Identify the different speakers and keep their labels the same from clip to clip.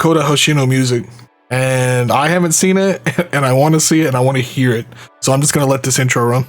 Speaker 1: Kota Hoshino music. And I haven't seen it, and I want to see it, and I want to hear it. So I'm just going to let this intro run.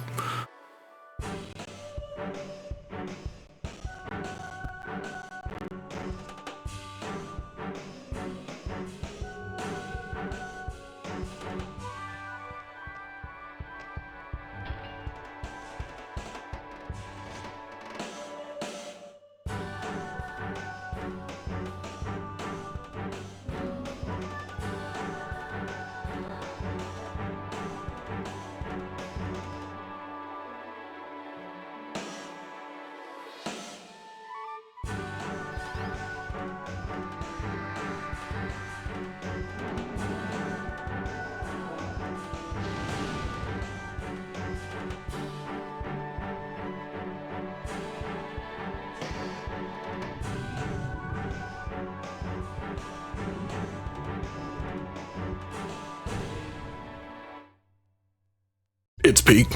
Speaker 1: It's peak.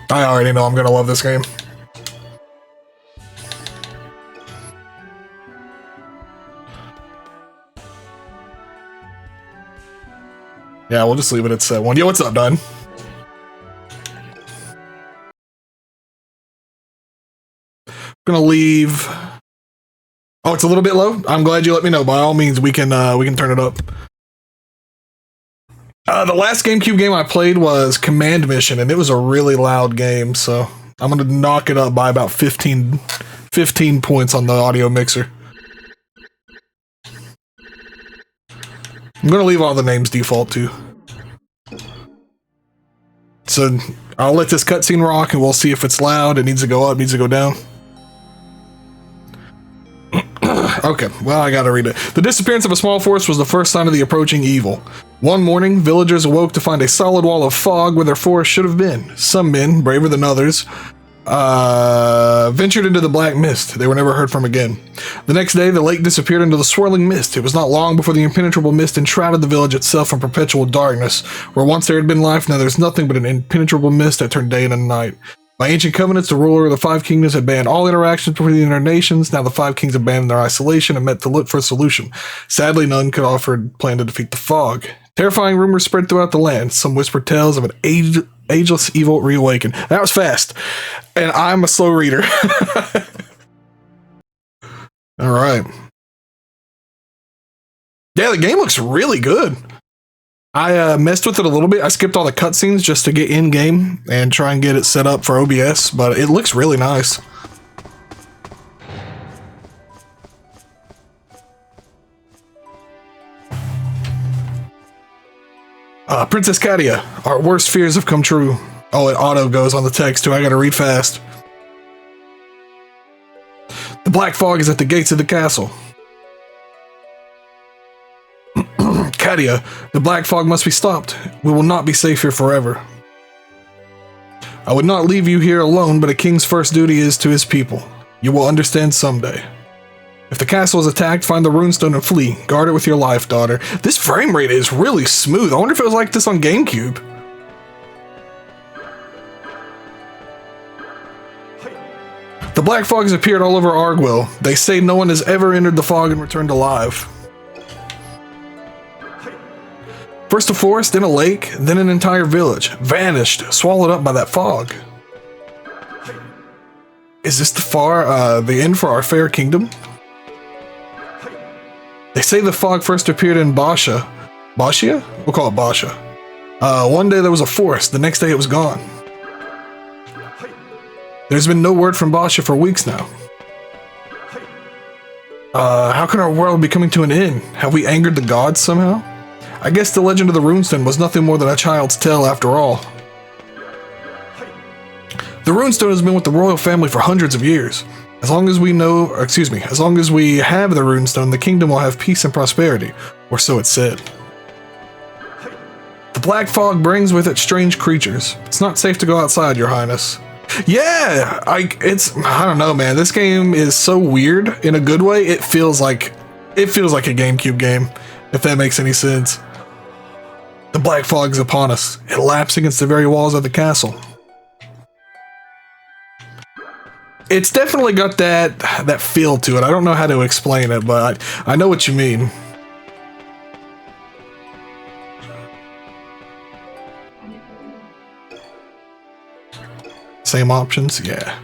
Speaker 1: I already know I'm gonna love this game. Yeah, we'll just leave it at set 1. Yo, what's up, Dunn? Gonna leave. Oh, it's a little bit low. I'm glad you let me know. By all means, we can turn it up. The last GameCube game I played was Command Mission, and it was a really loud game, so I'm going to knock it up by about 15 points on the audio mixer. I'm going to leave all the names default, too. So I'll let this cutscene rock, and we'll see if it's loud, it needs to go up, needs to go down. Okay, well, I gotta read it. The disappearance of a small force was the first sign of the approaching evil. One morning, villagers awoke to find a solid wall of fog where their forest should have been. Some men, braver than others, ventured into the black mist. They were never heard from again. The next day, the lake disappeared into the swirling mist. It was not long before the impenetrable mist enshrouded the village itself in perpetual darkness. Where once there had been life, now there's nothing but an impenetrable mist that turned day into night. By ancient covenants, the ruler of the Five Kingdoms had banned all interactions between their nations. Now the Five Kings abandoned their isolation and met to look for a solution. Sadly, none could offer a plan to defeat the fog. Terrifying rumors spread throughout the land. Some whispered tales of an ageless evil reawakened. That was fast. And I'm a slow reader. All right. Yeah, the game looks really good. I messed with it a little bit. I skipped all the cutscenes just to get in-game and try and get it set up for OBS, but it looks really nice. Princess Katia, our worst fears have come true. Oh, it auto goes on the text too. I gotta read fast. The black fog is at the gates of the castle. Katia, the black fog must be stopped. We will not be safe here forever. I would not leave you here alone, but a king's first duty is to his people. You will understand someday. If the castle is attacked, find the runestone and flee. Guard it with your life, daughter. This frame rate is really smooth. I wonder if it was like this on GameCube. The black fog has appeared all over Arguil. They say no one has ever entered the fog and returned alive. First a forest, then a lake, then an entire village. Vanished, swallowed up by that fog. Is this the end for our fair kingdom? They say the fog first appeared in Basha. Bashia? We'll call it Basha. One day there was a forest, the next day it was gone. There's been no word from Basha for weeks now. How can our world be coming to an end? Have we angered the gods somehow? I guess the legend of the runestone was nothing more than a child's tale after all. The runestone has been with the royal family for hundreds of years. As long as we have the runestone, the kingdom will have peace and prosperity, or so it's said. The black fog brings with it strange creatures. It's not safe to go outside, your highness. Yeah, I don't know, man. This game is so weird in a good way. It feels like a GameCube game, if that makes any sense. The black fog is upon us. It laps against the very walls of the castle. It's definitely got that feel to it. I don't know how to explain it, but I know what you mean. Same options? Yeah.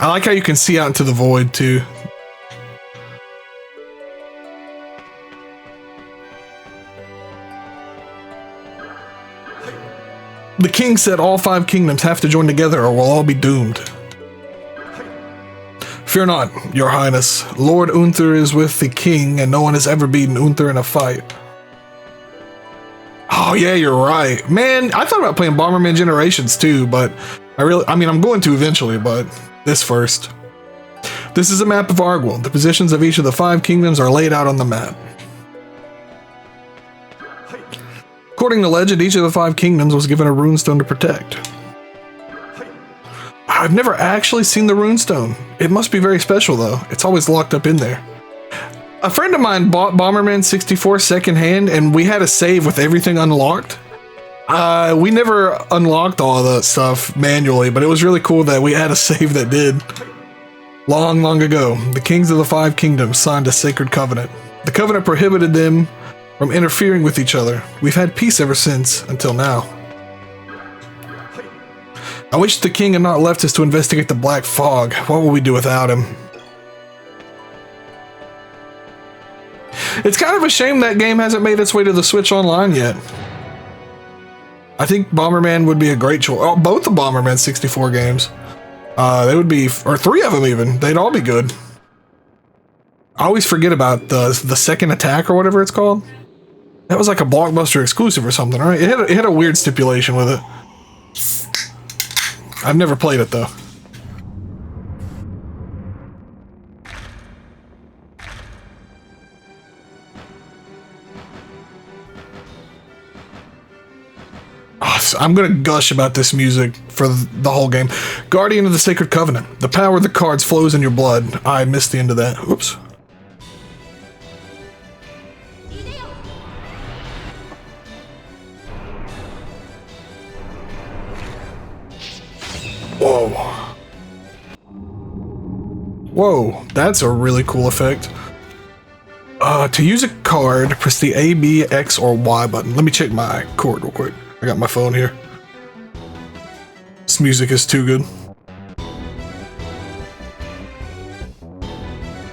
Speaker 1: I like how you can see out into the void, too. The king said all 5 kingdoms have to join together or we'll all be doomed. Fear not, your highness. Lord Unther is with the king and no one has ever beaten Unther in a fight. Oh yeah, you're right. Man, I thought about playing Bomberman Generations too, but I mean, I'm going to eventually, but this first. This is a map of Argwell. The positions of each of the 5 kingdoms are laid out on the map. According to legend, each of the 5 kingdoms was given a runestone to protect. I've never actually seen the runestone. It must be very special though. It's always locked up in there. A friend of mine bought Bomberman 64 secondhand and we had a save with everything unlocked. We never unlocked all the stuff manually, but it was really cool that we had a save that did. Long, long ago, the kings of the 5 kingdoms signed a sacred covenant. The covenant prohibited them from interfering with each other. We've had peace ever since, until now. I wish the king had not left us to investigate the Black Fog. What would we do without him? It's kind of a shame that game hasn't made its way to the Switch Online yet. I think Bomberman would be a great choice. Oh, both the Bomberman 64 games. They would be, or 3 of them even. They'd all be good. I always forget about the second attack or whatever it's called. That was like a Blockbuster exclusive or something, right? It had a weird stipulation with it. I've never played it though. I'm gonna gush about this music for the whole game. Guardian of the Sacred Covenant. The power of the cards flows in your blood. I missed the end of that. Oops. Whoa. Whoa, that's a really cool effect. To use a card, press the A, B, X, or Y button. Let me check my cord real quick. I got my phone here. This music is too good.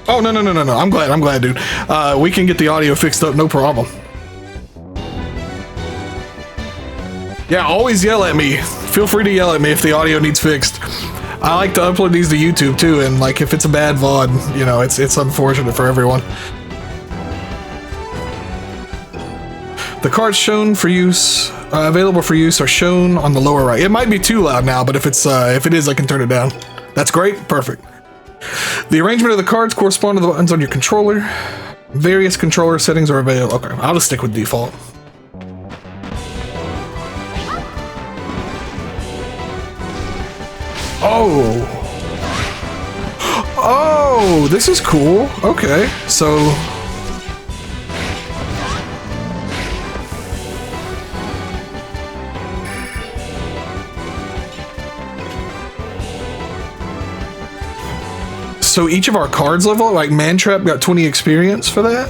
Speaker 1: Oh, no. I'm glad, dude. We can get the audio fixed up, no problem. Yeah, always yell at me. Feel free to yell at me if the audio needs fixed. I like to upload these to YouTube too, and like if it's a bad VOD, you know, it's unfortunate for everyone. The cards shown for use, available for use, are shown on the lower right. It might be too loud now, but if it is, I can turn it down. That's great. Perfect. The arrangement of the cards correspond to the buttons on your controller. Various controller settings are available. Okay, I'll just stick with default. Oh. Oh, this is cool. Okay, so... So each of our cards level, like Mantrap got 20 experience for that?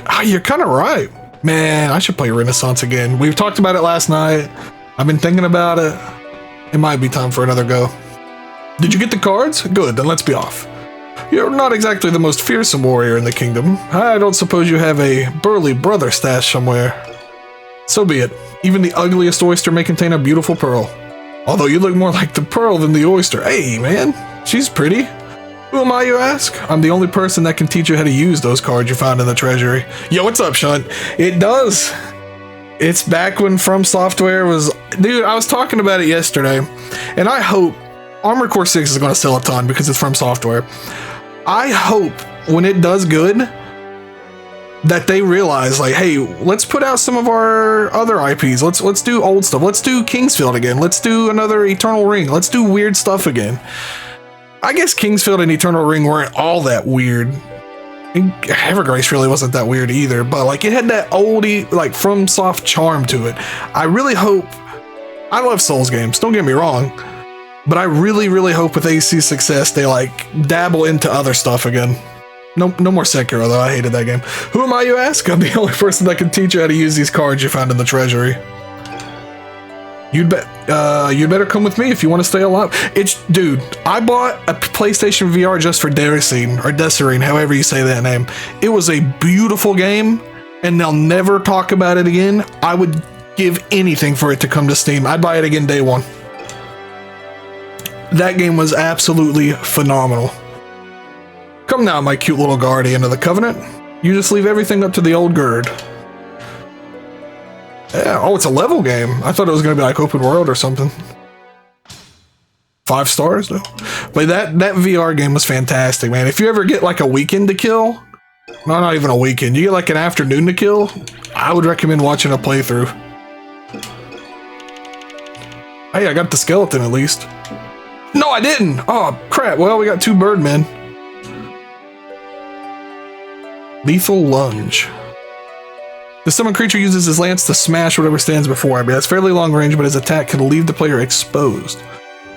Speaker 1: Ah, you're kind of right. Man, I should play Renaissance again. We've talked about it last night. I've been thinking about it. It might be time for another go. Did you get the cards? Good, then let's be off. You're not exactly the most fearsome warrior in the kingdom. I don't suppose you have a burly brother stashed somewhere. So be it. Even the ugliest oyster may contain a beautiful pearl. Although you look more like the pearl than the oyster. Hey, man, she's pretty. Who am I, you ask? I'm the only person that can teach you how to use those cards you found in the treasury. Yo, what's up, Sean? It does. It's back when FromSoftware was... Dude, I was talking about it yesterday, and I hope... Armored Core 6 is going to sell a ton because it's FromSoftware. I hope when it does good... that they realize, like, hey, let's put out some of our other IPs. Let's do old stuff. Let's do Kingsfield again. Let's do another Eternal Ring. Let's do weird stuff again. I guess Kingsfield and Eternal Ring weren't all that weird. And Evergrace really wasn't that weird either, but like it had that oldie, like FromSoft charm to it. I really hope, I love Souls games, don't get me wrong, but I really, really hope with AC's success, they like dabble into other stuff again. No more Sekiro though, I hated that game. Who am I, you ask? I'm the only person that can teach you how to use these cards you found in the treasury. You'd better come with me if you want to stay alive. Dude, I bought a PlayStation VR just for Desirine, however you say that name. It was a beautiful game, and they'll never talk about it again. I would give anything for it to come to Steam. I'd buy it again day one. That game was absolutely phenomenal. Come now, my cute little guardian of the Covenant. You just leave everything up to the old Gerd. Yeah, oh, it's a level game. I thought it was going to be like open world or something. 5 stars, though. But that VR game was fantastic, man. If you ever get like a weekend to kill, no, not even a weekend, you get like an afternoon to kill, I would recommend watching a playthrough. Hey, I got the skeleton at least. No, I didn't! Oh, crap. Well, we got 2 birdmen. Lethal Lunge. The summoned creature uses his lance to smash whatever stands before him. It has fairly long range, but his attack can leave the player exposed.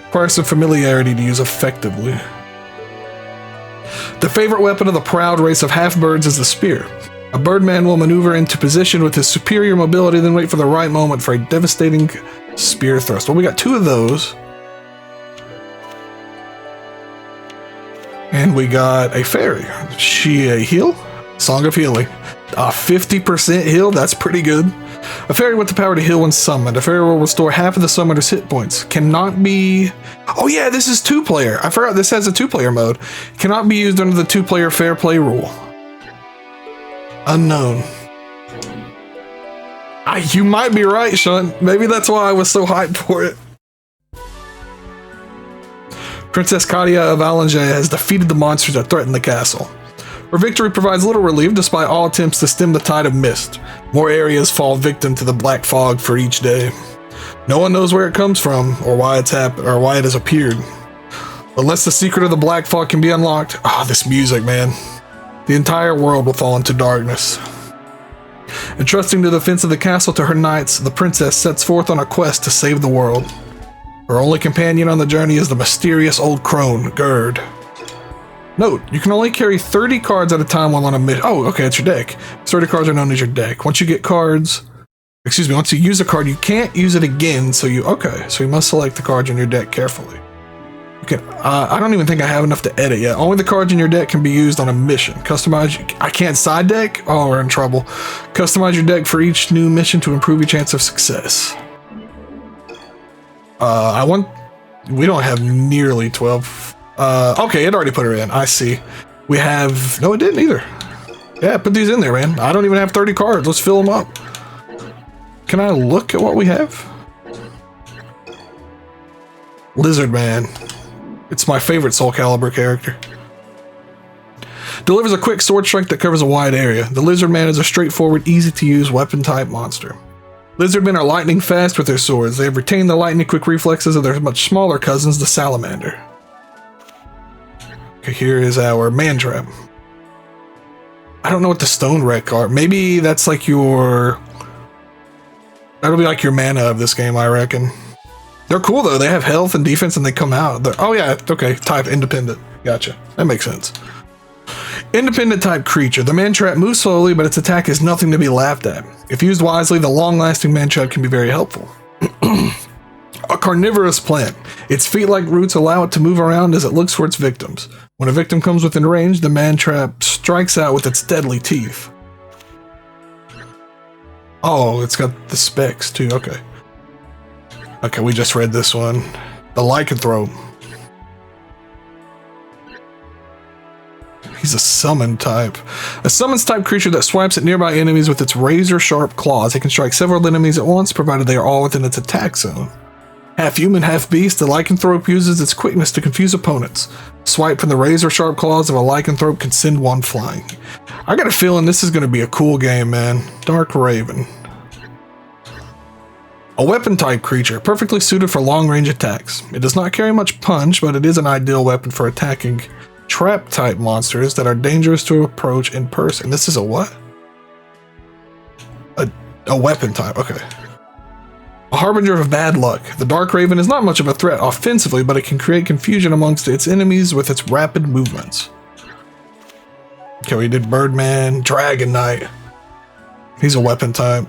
Speaker 1: Requires some familiarity to use effectively. The favorite weapon of the proud race of half-birds is the spear. A birdman will maneuver into position with his superior mobility, then wait for the right moment for a devastating spear thrust. Well, we got 2 of those. And we got a fairy. She a heal? Song of Healing. 50% heal, that's pretty good. A fairy with the power to heal when summoned. A fairy will restore half of the summoner's hit points. Cannot be... Oh yeah, this is 2-player. I forgot this has a 2-player mode. Cannot be used under the 2-player fair play rule. Unknown. You might be right, Sean. Maybe that's why I was so hyped for it. Princess Katia of Alenge has defeated the monsters that threaten the castle. Her victory provides little relief despite all attempts to stem the tide of mist. More areas fall victim to the black fog for each day. No one knows where it comes from or why it's happened or why it has appeared. Unless the secret of the black fog can be unlocked, this music, man. The entire world will fall into darkness. Entrusting the defense of the castle to her knights, the princess sets forth on a quest to save the world. Her only companion on the journey is the mysterious old crone, Gerd. Note, you can only carry 30 cards at a time while on a mission. Oh, okay, it's your deck. 30 cards are known as your deck. Once you get cards, once you use a card, you can't use it again, so you must select the cards in your deck carefully. Okay, I don't even think I have enough to edit yet. Only the cards in your deck can be used on a mission. I can't side deck? Oh, we're in trouble. Customize your deck for each new mission to improve your chance of success. We don't have nearly 12. Okay, it already put her in. I see. We have... No, it didn't either. Yeah, put these in there, man. I don't even have 30 cards. Let's fill them up. Can I look at what we have? Lizard Man. It's my favorite Soul Calibur character. Delivers a quick sword strike that covers a wide area. The Lizard Man is a straightforward, easy-to-use weapon-type monster. Lizardmen are lightning fast with their swords. They have retained the lightning-quick reflexes of their much smaller cousins, the Salamander. Okay, here is our man trap. I don't know what the stone wreck are. Maybe that's like your... That'll be like your mana of this game, I reckon. They're cool though. They have health and defense and they come out. Oh yeah, okay. Type independent. Gotcha. That makes sense. Independent type creature. The man trap moves slowly, but its attack is nothing to be laughed at. If used wisely, the long-lasting man trap can be very helpful. A carnivorous plant. Its feet-like roots allow it to move around as it looks for its victims. When a victim comes within range, the man trap strikes out with its deadly teeth. Oh, it's got the specs too. Okay. Okay, we just read this one. The lycanthrope. He's a summon type. A summons type creature that swipes at nearby enemies with its razor-sharp claws. It can strike several enemies at once, provided they are all within its attack zone. Half human, half beast, the lycanthrope uses its quickness to confuse opponents. Swipe from the razor-sharp claws of a lycanthrope can send one flying. I got a feeling this is going to be a cool game, man. Dark Raven. A weapon-type creature, perfectly suited for long-range attacks. It does not carry much punch, but it is an ideal weapon for attacking trap type monsters that are dangerous to approach in person. This is a what? A weapon type, okay. A harbinger of bad luck. The Dark Raven is not much of a threat offensively, but it can create confusion amongst its enemies with its rapid movements. Okay, we did Birdman, Dragon Knight. He's a weapon type.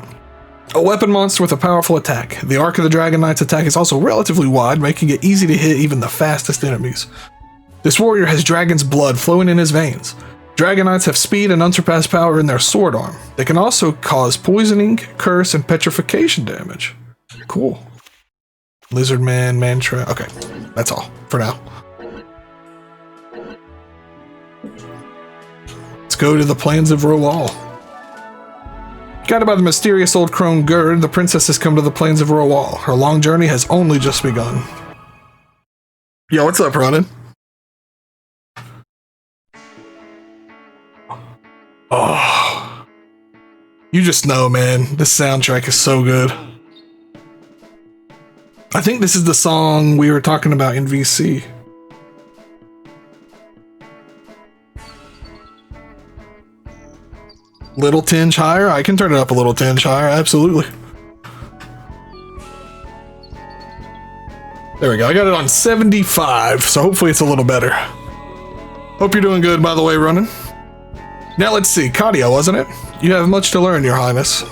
Speaker 1: A weapon monster with a powerful attack. The arc of the Dragon Knight's attack is also relatively wide, making it easy to hit even the fastest enemies. This warrior has dragon's blood flowing in his veins. Dragon Knights have speed and unsurpassed power in their sword arm. They can also cause poisoning, curse, and petrification damage. Cool. Lizard Man, Mantra. Okay, that's all for now. Let's go to the plains of Roal. Guided by the mysterious old crone Gerd, the princess has come to the plains of Roal. Her long journey has only just begun. Yo, what's up, Ronan? Oh. You just know, man. This soundtrack is so good. I think this is the song we were talking about in VC. Little tinge higher? I can turn it up a little tinge higher, absolutely. There we go, I got it on 75, so hopefully it's a little better. Hope you're doing good, by the way, Ronan. Now let's see, Katia, wasn't it? You have much to learn, Your Highness.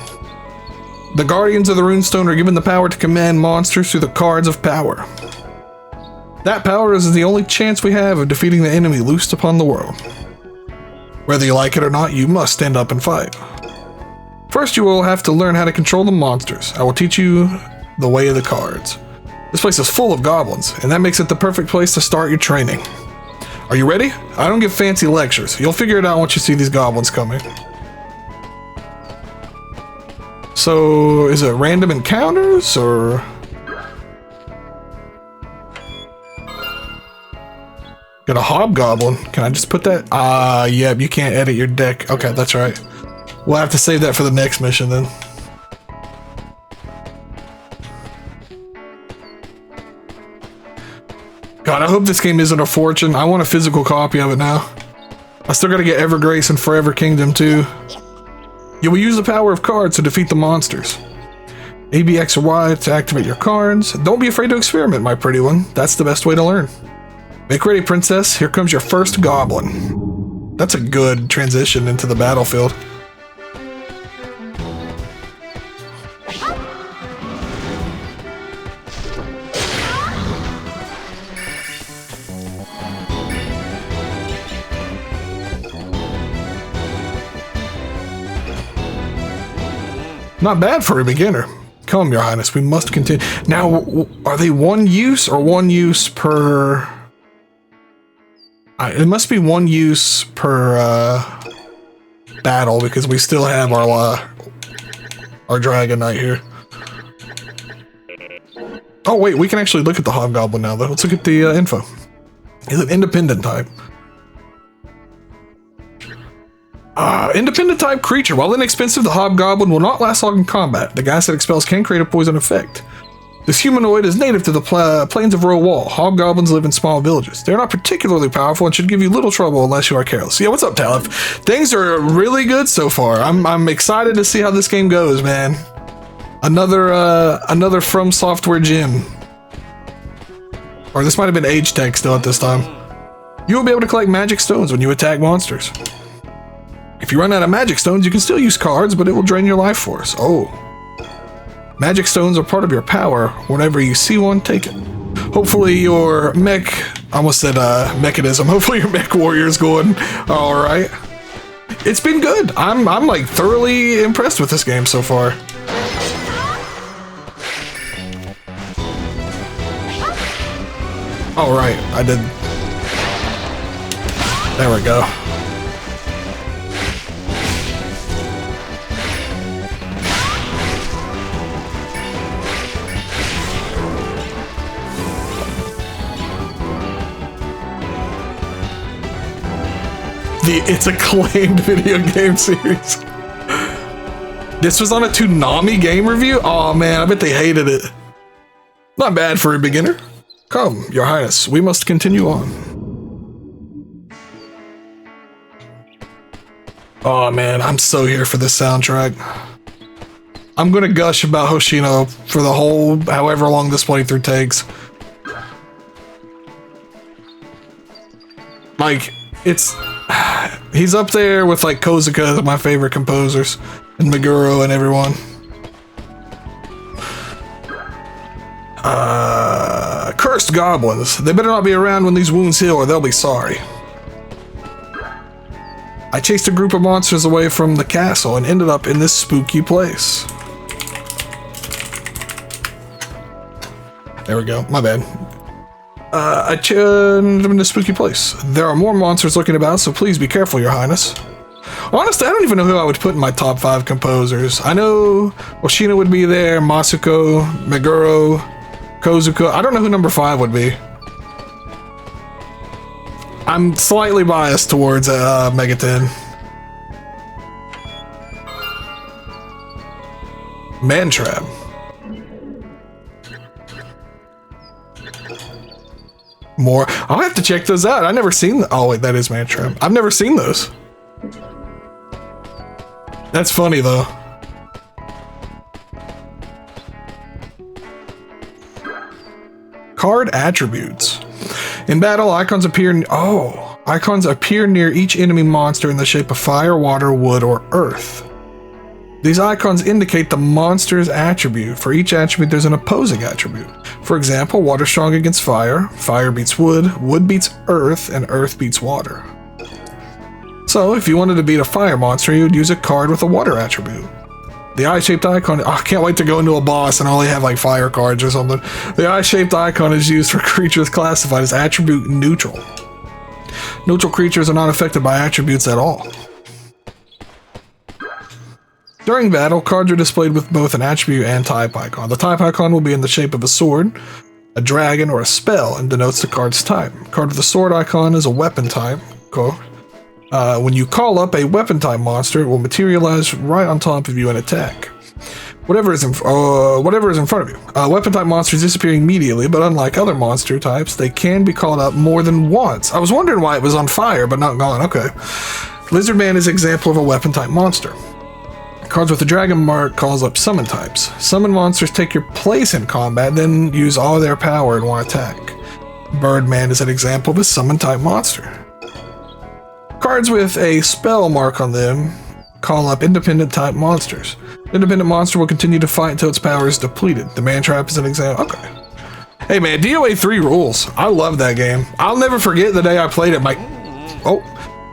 Speaker 1: The Guardians of the Runestone are given the power to command monsters through the Cards of Power. That power is the only chance we have of defeating the enemy loosed upon the world. Whether you like it or not, you must stand up and fight. First, you will have to learn how to control the monsters. I will teach you the way of the cards. This place is full of goblins, and that makes it the perfect place to start your training. Are you ready? I don't give fancy lectures. You'll figure it out once you see these goblins coming. So, is it random encounters, or... Got a hobgoblin. Can I just put that? Yeah, you can't edit your deck. Okay, that's right. We'll have to save that for the next mission then. God, I hope this game isn't a fortune. I want a physical copy of it now. I still gotta get Evergrace and Forever Kingdom too. You will use the power of cards to defeat the monsters. A, B, X, or Y to activate your cards. Don't be afraid to experiment, my pretty one. That's the best way to learn. Make ready, princess. Here comes your first goblin. That's a good transition into the battlefield. Not bad for a beginner. Come, Your Highness, we must continue. Now, are they one use or one use per... It must be one use per battle, because we still have our Dragon Knight here. Oh wait, we can actually look at the Hobgoblin now though. Let's look at the info. Is it independent type? Independent type creature. While inexpensive, the Hobgoblin will not last long in combat. The gas it expels can create a poison effect. This humanoid is native to the plains of Roal. Hobgoblins live in small villages. They're not particularly powerful and should give you little trouble unless you are careless. Yeah, what's up, Talif? Things are really good so far. I'm excited to see how this game goes, man. Another FromSoftware gem. Or this might have been Age Tech still at this time. You will be able to collect magic stones when you attack monsters. If you run out of magic stones, you can still use cards, but it will drain your life force. Oh. Magic stones are part of your power. Whenever you see one, take it. Hopefully your mech... I almost said mechanism. Hopefully your mech warrior's going alright. It's been good. I'm like thoroughly impressed with this game so far. Alright, I did... There we go. It's acclaimed video game series. This was on a Toonami game review? Oh man, I bet they hated it. Not bad for a beginner. Come, Your Highness, we must continue on. Oh man, I'm so here for this soundtrack. I'm gonna gush about Hoshino for the whole, however long this playthrough takes. Like, he's up there with like Kozuka, my favorite composers, and Meguro and everyone. Cursed goblins. They better not be around when these wounds heal or they'll be sorry. I chased a group of monsters away from the castle and ended up in this spooky place. There we go. My bad. I ended up in this spooky place. There are more monsters looking about, so please be careful, Your Highness. Honestly, I don't even know who I would put in my top 5 composers. I know Hoshino would be there, Masuko, Meguro, Kozuka. I don't know who number 5 would be. I'm slightly biased towards Megaten. Mantrap. More. I'll have to check those out. I've never seen. Oh wait, that is Mantrap. I've never seen those. That's funny though. Card attributes. In battle, icons appear near each enemy monster in the shape of fire, water, wood, or earth. These icons indicate the monster's attribute. For each attribute, there's an opposing attribute. For example, water strong against fire, fire beats wood, wood beats earth, and earth beats water. So, if you wanted to beat a fire monster, you would use a card with a water attribute. The eye-shaped icon, I can't wait to go into a boss and only have like fire cards or something. The eye-shaped icon is used for creatures classified as attribute neutral. Neutral creatures are not affected by attributes at all. During battle, cards are displayed with both an attribute and type icon. The type icon will be in the shape of a sword, a dragon, or a spell and denotes the card's type. Card with the sword icon is a weapon type. Cool. When you call up a weapon type monster, it will materialize right on top of you and attack. Whatever is in front of you. Weapon type monsters disappear immediately, but unlike other monster types, they can be called up more than once. I was wondering why it was on fire, but not gone. Okay. Lizardman is an example of a weapon type monster. Cards with the dragon mark calls up summon types. Summon monsters take your place in combat, then use all their power in one attack. Birdman is an example of a summon type monster. Cards with a spell mark on them call up independent type monsters. The independent monster will continue to fight until its power is depleted. The Mantrap is an example. Okay. Hey man, DOA 3 rules. I love that game. I'll never forget the day I played it. Oh,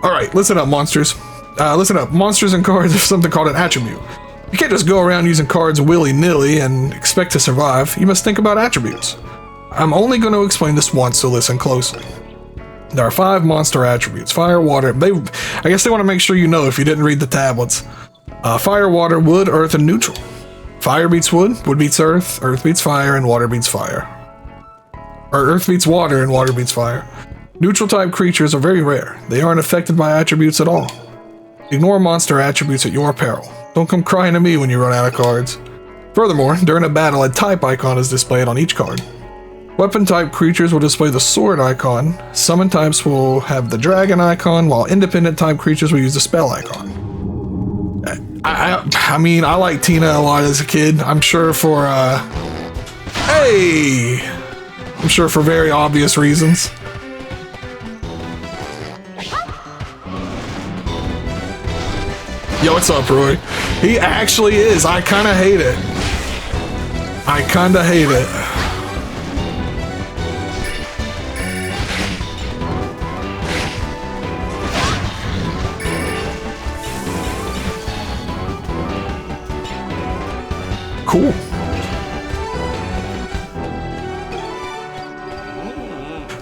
Speaker 1: alright, listen up, monsters. Listen up. Monsters and cards have something called an attribute. You can't just go around using cards willy-nilly and expect to survive. You must think about attributes. I'm only going to explain this once, so listen closely. There are 5 monster attributes. Fire, water. I guess they want to make sure you know if you didn't read the tablets. Fire, water, wood, earth, and neutral. Fire beats wood beats earth beats fire, and water beats fire. Or earth beats water, and water beats fire. Neutral type creatures are very rare. They aren't affected by attributes at all. Ignore monster attributes at your peril. Don't come crying to me when you run out of cards. Furthermore, during a battle, a type icon is displayed on each card. Weapon type creatures will display the sword icon, summon types will have the dragon icon, while independent type creatures will use the spell icon. I mean, I like Tina a lot as a kid. I'm sure for, I'm sure for very obvious reasons. Yo, what's up, Roy? He actually is. I kind of hate it. I kind of hate it. Cool.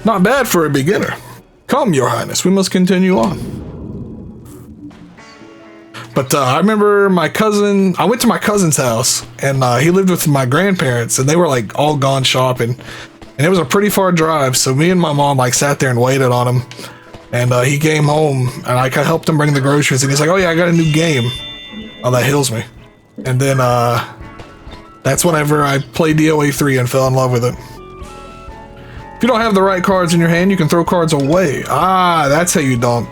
Speaker 1: Not bad for a beginner. Come, Your Highness, we must continue on. But I remember I went to my cousin's house, and he lived with my grandparents, and they were like all gone shopping. And it was a pretty far drive, so me and my mom like sat there and waited on him. And he came home, and I helped him bring the groceries, and he's like, oh yeah, I got a new game. Oh, that heals me. And then that's whenever I played DOA 3 and fell in love with it. If you don't have the right cards in your hand, you can throw cards away. Ah, that's how you don't.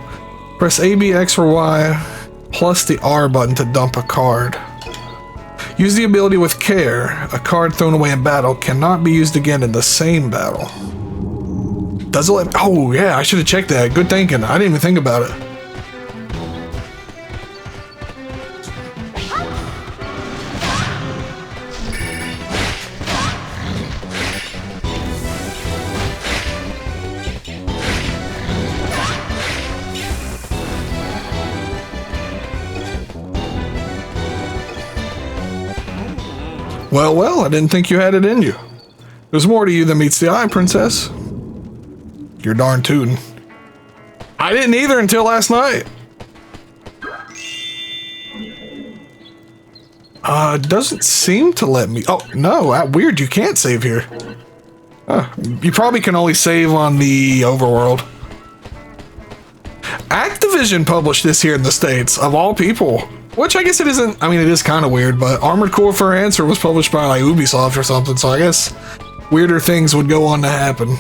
Speaker 1: Press A, B, X, or Y plus the R button to dump a card. Use the ability with care. A card thrown away in battle cannot be used again in the same battle. Does it let... Oh, yeah, I should have checked that. Good thinking. I didn't even think about it. Well, well, I didn't think you had it in you. There's more to you than meets the eye, princess. You're darn tootin'. I didn't either until last night. Doesn't seem to let me. Oh, no, weird, you can't save here. You probably can only save on the overworld. Activision published this here in the States, of all people. Which I guess it isn't, I mean, it is kind of weird, but Armored Core for Answer was published by like Ubisoft or something, so I guess weirder things would go on to happen.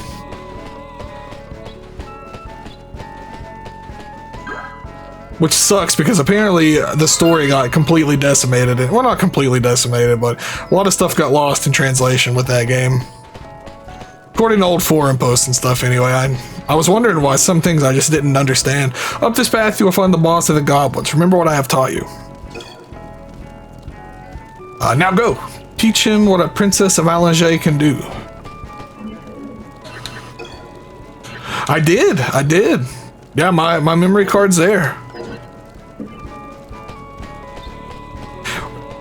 Speaker 1: Which sucks because apparently the story got completely decimated. Well, not completely decimated, but a lot of stuff got lost in translation with that game. According to old forum posts and stuff anyway, I was wondering why some things I just didn't understand. Up this path you will find the boss of the goblins. Remember what I have taught you. Now go. Teach him what a princess of Allinger can do. I did. Yeah, my memory card's there.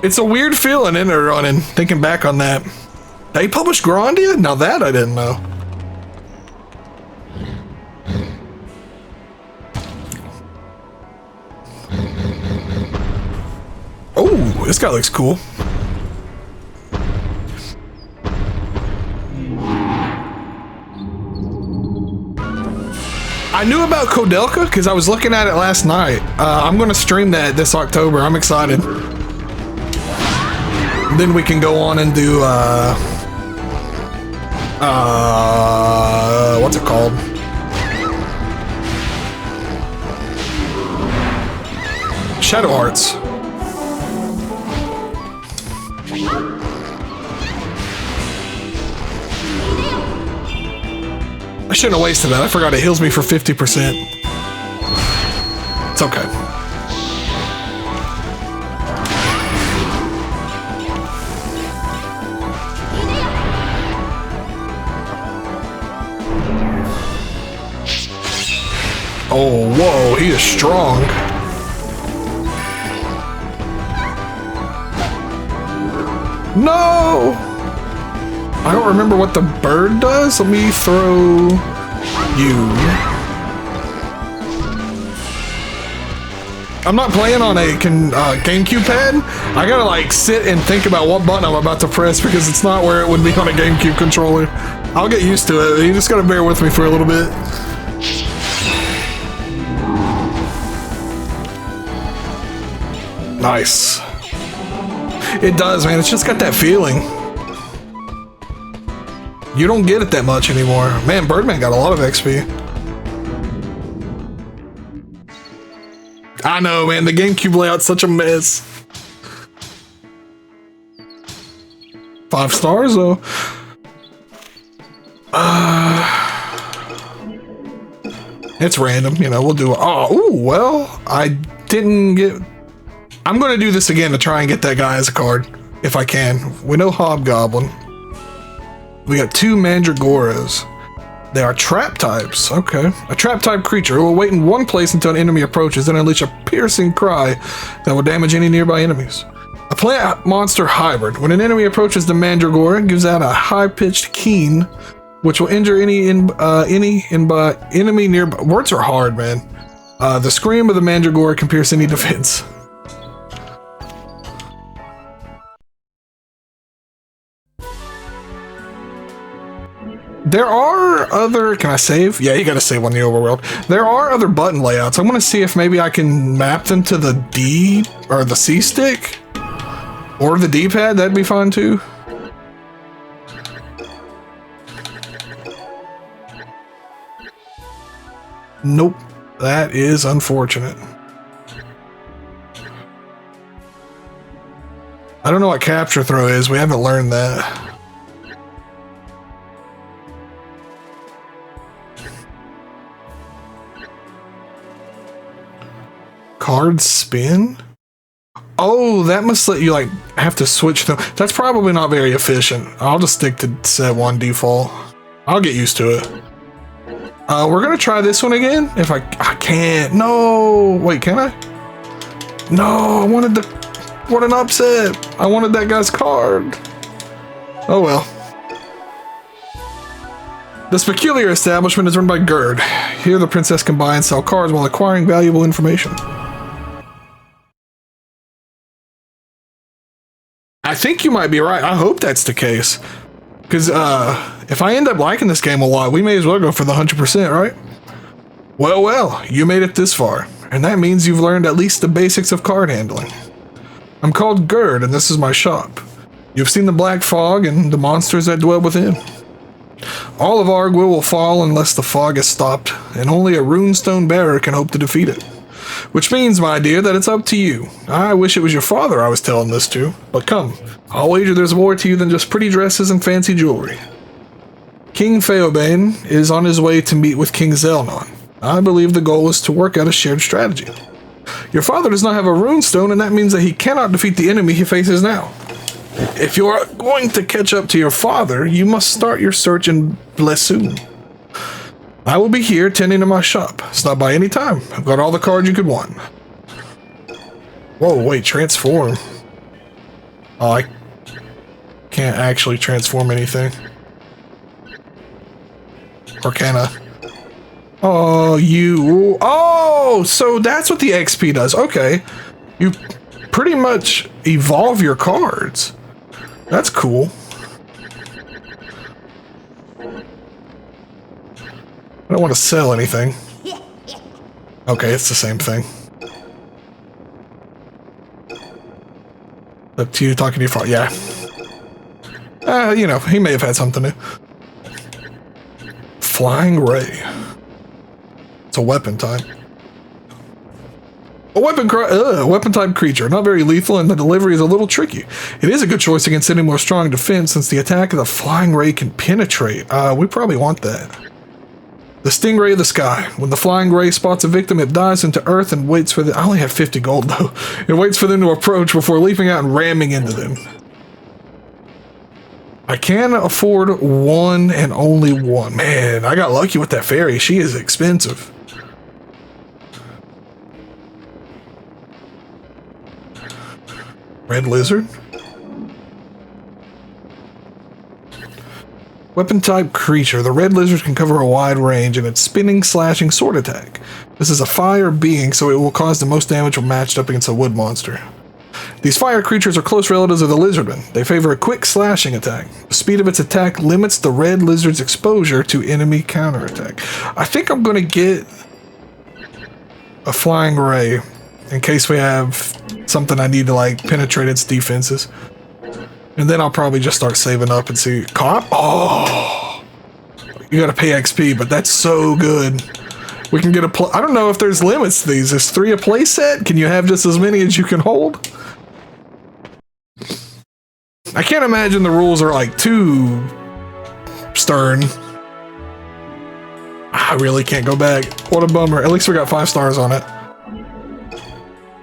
Speaker 1: It's a weird feeling in there running, thinking back on that. They published Grandia? Now that I didn't know. Oh, this guy looks cool. I knew about Kodelka because I was looking at it last night. I'm going to stream that this October. I'm excited. Then we can go on and do, what's it called? Shadow Hearts. I shouldn't have wasted that. I forgot it heals me for 50%. It's okay. Oh, whoa, he is strong. No! I don't remember what the bird does. Let me throw you. I'm not playing on a GameCube pad. I gotta like sit and think about what button I'm about to press because it's not where it would be on a GameCube controller. I'll get used to it. You just gotta bear with me for a little bit. Nice. It does, man. It's just got that feeling. You don't get it that much anymore. Man, Birdman got a lot of XP. I know, man. The GameCube layout's such a mess. 5 stars, though. It's random, you know. We'll do. Oh, ooh, well, I didn't get. I'm going to do this again to try and get that guy as a card, if I can. We know Hobgoblin. We got 2 Mandragoras. They are trap types. Okay. A trap type creature who will wait in one place until an enemy approaches, then unleash a piercing cry that will damage any nearby enemies. A plant monster hybrid. When an enemy approaches the Mandragora, it gives out a high-pitched keen, which will injure any enemy nearby. Words are hard, man. The scream of the Mandragora can pierce any defense. There are other... Can I save? Yeah, you gotta save on the overworld. There are other button layouts. I'm gonna see if maybe I can map them to the D... or the C stick? Or the D-pad, that'd be fine too. Nope. That is unfortunate. I don't know what capture throw is. We haven't learned that. Card spin? Oh, that must let you, like, have to switch them. That's probably not very efficient. I'll just stick to set 1 default. I'll get used to it. We're gonna try this one again. If I can't. No. Wait, can I? No, I wanted the... What an upset. I wanted that guy's card. Oh, well. This peculiar establishment is run by Gerd. Here the princess can buy and sell cards while acquiring valuable information. I think you might be right. I hope that's the case. Because if I end up liking this game a lot, we may as well go for the 100%, right? Well, you made it this far. And that means you've learned at least the basics of card handling. I'm called Gerd, and this is my shop. You've seen the black fog and the monsters that dwell within. All of Arguil will fall unless the fog is stopped, and only a runestone bearer can hope to defeat it. Which means, my dear, that it's up to you. I wish it was your father I was telling this to, but come, I'll wager there's more to you than just pretty dresses and fancy jewelry. King Feobane is on his way to meet with King Zelnon. I believe the goal is to work out a shared strategy. Your father does not have a runestone, and that means that he cannot defeat the enemy he faces now. If you are going to catch up to your father, you must start your search in Blessoon. I will be here tending to my shop. Stop by any time. I've got all the cards you could want. Whoa, wait, transform. Oh, I can't actually transform anything. Or can I? Oh, you... Oh, so that's what the XP does. Okay. You pretty much evolve your cards. That's cool. I don't want to sell anything. Okay, it's the same thing. Up to you talking to your father. Yeah. You know, he may have had something to... Flying Ray. It's a weapon type. A weapon type creature, not very lethal, and the delivery is a little tricky. It is a good choice against any more strong defense since the attack of the Flying Ray can penetrate. We probably want that. The Stingray of the Sky. When the Flying Ray spots a victim, it dives into earth and waits for the... I only have 50 gold, though. It waits for them to approach before leaping out and ramming into them. I can afford one and only one. Man, I got lucky with that fairy. She is expensive. Red Lizard? Weapon type creature. The red lizard can cover a wide range in its spinning, slashing sword attack. This is a fire being, so it will cause the most damage when matched up against a wood monster. These fire creatures are close relatives of the lizardmen. They favor a quick slashing attack. The speed of its attack limits the red lizard's exposure to enemy counterattack. I think I'm going to get a Flying Ray in case we have something I need to, like, penetrate its defenses. And then I'll probably just start saving up and see. Cop? Oh! You gotta pay XP, but that's so good. We can get a I don't know if there's limits to these. Is 3 a play set? Can you have just as many as you can hold? I can't imagine the rules are, like, too stern. I really can't go back. What a bummer. At least we got 5 stars on it.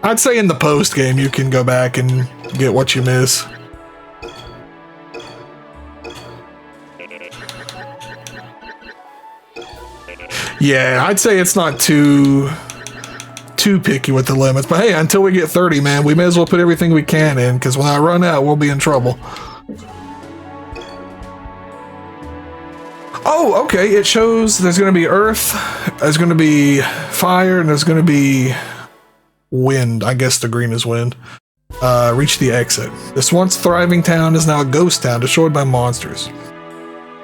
Speaker 1: I'd say in the post game you can go back and get what you miss. Yeah, I'd say it's not too picky with the limits. But hey, until we get 30, man, we may as well put everything we can in, because when I run out, we'll be in trouble. Oh, okay, it shows there's going to be earth, there's going to be fire, and there's going to be wind. I guess the green is wind. Reach the exit. This once thriving town is now a ghost town destroyed by monsters.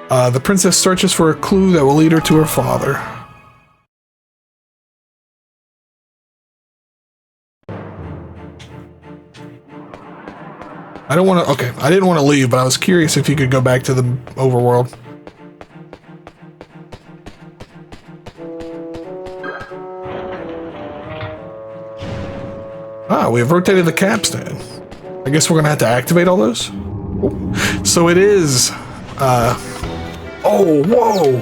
Speaker 1: The princess searches for a clue that will lead her to her father. I don't want to... Okay, I didn't want to leave, but I was curious if you could go back to the overworld. Ah, we have rotated the capstan. I guess we're gonna have to activate all those. So it is, oh, whoa.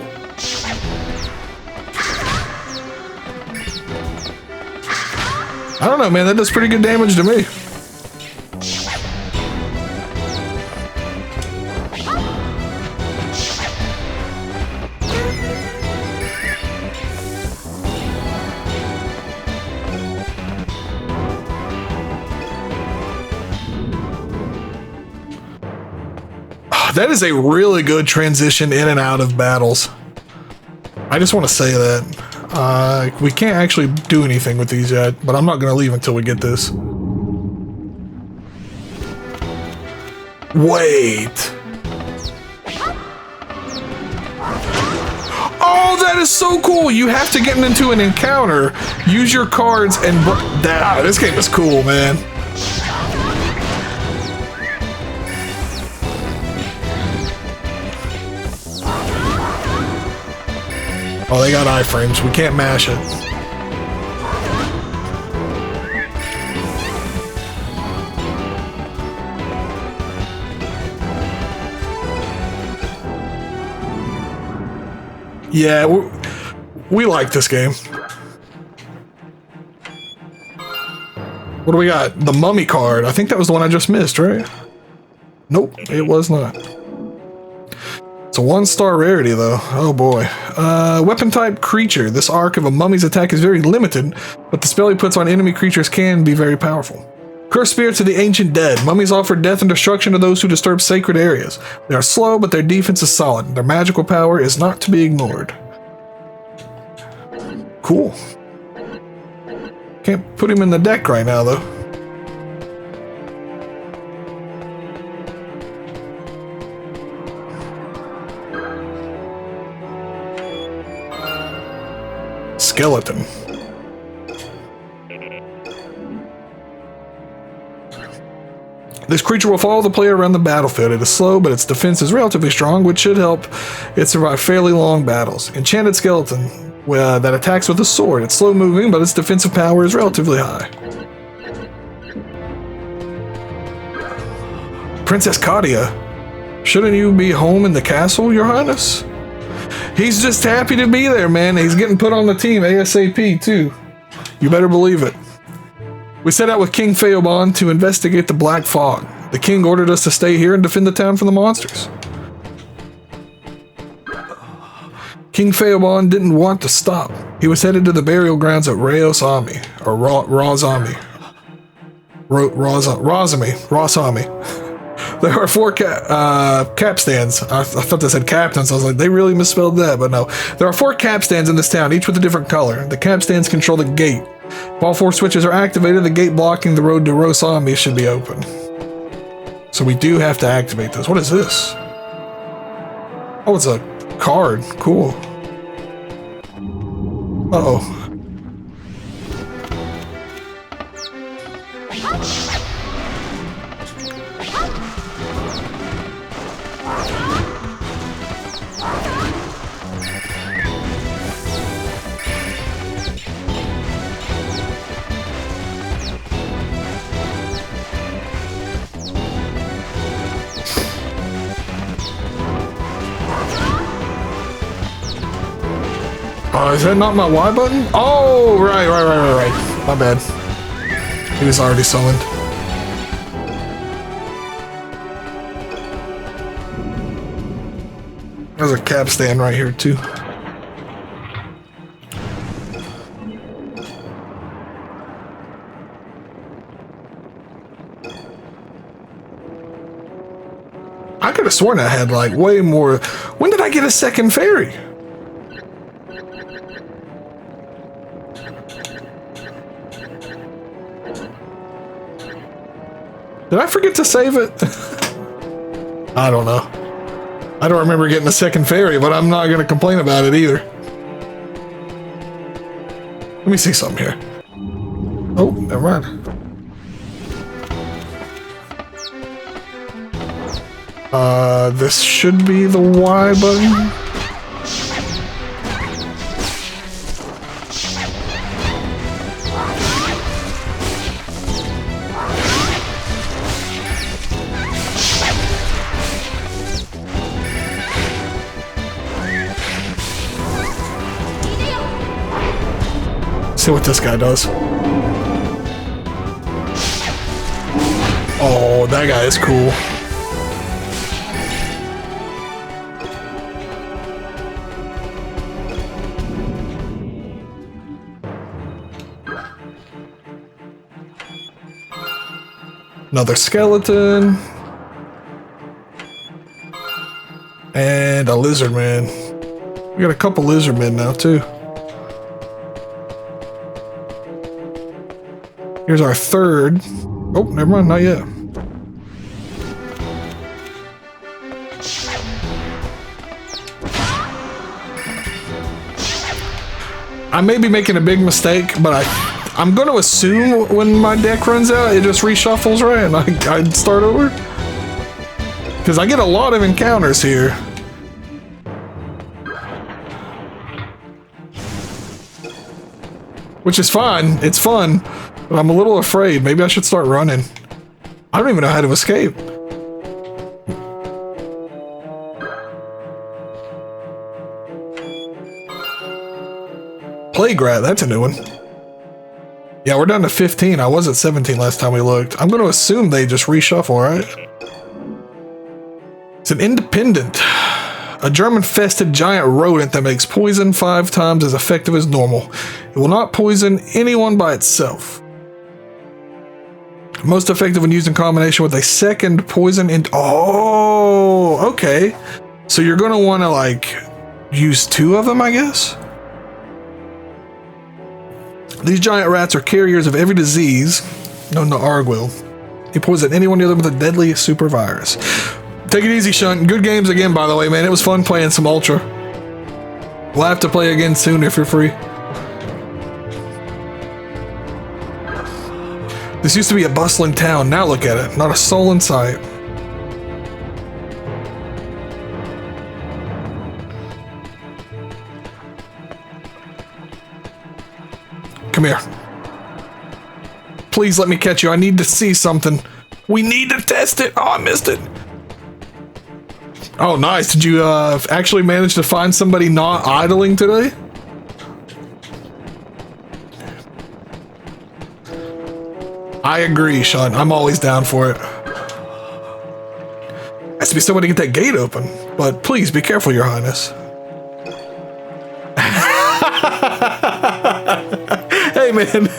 Speaker 1: I don't know, man, that does pretty good damage to me. That is a really good transition in and out of battles. I just want to say that. We can't actually do anything with these yet, but I'm not going to leave until we get this. Wait. Oh, that is so cool. You have to get into an encounter, use your cards, and... this game is cool, man. Oh, they got iframes. We can't mash it. Yeah, we like this game. What do we got? The mummy card. I think that was the one I just missed, right? Nope, it was not. It's a 1-star rarity, though. Oh boy. Weapon type creature. This arc of a mummy's attack is very limited, but the spell he puts on enemy creatures can be very powerful. Curse spirits of the ancient dead. Mummies offer death and destruction to those who disturb sacred areas. They are slow, but their defense is solid. Their magical power is not to be ignored. Cool. Can't put him in the deck right now, though. Skeleton. This creature will follow the player around the battlefield. It is slow, but its defense is relatively strong, which should help it survive fairly long battles. Enchanted skeleton that attacks with a sword. It's slow moving, but its defensive power is relatively high. Princess Katia, shouldn't you be home in the castle, Your Highness? He's just happy to be there, man. He's getting put on the team ASAP, too. You better believe it. We set out with King Phaobon to investigate the Black Fog. The king ordered us to stay here and defend the town from the monsters. King Phaobon didn't want to stop. He was headed to the burial grounds at Rosami, or Rosami. Rosami. There are 4 capstans. I thought they said captains. I was like, they really misspelled that, but no. There are 4 capstans in this town, each with a different color. The capstans control the gate. If all 4 switches are activated, the gate blocking the road to Rosami should be open. So we do have to activate this. What is this? Oh, it's a card. Cool. Uh-oh. Is that not my Y button? Oh, right. My bad. He was already summoned. There's a capstan right here, too. I could have sworn I had, like, way more. When did I get a second fairy? Did I forget to save it? I don't know. I don't remember getting a second fairy, but I'm not going to complain about it either. Let me see something here. Oh, never mind. This should be the Y button. See what this guy does. Oh, that guy is cool. Another skeleton. And a lizard man. We got a couple lizard men now, too. Here's our third. Oh, never mind, not yet. I may be making a big mistake, but I'm going to assume when my deck runs out, it just reshuffles, right? And I'd start over. Because I get a lot of encounters here. Which is fine. It's fun. But I'm a little afraid. Maybe I should start running. I don't even know how to escape. Plague rat, that's a new one. Yeah, we're down to 15. I was at 17 last time we looked. I'm going to assume they just reshuffle, right? It's an independent. A German-fested giant rodent that makes poison 5 times as effective as normal. It will not poison anyone by itself. Most effective when used in combination with a second poison oh, okay. So you're going to want to, like, use 2 of them, I guess? These giant rats are carriers of every disease known to Arguil. They poison anyone near them with a deadly super virus. Take it easy, Shunt. Good games again, by the way, man. It was fun playing some Ultra. We'll have to play again soon if you're free. This used to be a bustling town. Now look at it. Not a soul in sight. Come here. Please let me catch you. I need to see something. We need to test it. Oh, I missed it. Oh, nice. Did you actually manage to find somebody not idling today? I agree, Sean. I'm always down for it. Has to be somebody to get that gate open. But please be careful, Your Highness. Hey, man.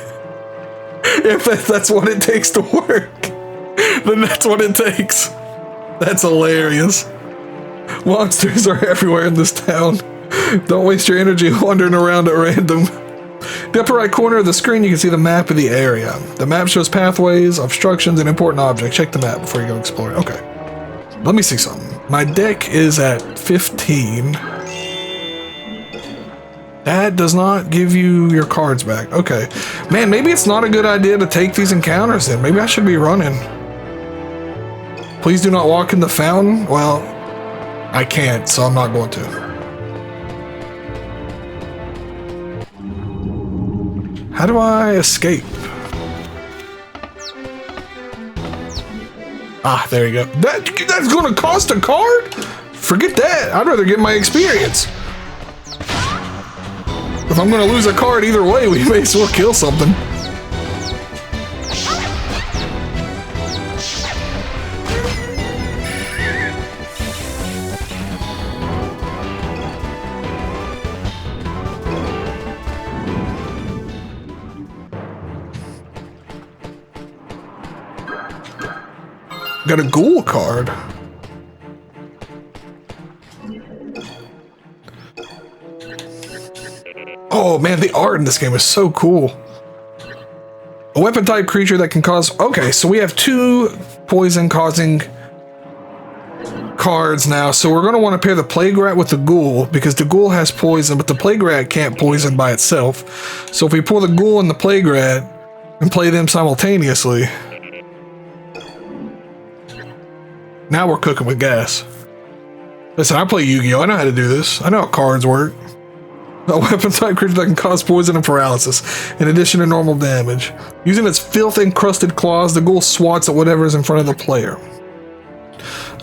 Speaker 1: If that's what it takes to work, then that's what it takes. That's hilarious. Monsters are everywhere in this town. Don't waste your energy wandering around at random. The upper right corner of the screen, you can see the map of the area. The map shows pathways, obstructions, and important objects. Check the map before you go explore. Okay. Let me see something. My deck is at 15. That does not give you your cards back. Okay. Man, maybe it's not a good idea to take these encounters then. Maybe I should be running. Please do not walk in the fountain. Well, I can't, so I'm not going to. How do I escape? Ah, there you go. That's going to cost a card? Forget that. I'd rather get my experience. If I'm going to lose a card either way, we may as well kill something. Got a ghoul card. Oh man, the art in this game is so cool. A weapon type creature that can cause... Okay, so we have 2 poison causing cards now. So we're going to want to pair the Plague Rat with the Ghoul, because the Ghoul has poison, but the Plague Rat can't poison by itself. So if we pull the Ghoul and the Plague Rat and play them simultaneously... Now we're cooking with gas. Listen, I play Yu-Gi-Oh! I know how to do this. I know how cards work. A weapon type creature that can cause poison and paralysis, in addition to normal damage. Using its filth-encrusted claws, the ghoul swats at whatever is in front of the player.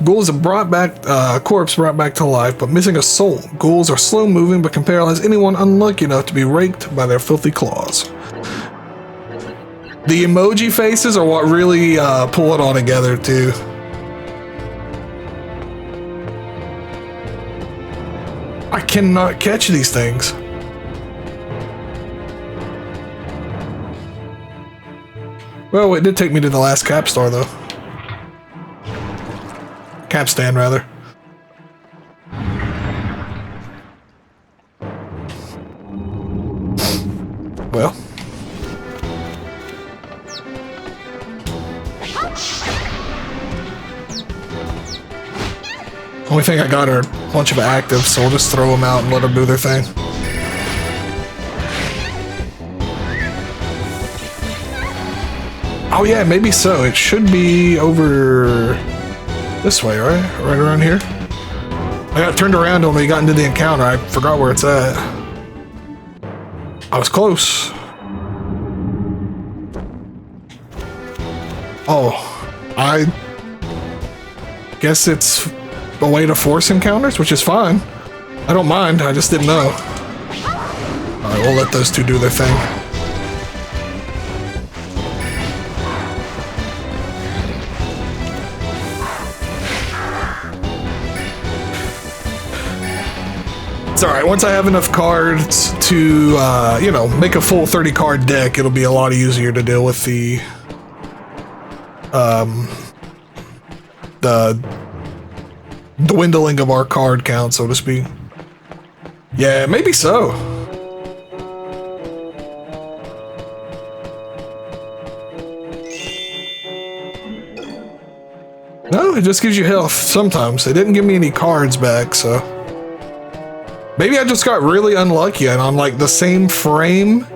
Speaker 1: Ghouls are brought back, corpse brought back to life, but missing a soul. Ghouls are slow moving, but can paralyze anyone unlucky enough to be raked by their filthy claws. The emoji faces are what really pull it all together, too. I cannot catch these things. Well, it did take me to the last cap store, though. Cap stand, rather. Well. Only thing I got are a bunch of actives, so we'll just throw them out and let them do their thing. Oh yeah, maybe so. It should be over this way, right? Right around here. I got turned around when we got into the encounter. I forgot where it's at. I was close. Oh, I guess it's a way to force encounters, which is fine. I don't mind, I just didn't know. Alright, we'll let those two do their thing. It's alright, once I have enough cards to, you know, make a full 30 card deck, it'll be a lot easier to deal with the dwindling of our card count, so to speak. Yeah, maybe so. No, it just gives you health sometimes. They didn't give me any cards back, so... Maybe I just got really unlucky, and on like the same frame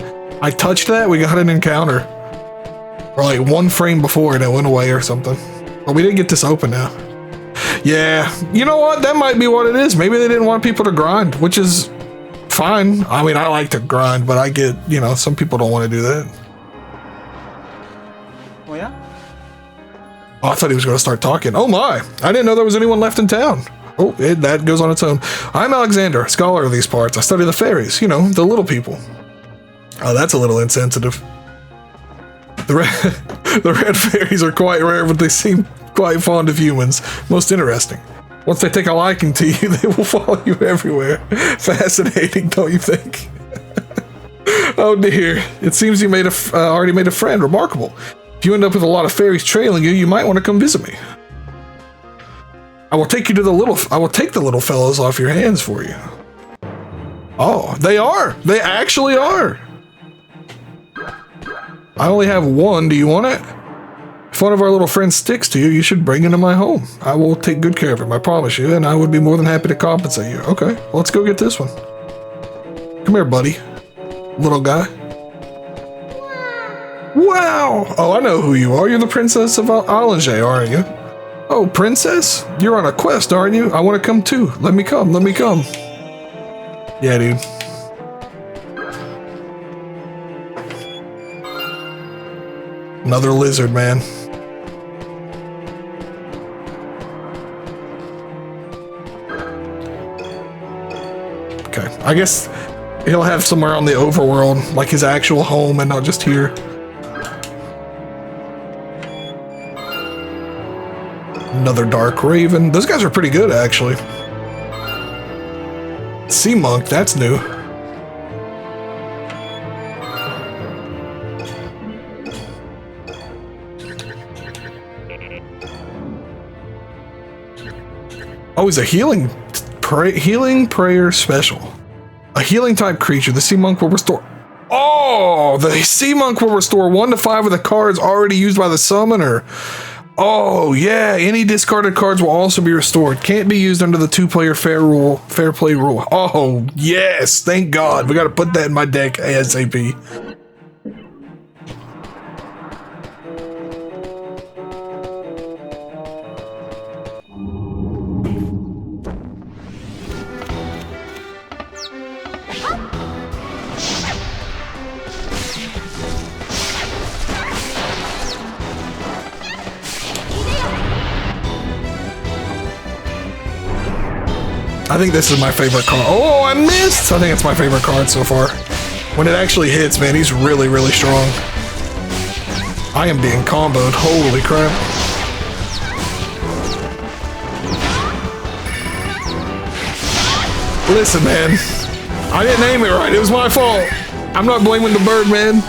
Speaker 1: I touched that, we got an encounter. Or like one frame before and it went away or something. But we did get this open now. Yeah, you know what? That might be what it is. Maybe they didn't want people to grind, which is fine. I mean, I like to grind, but I get, you know, some people don't want to do that.
Speaker 2: Oh, yeah?
Speaker 1: Oh, I thought he was going to start talking. Oh my, I didn't know there was anyone left in town. Oh, that goes on its own. I'm Alexander, scholar of these parts. I study the fairies, you know, the little people. Oh, that's a little insensitive. The red fairies are quite rare, but they seem quite fond of humans. Most interesting. Once they take a liking to you, they will follow you everywhere. Fascinating, don't you think? Oh dear, it seems you already made a friend. Remarkable. If you end up with a lot of fairies trailing you, you might want to come visit me. I will take the little fellows off your hands for you. Oh, they are. They actually are. I only have one. Do you want it? If one of our little friends sticks to you, you should bring it to my home. I will take good care of him, I promise you, and I would be more than happy to compensate you. Okay, well, let's go get this one. Come here, buddy. Little guy. Wow! Oh, I know who you are. You're the Princess of Allinger, aren't you? Oh, Princess? You're on a quest, aren't you? I want to come too. Let me come. Let me come. Yeah, dude. Another lizard, man. Okay, I guess he'll have somewhere on the overworld, like his actual home and not just here. Another Dark Raven. Those guys are pretty good, actually. Sea Monk, that's new. Oh, he's a healing prayer special. A healing type creature. The Sea Monk will restore... Oh! The Sea Monk will restore 1 to 5 of the cards already used by the summoner. Oh, yeah. Any discarded cards will also be restored. Can't be used under the 2-player fair play rule. Oh, yes. Thank God. We got to put that in my deck ASAP. I think this is my favorite card. Oh, I missed! I think it's my favorite card so far. When it actually hits, man, he's really, really strong. I am being comboed. Holy crap. Listen, man. I didn't aim it right. It was my fault. I'm not blaming the bird, man.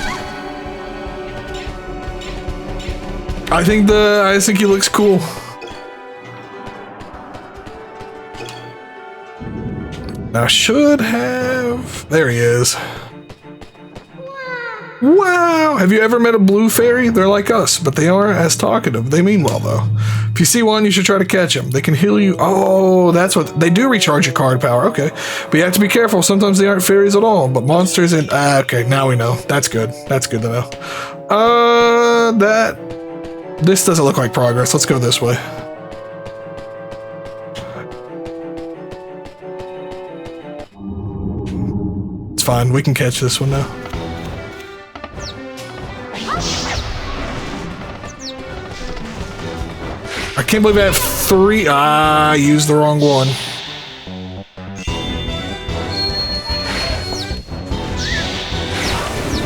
Speaker 1: I think he looks cool. Now should have... There he is. Wow! Have you ever met a blue fairy? They're like us, but they aren't as talkative. They mean well, though. If you see one, you should try to catch them. They can heal you. Oh, that's what... They do recharge your card power. Okay. But you have to be careful. Sometimes they aren't fairies at all. But monsters and... okay, now we know. That's good. That's good to know. This doesn't look like progress. Let's go this way. It's fine. We can catch this one now. I can't believe I have 3. I used the wrong one.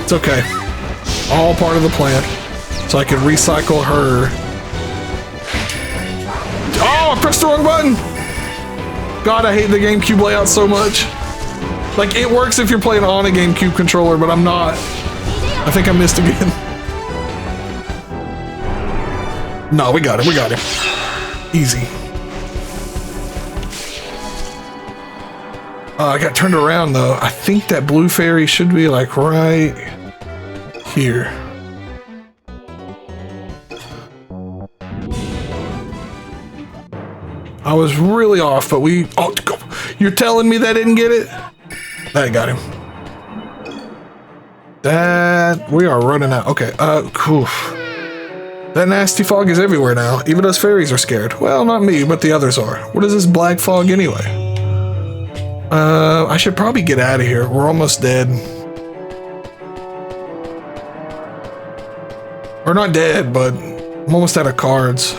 Speaker 1: It's okay. All part of the plan. So I can recycle her. Oh, I pressed the wrong button! God, I hate the GameCube layout so much. Like, it works if you're playing on a GameCube controller, but I'm not. I think I missed again. No, we got it. We got it. Easy. I got turned around, though. I think that blue fairy should be, like, right here. I was really off, but we... Oh, you're telling me that didn't get it? That got him. That... We are running out. Okay, cool. That nasty fog is everywhere now. Even us fairies are scared. Well, not me, but the others are. What is this black fog anyway? I should probably get out of here. We're almost dead. Or not dead, but I'm almost out of cards.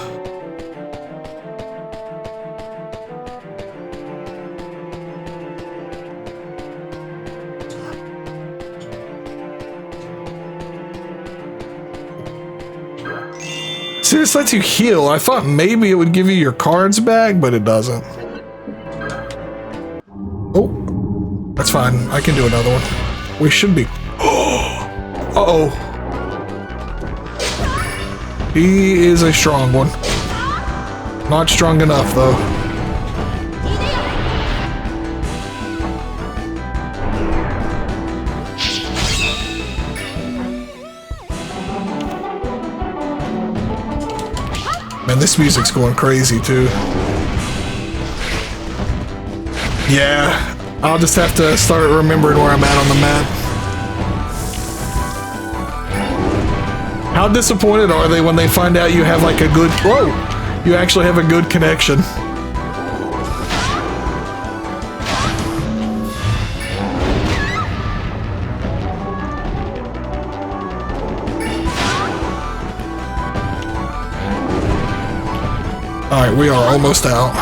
Speaker 1: See, this lets you heal. I thought maybe it would give you your cards back, but it doesn't. Oh, that's fine. I can do another one. We should be... Uh-oh. He is a strong one. Not strong enough, though. Man, this music's going crazy, too. Yeah, I'll just have to start remembering where I'm at on the map. How disappointed are they when they find out you have like a good... Whoa! You actually have a good connection. Alright, we are almost out.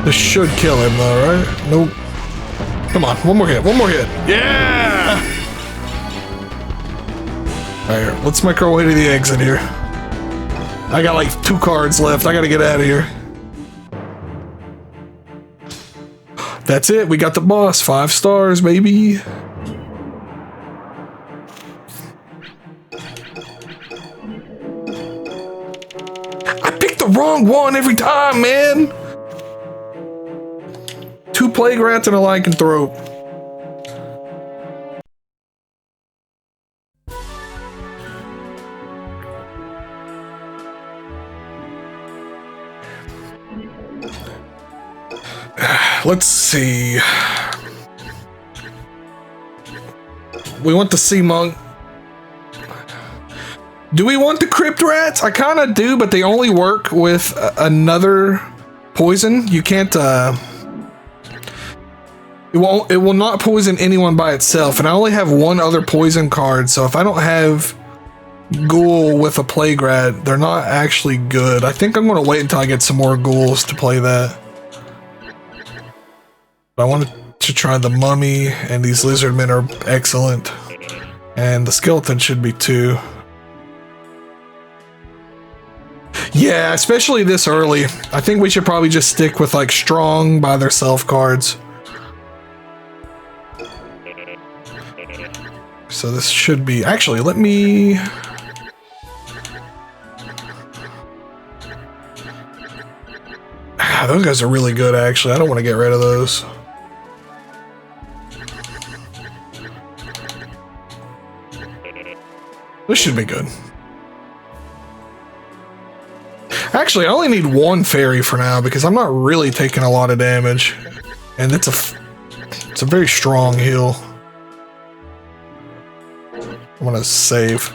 Speaker 1: This should kill him though, right? Nope. Come on, one more hit, one more hit. Yeah! Alright, let's make our way to the exit here. I got like 2 cards left. I gotta get out of here. That's it, we got the boss. 5 stars, baby. Wrong one every time, man. 2 plague rats and a lycanthrope. Let's see. We want the sea monk. Do we want the crypt rats? I kind of do, but they only work with another poison. You can't, it will not poison anyone by itself, and I only have 1 other poison card, so if I don't have ghoul with a plague rat. They're not actually good. I think I'm going to wait until I get some more ghouls to play that. But I wanted to try the mummy, and these lizard men are excellent. And the skeleton should be too. Yeah, especially this early. I think we should probably just stick with like strong by their self cards. So this should be... Actually, let me... Those guys are really good, actually. I don't want to get rid of those. This should be good. Actually, I only need one fairy for now because I'm not really taking a lot of damage. And it's a very strong heal. I want to save.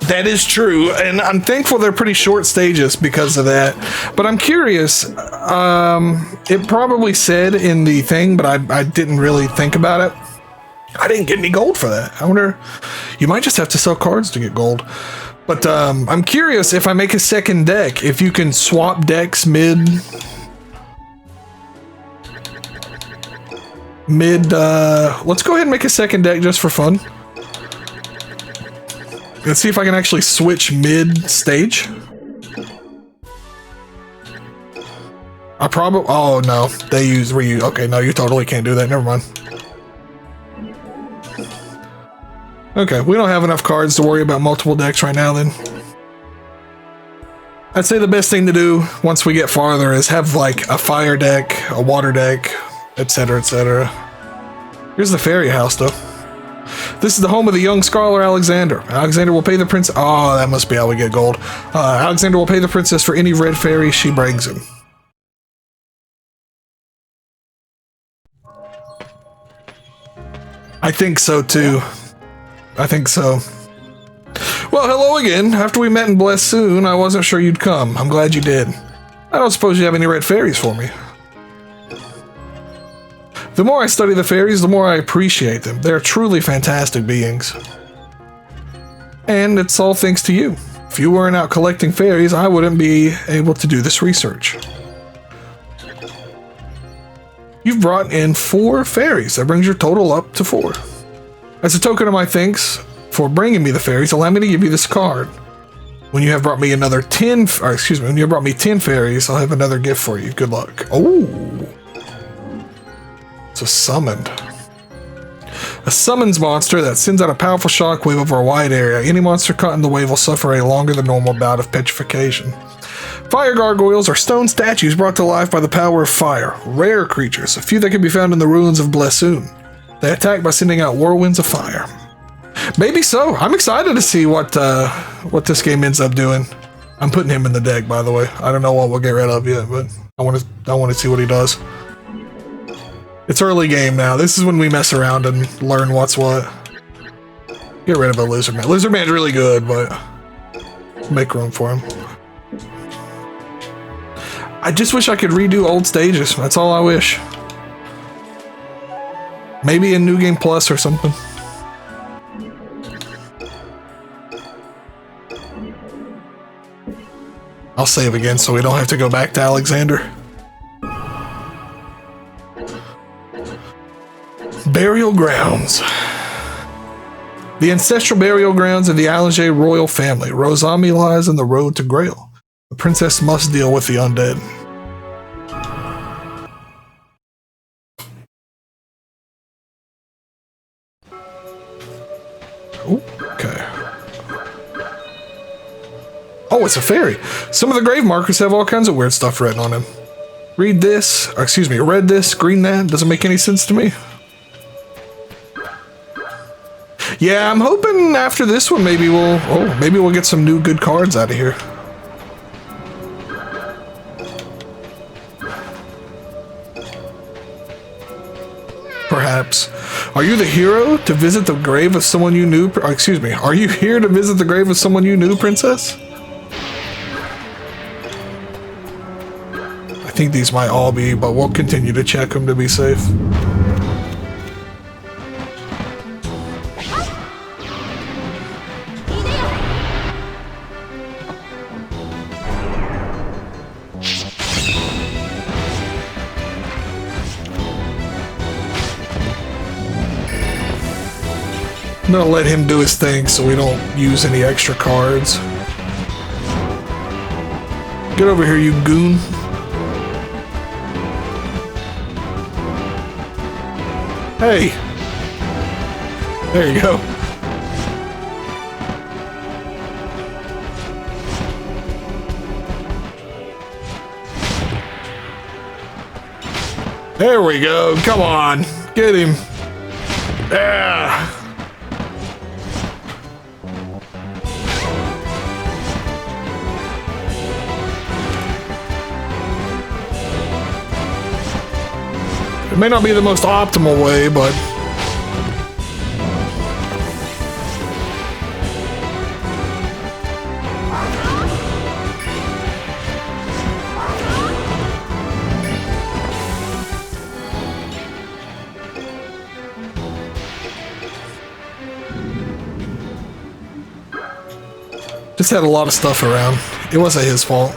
Speaker 1: That is true, and I'm thankful they're pretty short stages because of that. But I'm curious, it probably said in the thing, but I didn't really think about it. I didn't get any gold for that. I wonder, you might just have to sell cards to get gold. But I'm curious if I make a second deck, if you can swap decks let's go ahead and make a second deck just for fun. Let's see if I can actually switch mid-stage. I probably... Oh, no. They use... Okay, no, you totally can't do that. Never mind. Okay, we don't have enough cards to worry about multiple decks right now, then. I'd say the best thing to do once we get farther is have, like, a fire deck, a water deck, etc., etc. Here's the fairy house, though. This is the home of the young scholar Alexander. Alexander will pay the prince... Oh, that must be how we get gold. Alexander will pay the princess for any red fairy she brings him. I think so, too. I think so. Well, hello again. After we met in Blessoon, I wasn't sure you'd come. I'm glad you did. I don't suppose you have any red fairies for me. The more I study the fairies, the more I appreciate them. They're truly fantastic beings. And it's all thanks to you. If you weren't out collecting fairies, I wouldn't be able to do this research. You've brought in 4 fairies. That brings your total up to 4. As a token of my thanks for bringing me the fairies, allow me to give you this card. When you have brought me another 10... Or excuse me, when you have brought me 10 fairies, I'll have another gift for you. Good luck. Oh! It's a summoned. A summons monster that sends out a powerful shockwave over a wide area. Any monster caught in the wave will suffer a longer than normal bout of petrification. Fire gargoyles are stone statues brought to life by the power of fire. Rare creatures, a few that can be found in the ruins of Blessoon. They attack by sending out whirlwinds of fire. Maybe so. I'm excited to see what this game ends up doing. I'm putting him in the deck, by the way. I don't know what we'll get rid of yet, but I want to see what he does. It's early game now. This is when we mess around and learn what's what. Get rid of a lizard man. Lizard man's really good, but make room for him. I just wish I could redo old stages. That's all I wish. Maybe in New Game Plus or something. I'll save again so we don't have to go back to Alexander. Burial grounds. The ancestral burial grounds of the Alger royal family. Rosami lies on the road to Grail. The princess must deal with the undead. Okay. Oh, it's a fairy. Some of the grave markers have all kinds of weird stuff written on them. Read this, or excuse me, read this, screen that. Doesn't make any sense to me. Yeah, I'm hoping after this one maybe we'll get some new good cards out of here. Perhaps. Are you the hero to visit the grave of someone you knew? Excuse me. Are you here to visit the grave of someone you knew, princess? I think these might all be, but we'll continue to check them to be safe. gonna let him do his thing so we don't use any extra cards. Get over here, you goon. Hey. There you go. There we go. Come on. Get him. Yeah. It may not be the most optimal way, but just had a lot of stuff around. It wasn't his fault.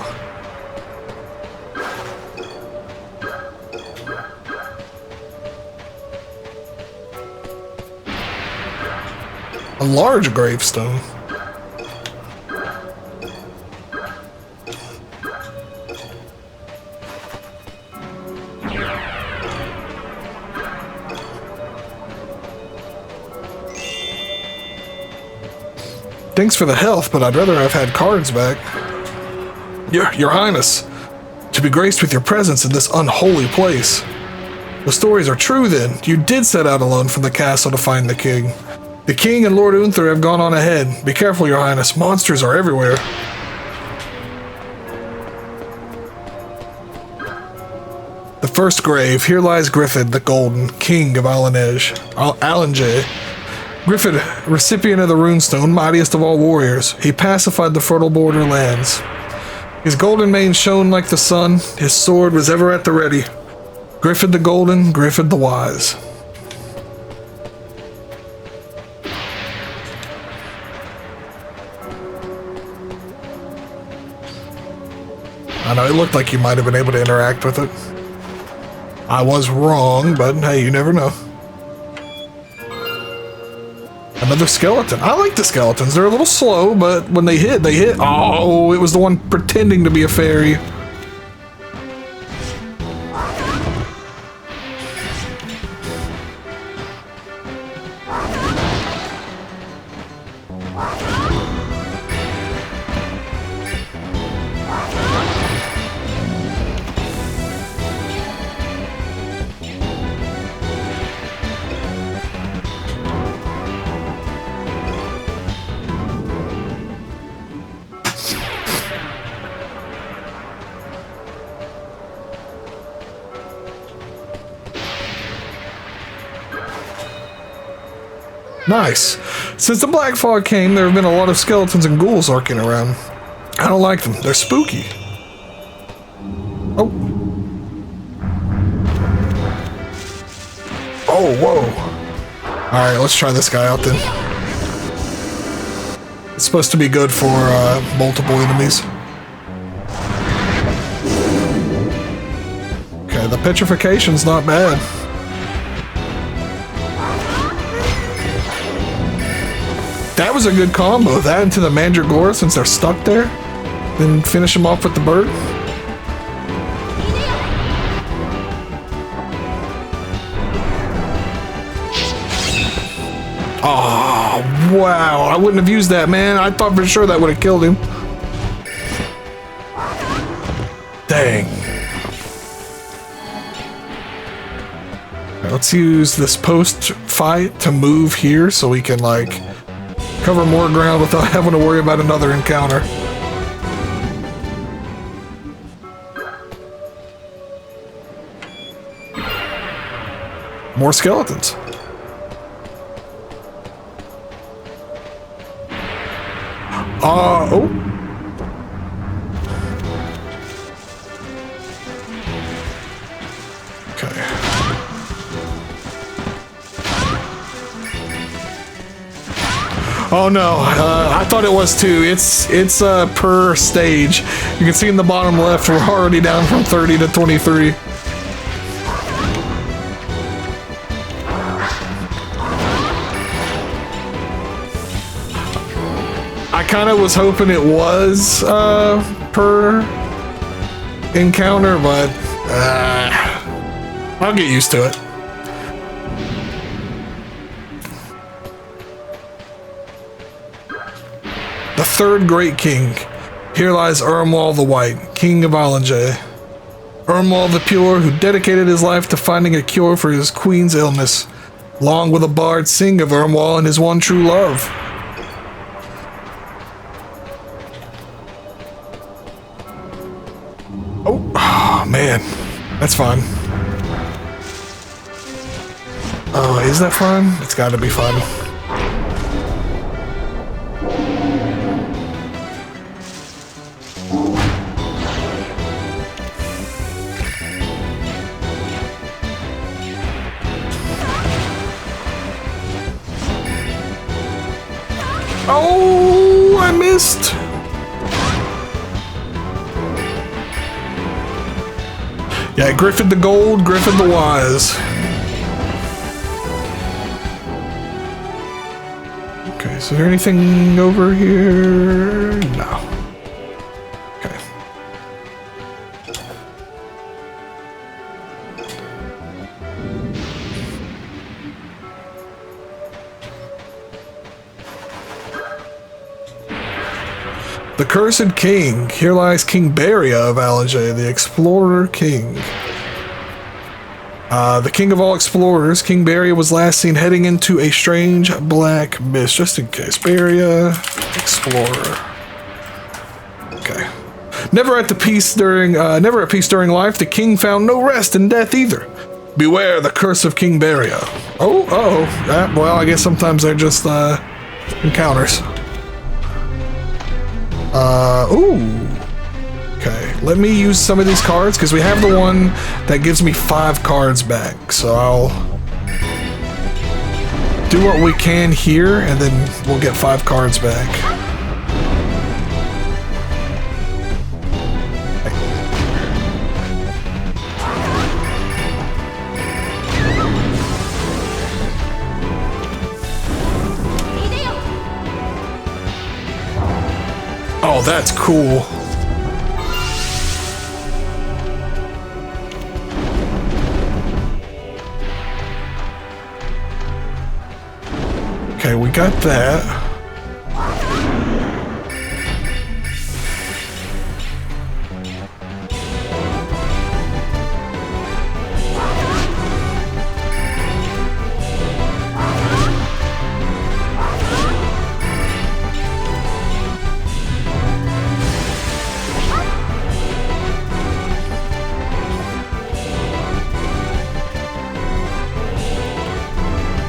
Speaker 1: A large gravestone. Thanks for the health, but I'd rather have had cards back. Your Highness, to be graced with your presence in this unholy place. The stories are true then. You did set out alone from the castle to find the king. The king and Lord Unther have gone on ahead. Be careful, Your Highness. Monsters are everywhere. The first grave. Here lies Griffith the Golden, king of Alange. Griffith, recipient of the runestone, mightiest of all warriors. He pacified the fertile border lands. His golden mane shone like the sun. His sword was ever at the ready. Griffith the Golden, Griffith the Wise. I know, it looked like you might have been able to interact with it. I was wrong, but hey, you never know. Another skeleton. I like the skeletons. They're a little slow, but when they hit, they hit. Oh, it was the one pretending to be a fairy. Nice. Since the Black Fog came, there have been a lot of skeletons and ghouls lurking around. I don't like them. They're spooky. Oh. Oh, whoa. Alright, let's try this guy out then. It's supposed to be good for multiple enemies. Okay, the petrification's not bad. That was a good combo. That into the Mandragora since they're stuck there. Then finish them off with the bird. Oh, wow. I wouldn't have used that, man. I thought for sure that would have killed him. Dang. Right, let's use this post-fight to move here so we can, like, cover more ground without having to worry about another encounter. More skeletons. Oh. Okay. Oh no, I thought it was too. It's per stage. You can see in the bottom left, we're already down from 30 to 23. kind of was hoping it was per encounter, but I'll get used to it. The third great king. Here lies Irmwall the White, king of Alanjay. Irmwall the Pure, who dedicated his life to finding a cure for his queen's illness. Long will the bard sing of Irmwall and his one true love. Oh, man. That's fun. Oh, is that fun? It's gotta be fun. Oh, I missed. Yeah, Griffin the Gold, Griffin the Wise. Okay, so is there anything over here? No. Okay. The Cursed King. Here lies King Baria of Alanjay, the Explorer King. The king of all explorers, King Baria was last seen heading into a strange black mist. Just in case. Baria, Explorer. Okay. Never at peace during life, the king found no rest in death either. Beware the curse of King Baria. Oh, well, I guess sometimes they're just encounters. Ooh. Okay, let me use some of these cards, because we have the one that gives me 5 cards back. So I'll do what we can here, and then we'll get 5 cards back. Oh, that's cool. Okay, we got that.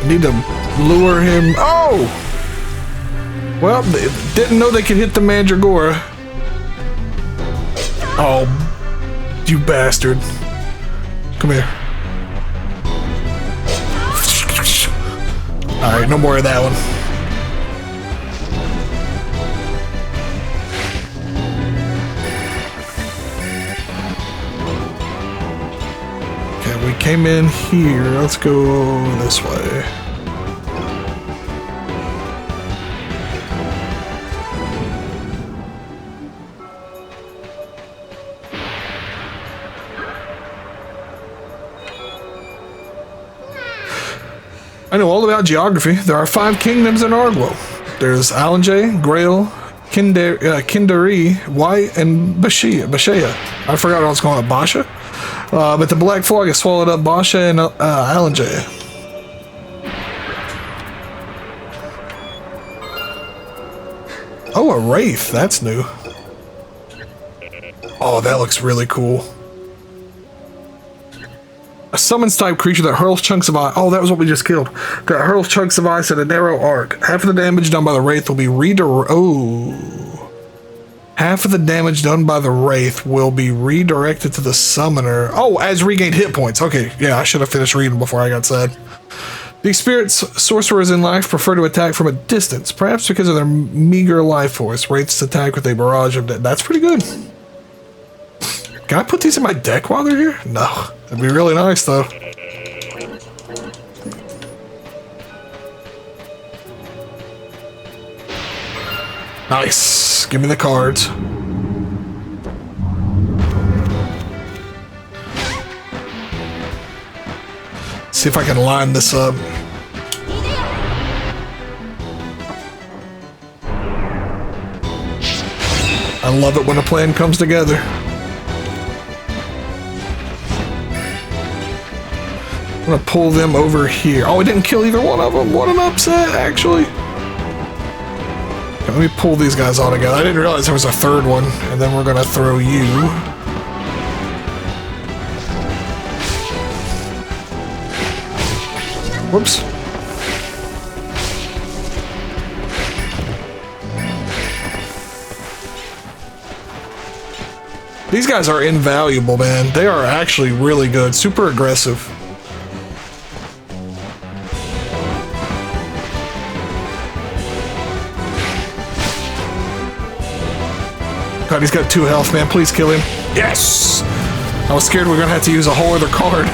Speaker 1: Need to lure him. Oh! Well, they didn't know they could hit the Mandragora. Oh, you bastard. Come here. Alright, no more of that one. Okay, we came in here. Let's go this way. I know all about geography. There are 5 kingdoms in Arglo. There's Alanjay, Grail, Kindari, White, and Bashaya. I forgot what I was calling it, Basha. But the Black Fog has swallowed up Basha and Alanjay. Oh, a Wraith. That's new. Oh, that looks really cool. A summons type creature that hurls chunks of ice. Oh, that was what we just killed. That hurls chunks of ice at a narrow arc. Half of the damage done by the Wraith will be Half of the damage done by the Wraith will be redirected to the summoner. Oh, as regained hit points. Okay, yeah, I should have finished reading before I got sad. These spirits, sorcerers in life, prefer to attack from a distance, perhaps because of their meager life force. Wraiths attack with a barrage of death. That's pretty good. Can I put these in my deck while they're here? No. That'd be really nice, though. Nice. Give me the cards. See if I can line this up. I love it when a plan comes together. I'm gonna pull them over here. Oh, we didn't kill either one of them. What an upset, actually. Okay, let me pull these guys all together. I didn't realize there was a third one. And then we're gonna throw you. Whoops. These guys are invaluable, man. They are actually really good. Super aggressive. God, he's got 2 health, man. Please kill him. Yes! I was scared we were gonna have to use a whole other card.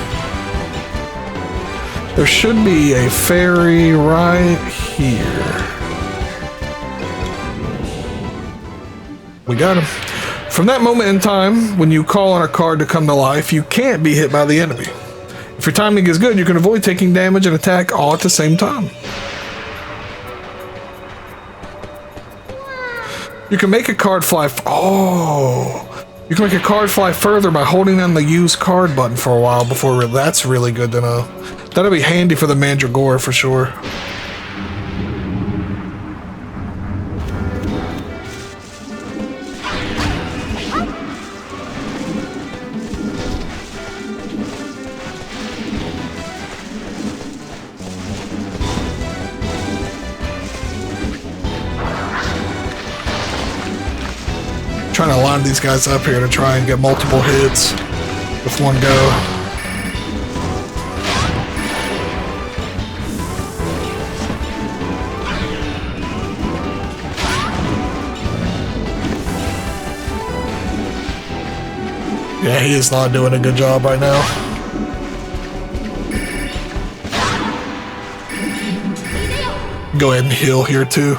Speaker 1: There should be a fairy right here. We got him. From that moment in time, when you call on a card to come to life, you can't be hit by the enemy. If your timing is good, you can avoid taking damage and attack all at the same time. You can make a card fly. You can make a card fly further by holding down the use card button for a while before. That's really good to know. That'll be handy for the Mandragora for sure. Trying to line these guys up here to try and get multiple hits with one go. Yeah, he is not doing a good job right now. Go ahead and heal here too.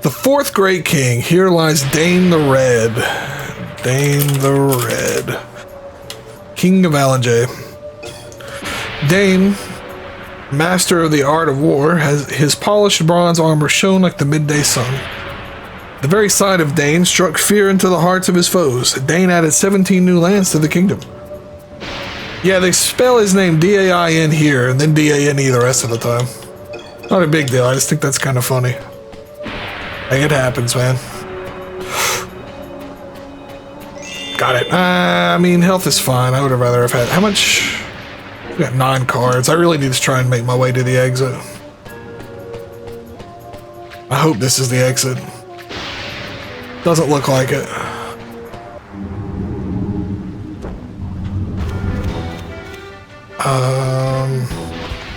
Speaker 1: The 4th Great King. Here lies Dane the Red. Dane the Red. King of Alanjay. Dane, master of the art of war, has his polished bronze armor shone like the midday sun. The very sight of Dane struck fear into the hearts of his foes. Dane added 17 new lands to the kingdom. Yeah, they spell his name D-A-I-N here, and then D-A-N-E the rest of the time. Not a big deal, I just think that's kind of funny. Hey, it happens, man. Got it. I mean, health is fine. I would have rather have had... How much? We got 9 cards. I really need to try and make my way to the exit. I hope this is the exit. Doesn't look like it.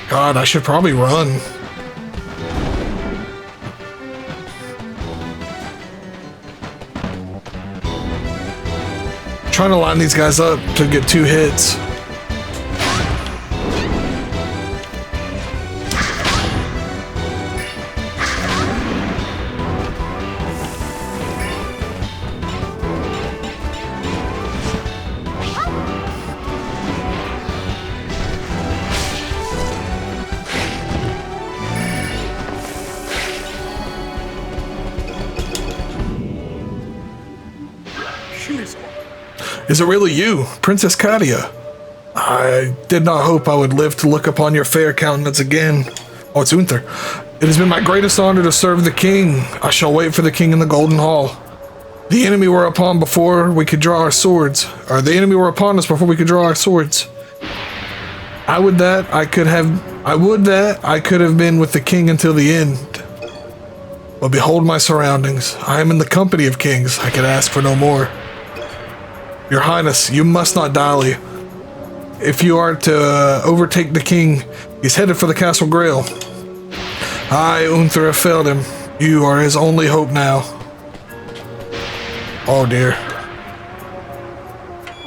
Speaker 1: God, I should probably run. Trying to line these guys up to get 2 hits. Is it really you, Princess Katia? I did not hope I would live to look upon your fair countenance again. Oh, it's Unther. It has been my greatest honor to serve the king. I shall wait for the king in the Golden Hall. The enemy were upon before we could draw our swords. Or the enemy were upon us before we could draw our swords. I would that I could have been with the king until the end. But behold my surroundings. I am in the company of kings. I could ask for no more. Your Highness, you must not dally. if you are to overtake the king, he's headed for the castle grail. I, Unther, have failed him. You are his only hope now. Oh dear.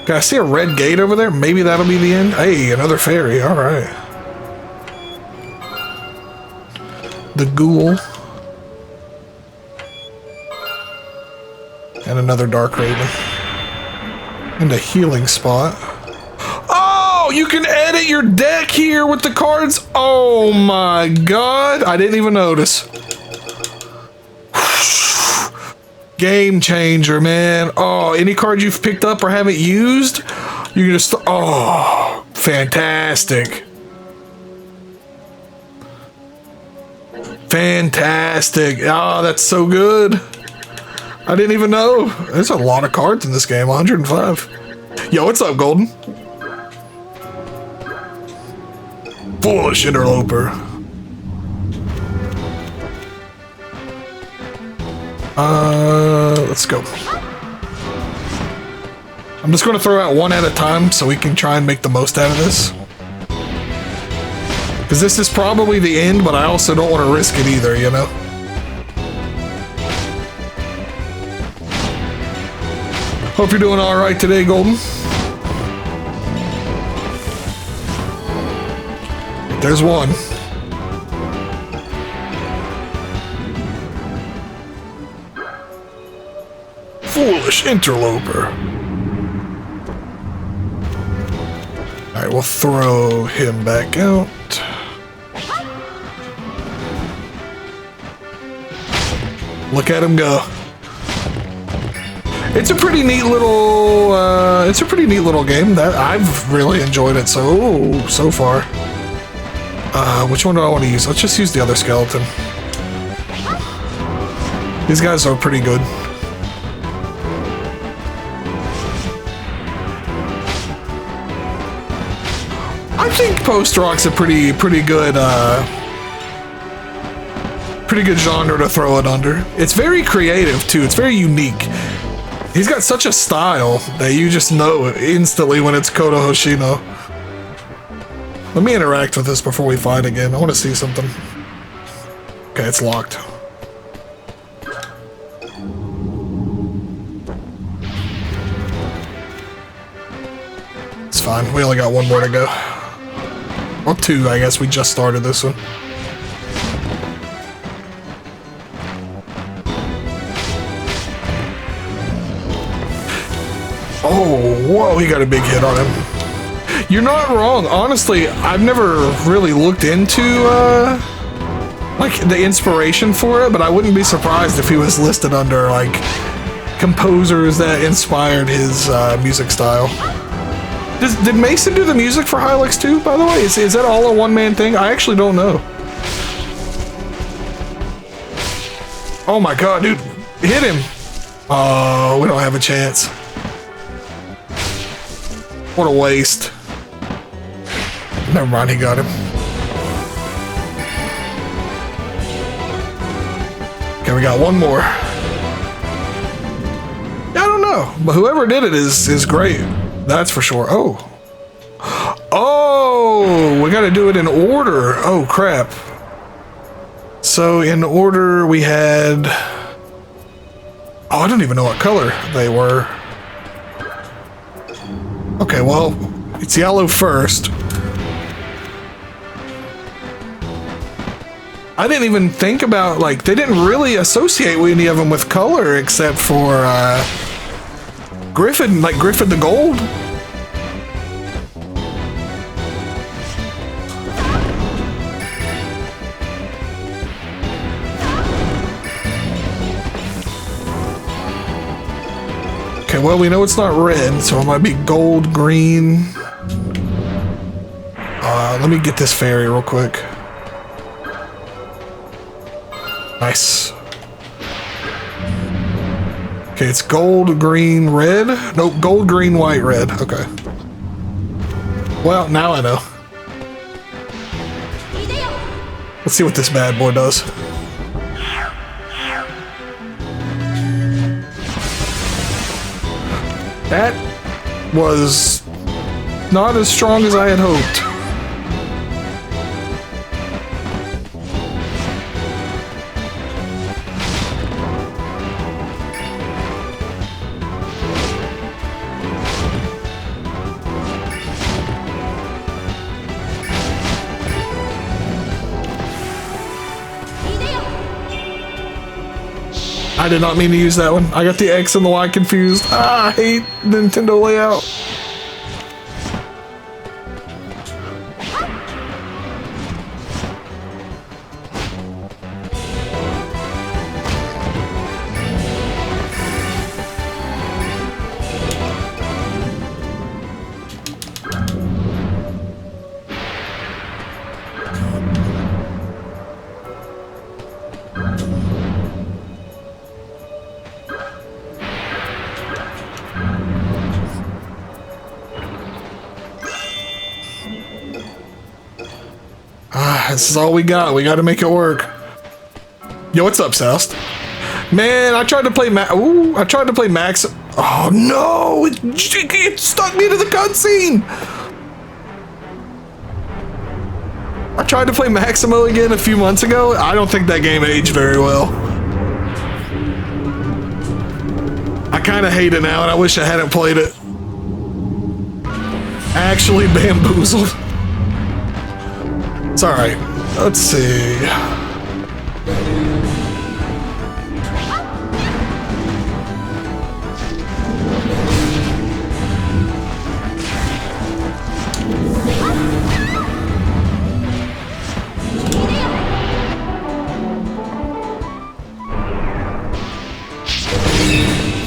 Speaker 1: Okay, I see a red gate over there. Maybe that'll be the end. Hey, another fairy. All right. The ghoul. And another dark raven. And a healing spot. Oh, you can edit your deck here with the cards. Oh my god. I didn't even notice. Game changer, man. Oh, any card you've picked up or haven't used, you can just... Oh, fantastic. Fantastic. Oh, that's so good. I didn't even know. There's a lot of cards in this game, 105. Yo, what's up, Golden? Foolish interloper. Let's go. I'm just going to throw out one at a time so we can try and make the most out of this. Because this is probably the end, but I also don't want to risk it either, you know? Hope you're doing alright today, Golden. There's one. Foolish interloper. Alright, we'll throw him back out. Look at him go. It's a pretty neat little game that I've really enjoyed it so far. Which one do I want to use? Let's just use the other skeleton. These guys are pretty good. I think post-rock's a pretty good genre to throw it under. It's very creative too. It's very unique. He's got such a style that you just know instantly when it's Kota Hoshino. Let me interact with this before we fight again. I want to see something. Okay, it's locked. It's fine. We only got one more to go. Or two, I guess. We just started this one. Oh, whoa, he got a big hit on him. You're not wrong. Honestly, I've never really looked into, like, the inspiration for it, but I wouldn't be surprised if he was listed under, like, composers that inspired his music style. Did Mason do the music for Hylics too, by the way? Is that all a one-man thing? I actually don't know. Oh my god, dude. Hit him. Oh, we don't have a chance. What a waste. Never mind, he got him. Okay, we got one more. I don't know, but whoever did it is great. That's for sure. Oh. Oh, we gotta do it in order. Oh, crap. So in order we had... Oh, I don't even know what color they were. Okay, well, it's yellow first. I didn't even think about, like, they didn't really associate any of them with color except for, Griffin, like Griffin the Gold. Okay, well, we know it's not red, so it might be gold, green. Let me get this fairy real quick. Nice. Okay, it's gold, green, red. Nope, gold, green, white, red. Okay. Well, now I know. Let's see what this bad boy does. That was Not as strong as I had hoped. I did not mean to use that one. I got the X and the Y confused. Ah, I hate Nintendo layout. This is all we got. We got to make it work. Yo, what's up, Soust? Man, I tried to play I tried to play Max. Oh no! It stuck me to the cutscene. I tried to play Maximo again a few months ago. I don't think that game aged very well. I kind of hate it now, and I wish I hadn't played it. Actually bamboozled. It's alright. Let's see.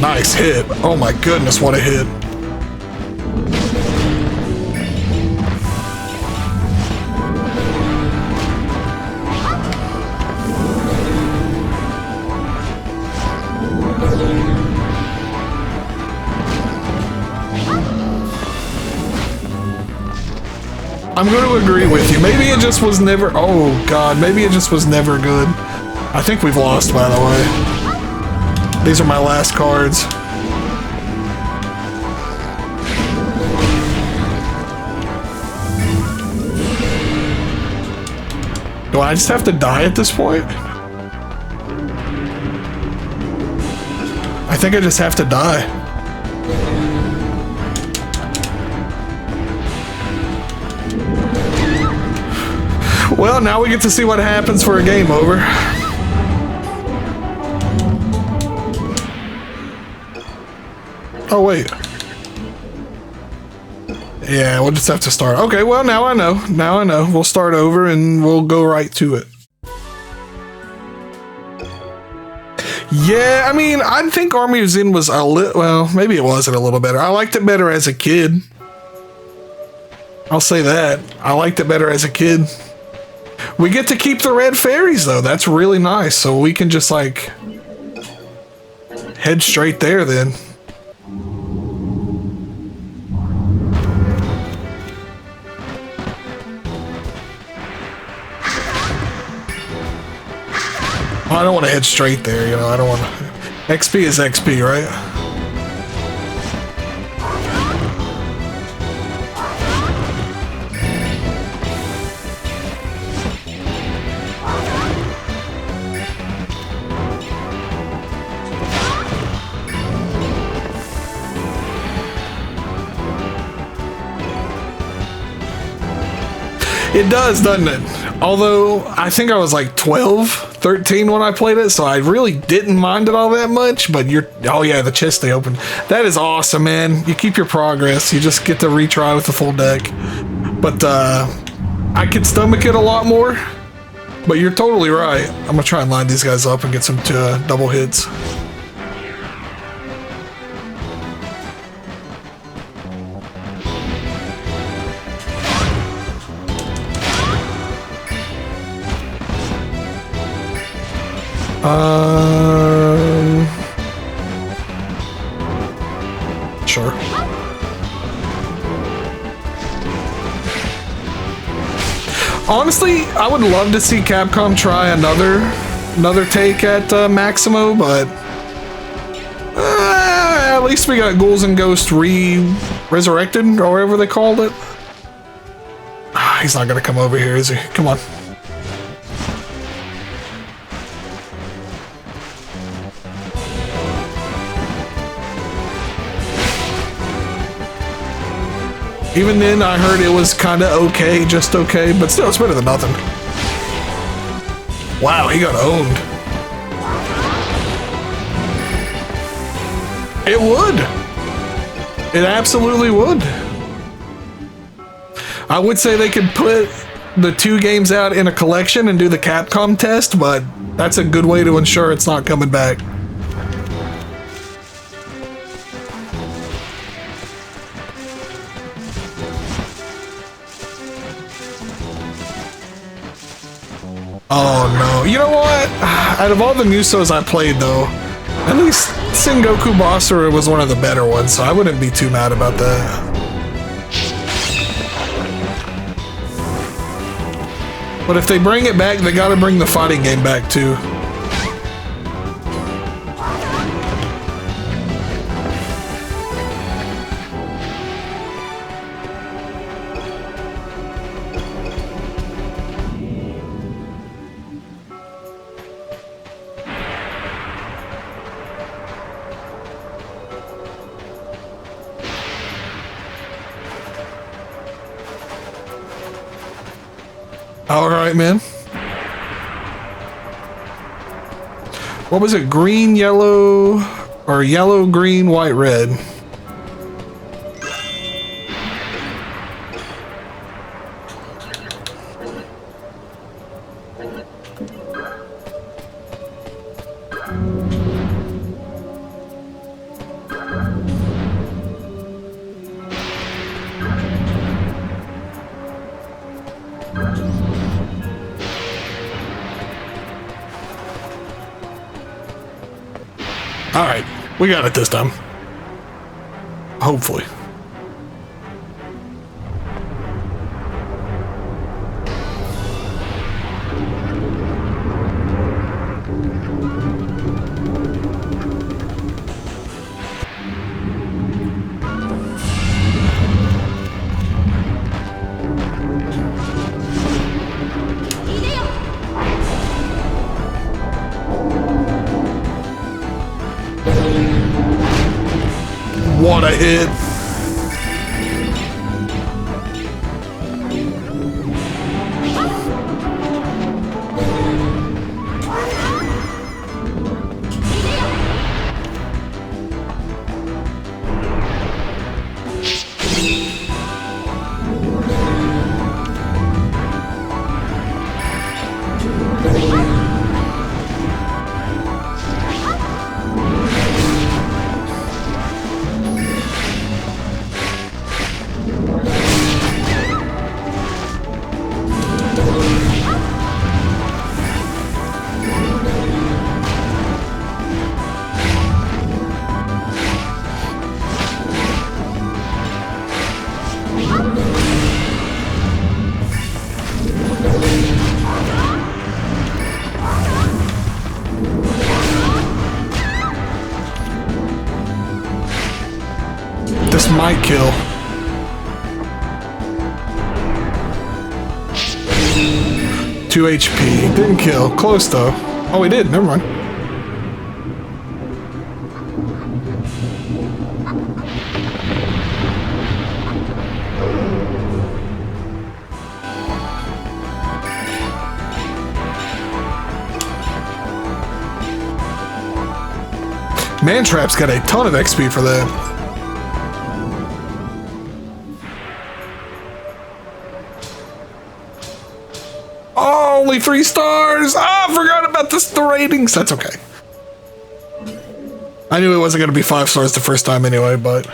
Speaker 1: Nice hit. Oh my goodness, what a hit. I'm going to agree with you. Maybe it just was never... Oh, God. Maybe it just was never good. I think we've lost, by the way. These are my last cards. Do I just have to die at this point? I think I just have to die. Well, now we get to see what happens for a game over. Oh, wait. Yeah, we'll just have to start. Okay, well, now I know. Now I know. We'll start over and we'll go right to it. Yeah, I mean, I think Army of Zen was a little... Well, maybe it wasn't a little better. I liked it better as a kid. I'll say that. I liked it better as a kid. We get to keep the red fairies, though. That's really nice. So we can just, like, head straight there, then. I don't want to head straight there, you know. I don't want to... XP is XP, right? It does, doesn't it? Although, I think I was like 12, 13 when I played it, so I really didn't mind it all that much, but you're... Oh yeah, the chest they opened. That is awesome, man. You keep your progress. You just get to retry with the full deck. But, I could stomach it a lot more, but you're totally right. I'm gonna try and line these guys up and get some double hits. Sure. Honestly, I would love to see Capcom try another take at Maximo, but at least we got Ghouls and Ghosts Resurrected, or whatever they called it. Ah, he's not gonna come over here, is he? Come on. Even then, I heard it was kind of okay, just okay, but still, it's better than nothing. Wow, he got owned. It would. It absolutely would. I would say they could put the 2 games out in a collection and do the Capcom test, but that's a good way to ensure it's not coming back. Oh no. You know what? Out of all the Musos I played though, at least Sengoku Basara was one of the better ones, so I wouldn't be too mad about that. But if they bring it back, they gotta bring the fighting game back too. All right, man. What was it? Green, yellow, or yellow, green, white, red? Alright, we got it this time. Hopefully. What a hit. This might kill. Two HP. Didn't kill. Close though. Oh, he did. Never mind. Mantrap's got a ton of XP for that. Oh, only 3 stars! Ah, I forgot about the ratings. That's okay. I knew it wasn't going to be 5 stars the first time anyway, but...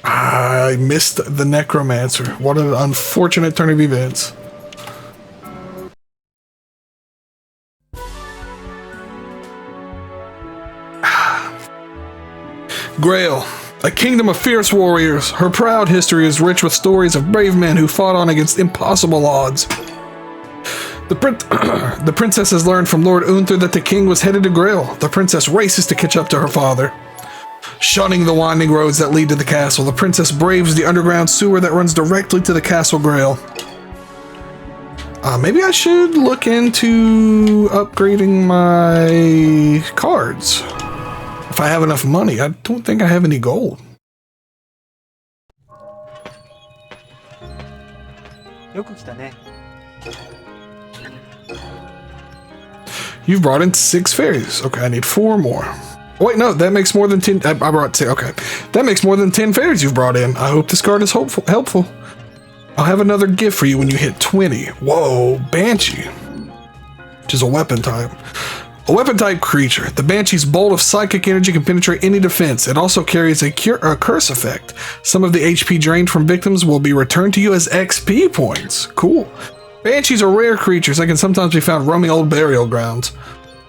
Speaker 1: I missed the Necromancer. What an unfortunate turn of events. Grail, a kingdom of fierce warriors. Her proud history is rich with stories of brave men who fought on against impossible odds. The princess has learned from Lord Unther that the king was headed to Grail. The princess races to catch up to her father. Shunning the winding roads that lead to the castle, the princess braves the underground sewer that runs directly to the castle grail. Maybe I should look into upgrading my cards. If I have enough money. I don't think I have any gold. You've brought in 6 fairies. Okay, I need 4 more. Wait, no, that makes more than 10. I brought 6. Okay, that makes more than 10 fairies you've brought in. I hope this card is helpful. I'll have another gift for you when you hit 20. Whoa, Banshee, which is a weapon type. A weapon type creature. The Banshee's bolt of psychic energy can penetrate any defense. It also carries a curse effect. Some of the HP drained from victims will be returned to you as XP points. Cool. Banshees are rare creatures that can sometimes be found roaming old burial grounds.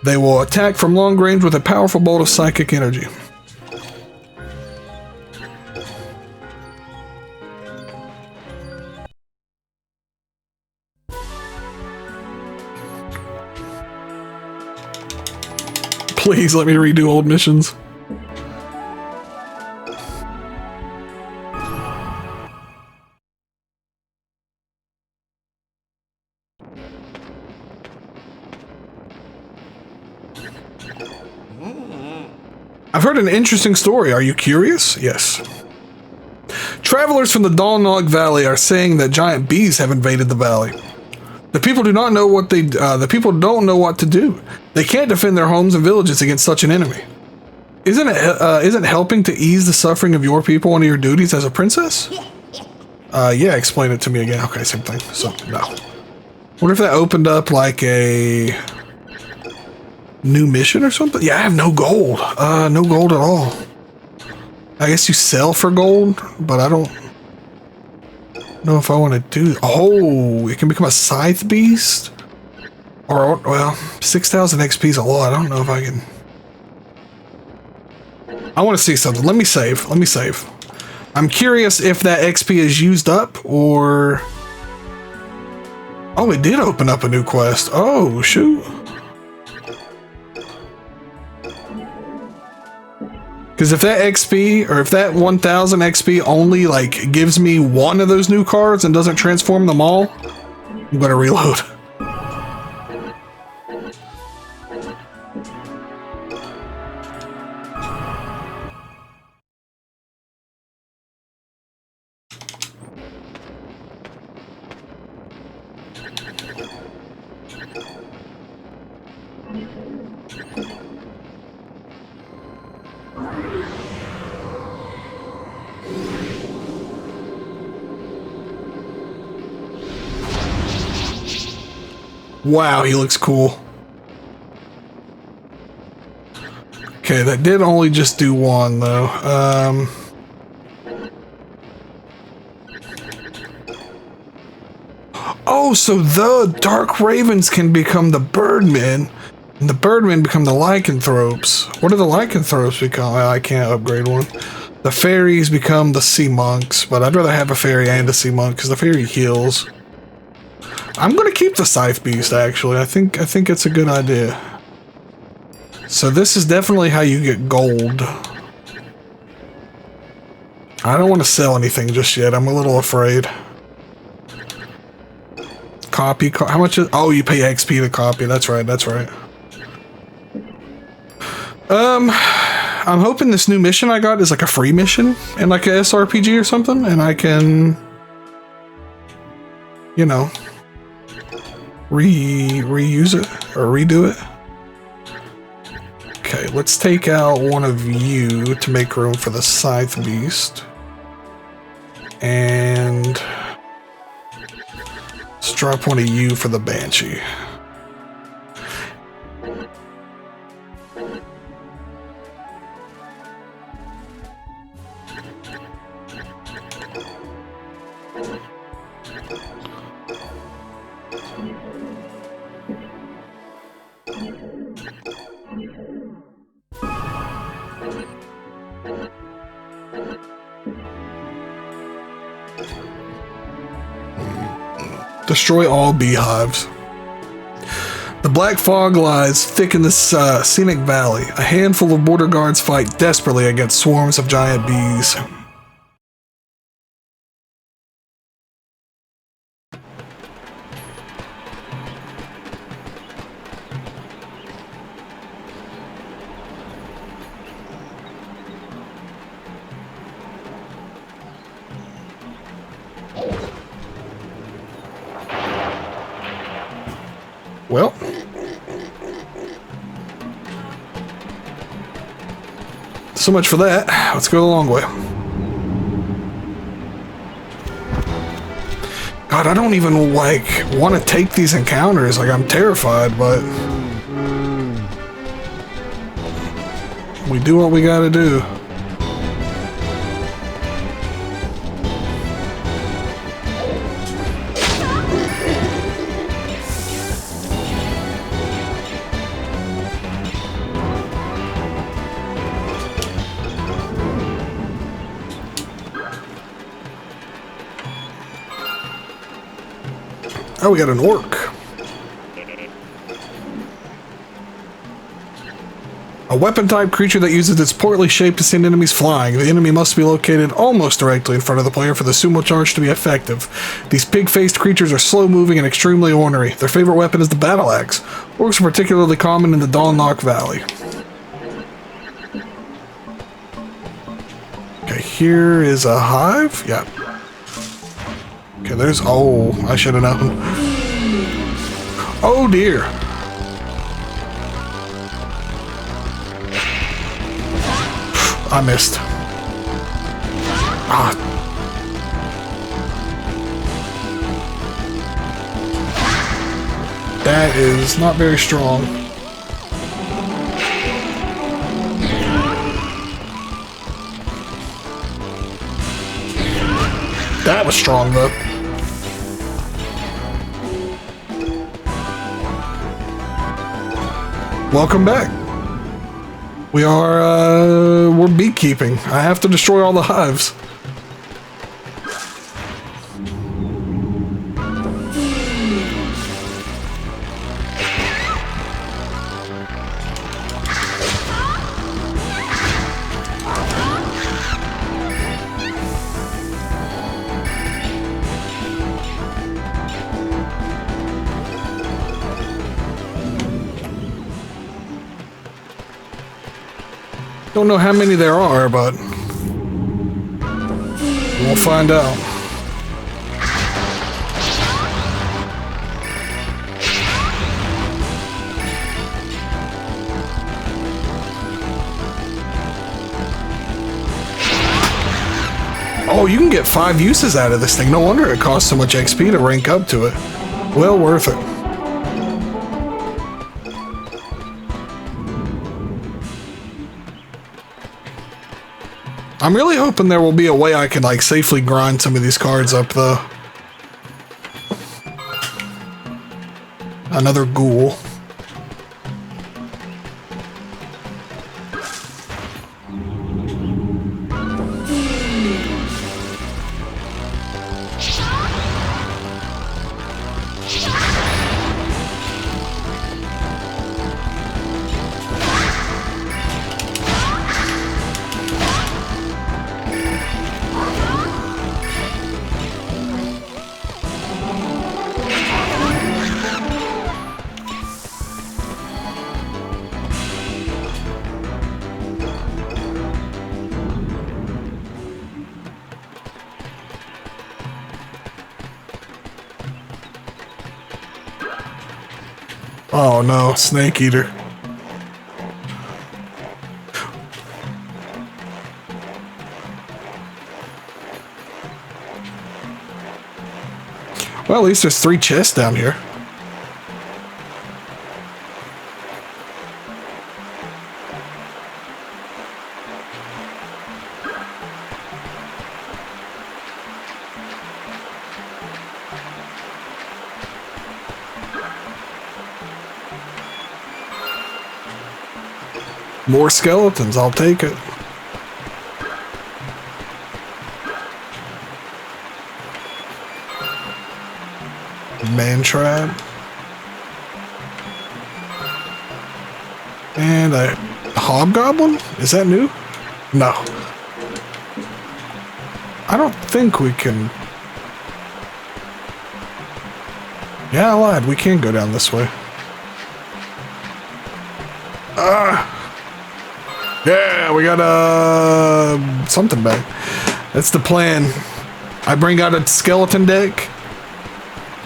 Speaker 1: They will attack from long range with a powerful bolt of psychic energy. Please let me redo old missions. I've heard an interesting story. Are you curious? Yes. Travelers from the Dalnog Valley are saying that giant bees have invaded the valley. The people do not know what the people don't know what to do. They can't defend their homes and villages against such an enemy. Isn't helping to ease the suffering of your people one of your duties as a princess? Yeah, explain it to me again. Okay, same thing. So, no. Wonder if that opened up like a new mission or something? Yeah, I have no gold. No gold at all. I guess you sell for gold, but I don't know if I want to do... Oh, it can become a scythe beast? Or, well, 6,000 XP is a lot. I don't know if I can... I want to see something. Let me save. I'm curious if that XP is used up, or... Oh, it did open up a new quest. Oh, shoot. Because if that XP, or if that 1,000 XP only, like, gives me one of those new cards and doesn't transform them all, I'm gonna reload. Wow, he looks cool. Okay, that did only just do one, though. Oh, so the Dark Ravens can become the Birdmen, and the Birdmen become the Lycanthropes. What do the Lycanthropes become? Well, I can't upgrade one. The Fairies become the Sea Monks, but I'd rather have a Fairy and a Sea Monk, because the Fairy heals. I'm gonna keep the Scythe Beast, actually. I think it's a good idea. So this is definitely how you get gold. I don't want to sell anything just yet. I'm a little afraid. Copy. How much is... Oh, you pay XP to copy. That's right. I'm hoping this new mission I got is like a free mission in like a SRPG or something, and I can, you know, reuse it or redo it. Okay, let's take out one of you to make room for the Scythe Beast. And let's drop one of you for the Banshee. Destroy all beehives. The black fog lies thick in this scenic valley. A handful of border guards fight desperately against swarms of giant bees. Well, so much for that. Let's go the long way. God, I don't even, like, want to take these encounters. Like, I'm terrified, but we do what we gotta do. Oh, we got an orc. A weapon-type creature that uses its portly shape to send enemies flying. The enemy must be located almost directly in front of the player for the sumo charge to be effective. These pig-faced creatures are slow-moving and extremely ornery. Their favorite weapon is the battle axe. Orcs are particularly common in the Dalnok Valley. Okay, here is a hive. Yeah. Okay, there's... Oh, I should have known. Oh, dear. I missed. Ah. That is not very strong. That was strong, though. Welcome back. We're beekeeping. I have to destroy all the hives. Don't know how many there are, but we'll find out. Oh, you can get 5 uses out of this thing. No wonder it costs so much XP to rank up to it. Well worth it. I'm really hoping there will be a way I can, like, safely grind some of these cards up, though. Another ghoul. Oh no, snake eater. Well, at least there's 3 chests down here. More skeletons, I'll take it. Man tribe. And a hobgoblin? Is that new? No. I don't think we can... Yeah, I lied. We can go down this way. Yeah, we got something back. That's the plan. I bring out a skeleton deck.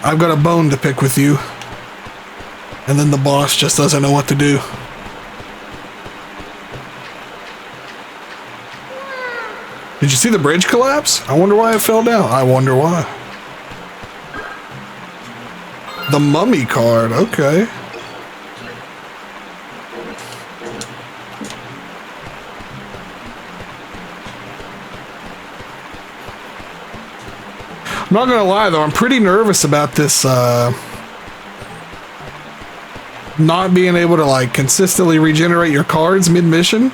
Speaker 1: I've got a bone to pick with you. And then the boss just doesn't know what to do. Did you see the bridge collapse? I wonder why it fell down. I wonder why. The mummy card, okay. I'm not gonna lie though, I'm pretty nervous about this not being able to like consistently regenerate your cards mid-mission.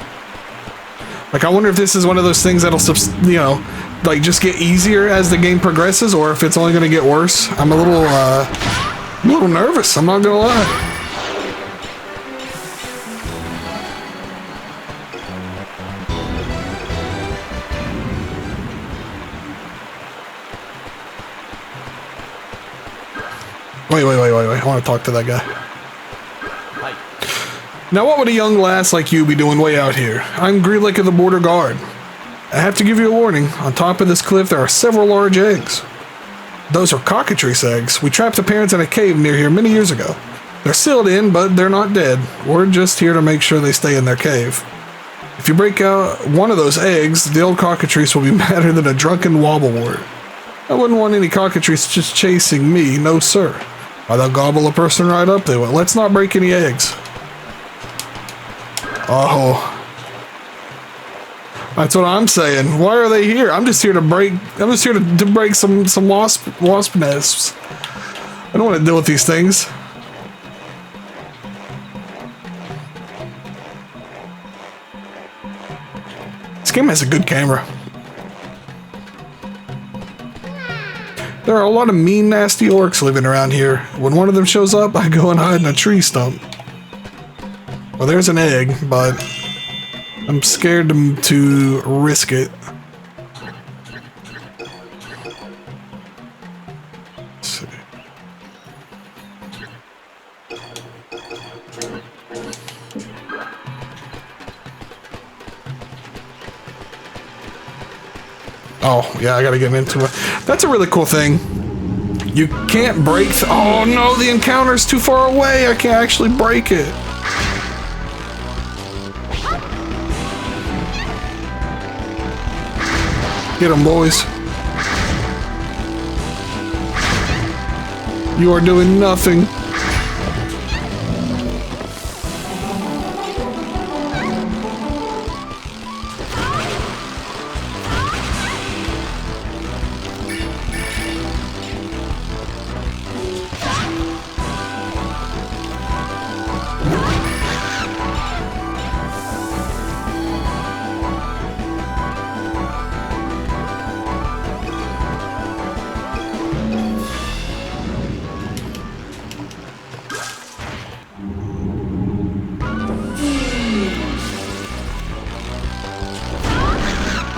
Speaker 1: Like I wonder if this is one of those things that'll, you know, like just get easier as the game progresses, or if it's only gonna get worse. I'm a little nervous, I'm not gonna lie. Wait, I want to talk to that guy.
Speaker 2: Hi.
Speaker 1: Now what would a young lass like you be doing way out here? I'm Greenlake of the Border Guard. I have to give you a warning. On top of this cliff there are several large eggs. Those are cockatrice eggs. We trapped the parents in a cave near here many years ago. They're sealed in, but they're not dead. We're just here to make sure they stay in their cave. If you break out one of those eggs, the old cockatrice will be madder than a drunken wobblewort. I wouldn't want any cockatrice just chasing me, no sir. Why, they'll gobble a person right up. They will. Let's not break any eggs. Oh. That's what I'm saying. Why are they here? I'm just here to break to break some wasp nests. I don't want to deal with these things. This game has a good camera. There are a lot of mean, nasty orcs living around here. When one of them shows up, I go and hide in a tree stump. Well, there's an egg, but I'm scared to risk it. Let's see. Oh, yeah, I gotta get into it. That's a really cool thing. You can't break... Oh, no, the encounter's too far away. I can't actually break it. Get them, boys. You are doing nothing.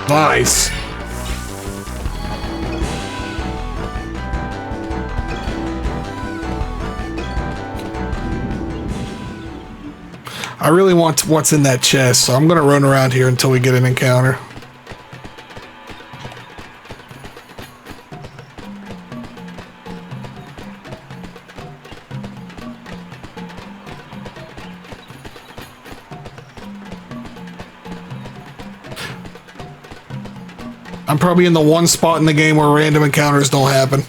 Speaker 1: Nice. I really want what's in that chest, so I'm gonna run around here until we get an encounter. I'm probably in the one spot in the game where random encounters don't happen.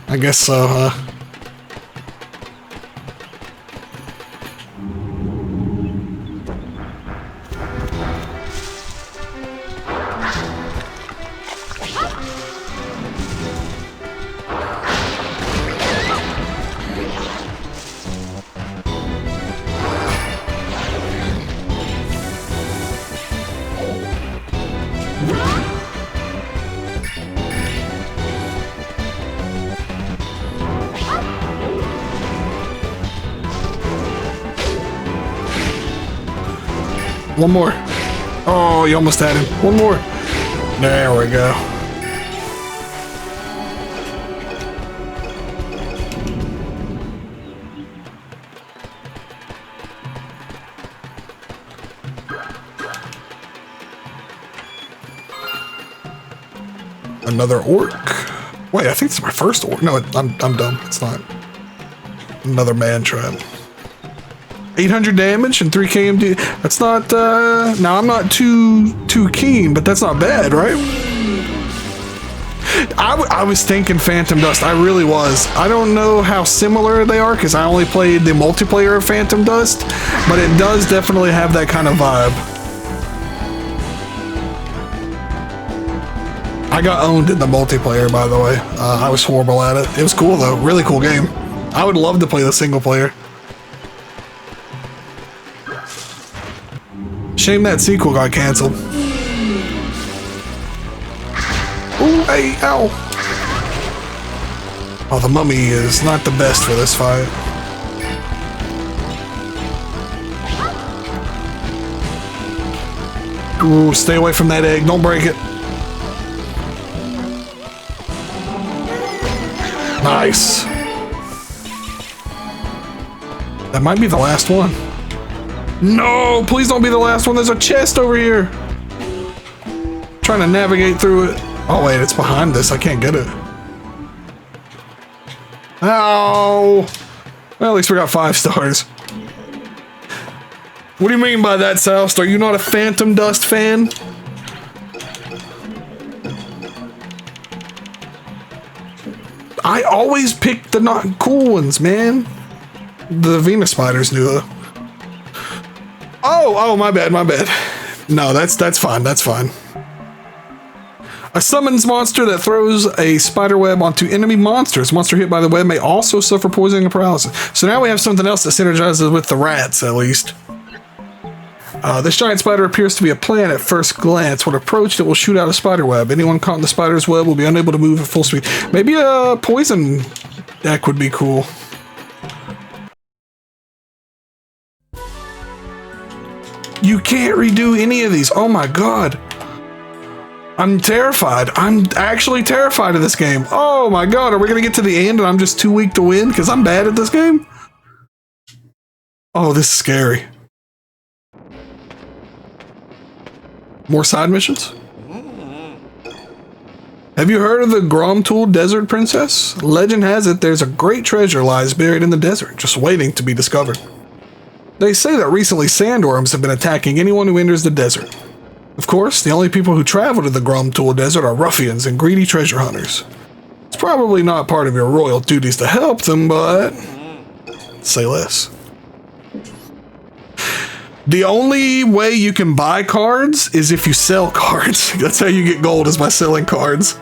Speaker 1: I guess so, huh? One more. Oh, you almost had him. One more. There we go. Another orc. Wait, I think it's my first orc. No, I'm dumb. It's not. Another man trap. 800 damage and 3 KMD. That's not, now I'm not too keen, but that's not bad, right? I was thinking Phantom Dust. I really was. I don't know how similar they are because I only played the multiplayer of Phantom Dust, but it does definitely have that kind of vibe. I got owned in the multiplayer, by the way. I was horrible at it. It was cool, though. Really cool game. I would love to play the single player. Shame that sequel got canceled. Ooh, hey, ow. Oh, the mummy is not the best for this fight. Ooh, stay away from that egg. Don't break it. Nice. That might be the last one. No, please don't be the last one. There's a chest over here. Trying to navigate through it. Oh, wait, it's behind this. I can't get it. Ow. Well, at least we got 5 stars. What do you mean by that, Soust? Are you not a Phantom Dust fan? I always pick the not cool ones, man. The Venus spiders knew though. Oh, my bad. No, that's fine, that's fine. A summons monster that throws a spider web onto enemy monsters. Monster hit by the web may also suffer poisoning and paralysis. So now we have something else that synergizes with the rats, at least. This giant spider appears to be a plant at first glance. When approached, it will shoot out a spider web. Anyone caught in the spider's web will be unable to move at full speed. Maybe a poison deck would be cool. You can't redo any of these. Oh my god. I'm terrified. I'm actually terrified of this game. Oh my god, are we gonna get to the end and I'm just too weak to win because I'm bad at this game? Oh, this is scary. More side missions? Have you heard of the Gromtool Desert Princess? Legend has it there's a great treasure lies buried in the desert, just waiting to be discovered. They say that recently sandworms have been attacking anyone who enters the desert. Of course, the only people who travel to the Gromtool Desert are ruffians and greedy treasure hunters. It's probably not part of your royal duties to help them, but say less. The only way you can buy cards is if you sell cards. That's how you get gold, is by selling cards.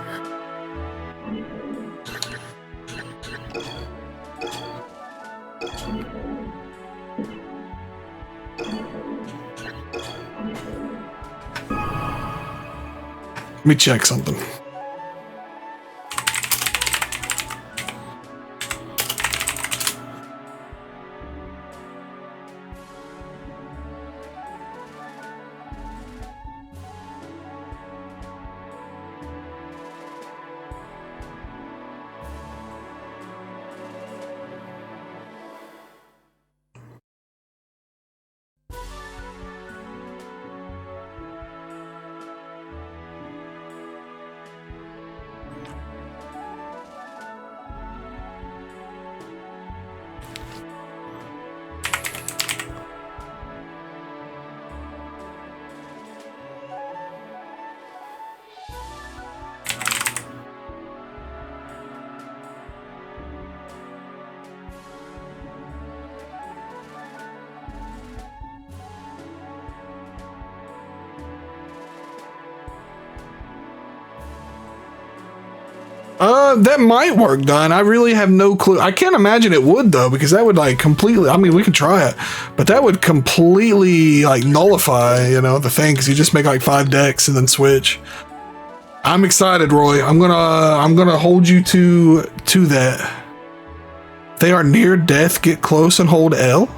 Speaker 1: Let me check something. That might work, Don. I really have no clue. I can't imagine it would, though, because that would, like, completely... I mean, we can try it, but that would completely, like, nullify, you know, the thing, because you just make, like, 5 decks and then switch. I'm excited, Roy. I'm gonna hold you to that. They are near death. Get close and hold L.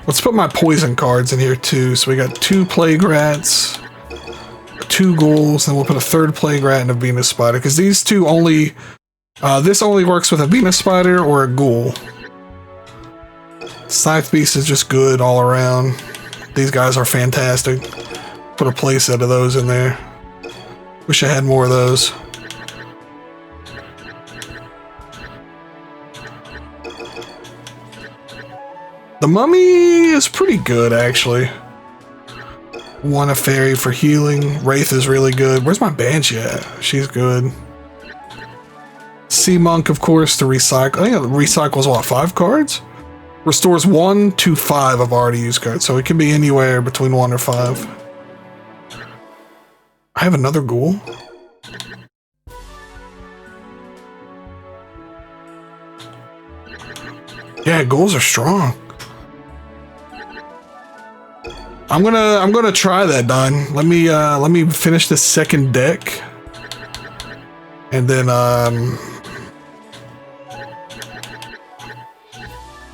Speaker 1: Let's put my poison cards in here too. So we got 2 plague rats, 2 ghouls, and we'll put a 3rd plague rat and a Venus spider, because these two only, this only works with a Venus spider or a ghoul. Scythe beast is just good all around. These guys are fantastic. Put a playset of those in there. Wish I had more of those. The mummy is pretty good, actually. 1 a fairy for healing. Wraith is really good. Where's my banshee at? She's good. Sea monk, of course, to recycle. I think it recycles what, 5 cards? Restores 1 to 5 of already used cards, so it can be anywhere between 1 or 5. I have another ghoul. Yeah, ghouls are strong. I'm gonna try that, Don. Let me finish this second deck, and then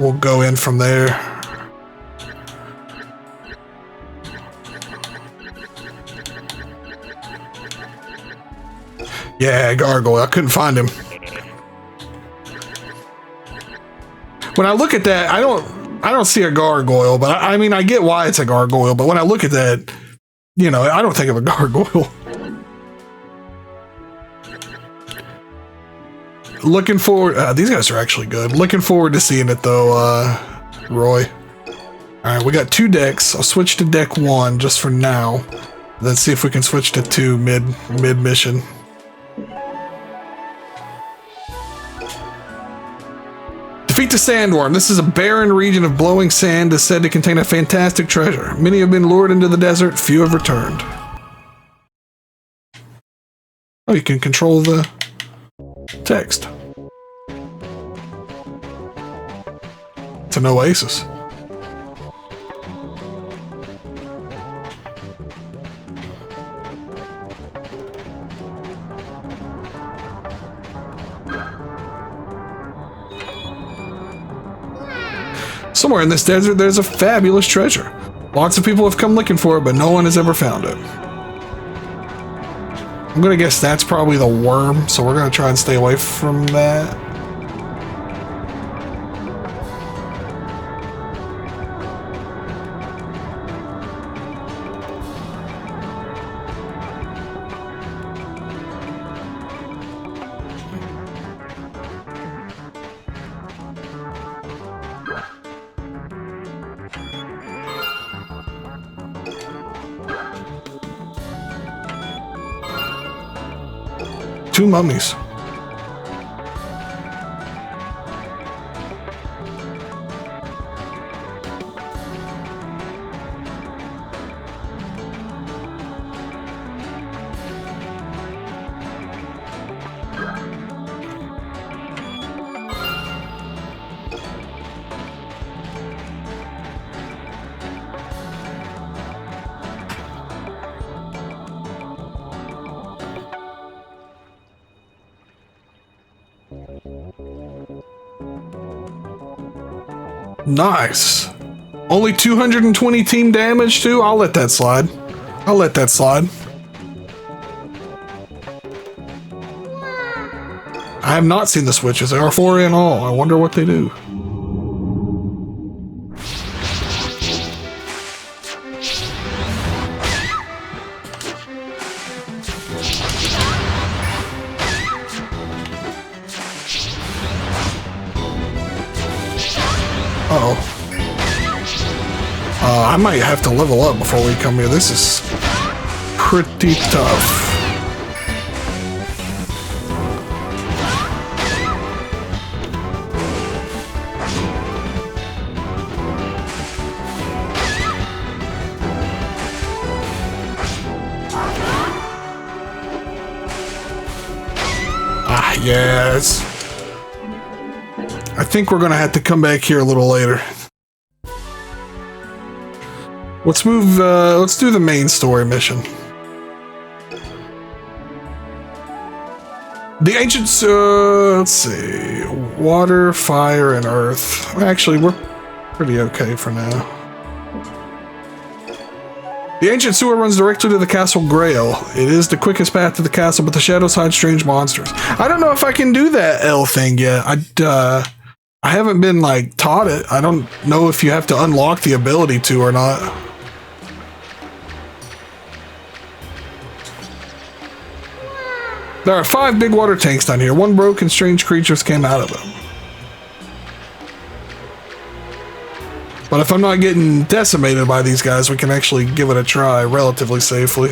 Speaker 1: we'll go in from there. Yeah, gargoyle. I couldn't find him. When I look at that, I don't see a gargoyle, but I mean, I get why it's a gargoyle, but when I look at that, you know, I don't think of a gargoyle. Looking forward, these guys are actually good. Looking forward to seeing it though, Roy. Alright, we got 2 decks. I'll switch to deck 1 just for now. Let's see if we can switch to 2 mid-mission. Defeat the Sandworm. This is a barren region of blowing sand that's said to contain a fantastic treasure. Many have been lured into the desert, few have returned. Oh, you can control the text. It's an oasis. Somewhere in this desert, there's a fabulous treasure. Lots of people have come looking for it, but no one has ever found it. I'm gonna guess that's probably the worm, so we're gonna try and stay away from that. Two mummies. Nice. Only 220 team damage too? I'll let that slide. I'll let that slide. I have not seen the switches. There are 4 in all. I wonder what they do. Uh-oh. I might have to level up before we come here. This is pretty tough. Ah, yes. I think we're gonna have to come back here a little later. Let's move, let's do the main story mission. The ancients, let's see, water, fire, and earth. Actually, we're pretty okay for now. The ancient sewer runs directly to the castle Grail. It is the quickest path to the castle, but the shadows hide strange monsters. I don't know if I can do that L thing yet. I haven't been, like, taught it. I don't know if you have to unlock the ability to or not. There are 5 big water tanks down here. One broke and strange creatures came out of them. But if I'm not getting decimated by these guys, we can actually give it a try relatively safely.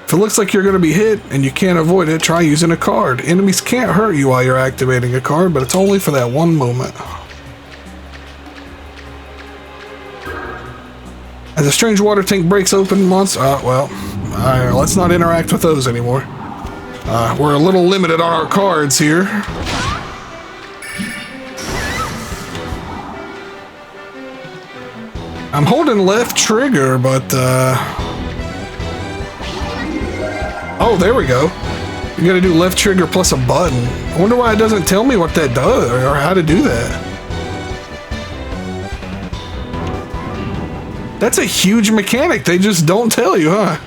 Speaker 1: If it looks like you're going to be hit and you can't avoid it, try using a card. Enemies can't hurt you while you're activating a card, but it's only for that one moment. As a strange water tank breaks open, let's not interact with those anymore. We're a little limited on our cards here. I'm holding left trigger, but, oh, there we go. You gotta do left trigger plus a button. I wonder why it doesn't tell me what that does, or how to do that. That's a huge mechanic. They just don't tell you, huh?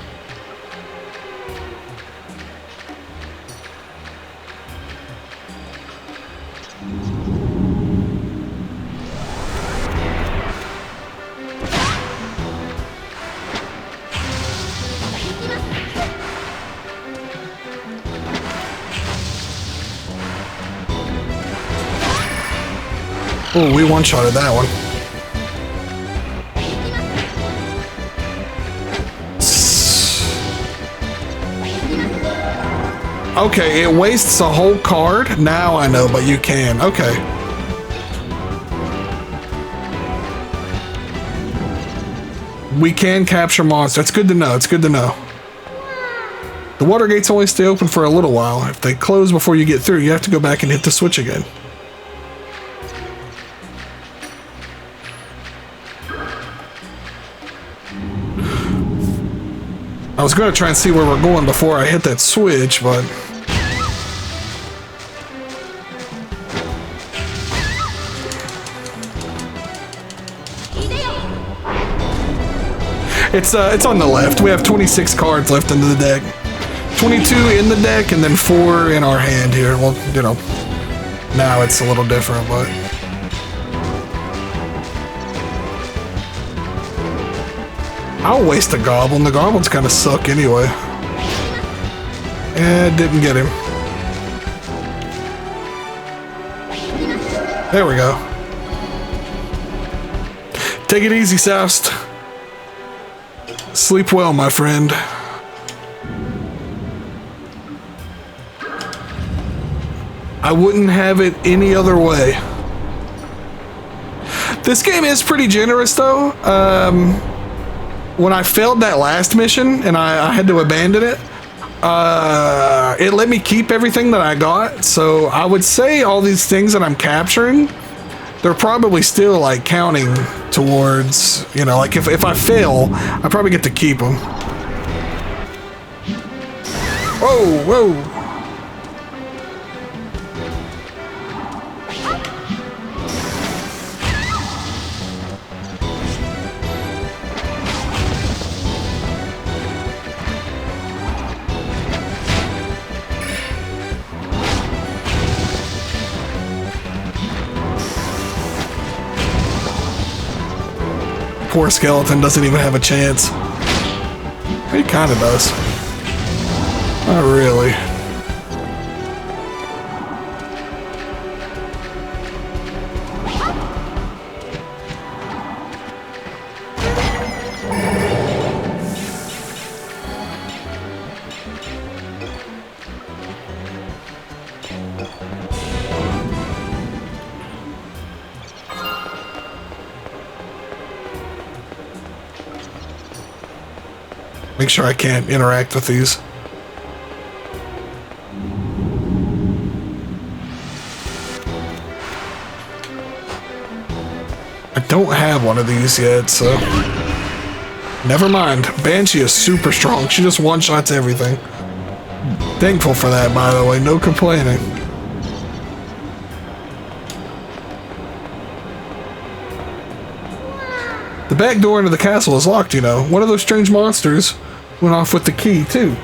Speaker 1: Oh, we one-shotted that one. Okay, it wastes a whole card? Now I know, but you can. Okay. We can capture monsters. It's good to know. It's good to know. The water gates only stay open for a little while. If they close before you get through, you have to go back and hit the switch again. I was going to try and see where we're going before I hit that switch, but... It's on the left. We have 26 cards left in the deck. 22 in the deck, and then 4 in our hand here. Well, you know, now it's a little different, but... I'll waste a goblin. The goblins kind of suck anyway. Didn't get him. There we go. Take it easy, Soust. Sleep well, my friend. I wouldn't have it any other way. This game is pretty generous, though. When I failed that last mission and I had to abandon it, it let me keep everything that I got. So I would say all these things that I'm capturing, they're probably still like counting towards, you know, like if I fail, I probably get to keep them. Whoa, whoa. Poor skeleton doesn't even have a chance. He kind of does. Not really. Make sure I can't interact with these. I don't have one of these yet, so... Never mind. Banshee is super strong. She just one-shots everything. Thankful for that, by the way. No complaining. The back door into the castle is locked, you know. One of those strange monsters went off with the key, too.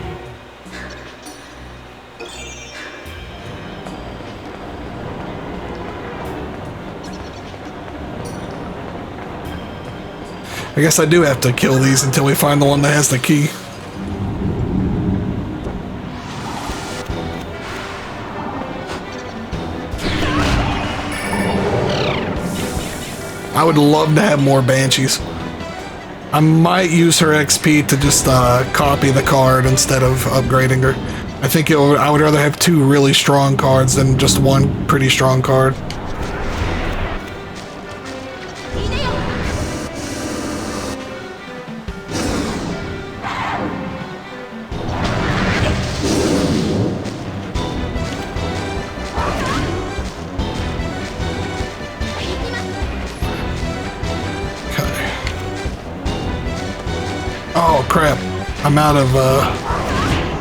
Speaker 1: I guess I do have to kill these until we find the one that has the key. I would love to have more Banshees. I might use her XP to just copy the card instead of upgrading her. I think I would rather have 2 really strong cards than just 1 pretty strong card. Oh crap, I'm out of,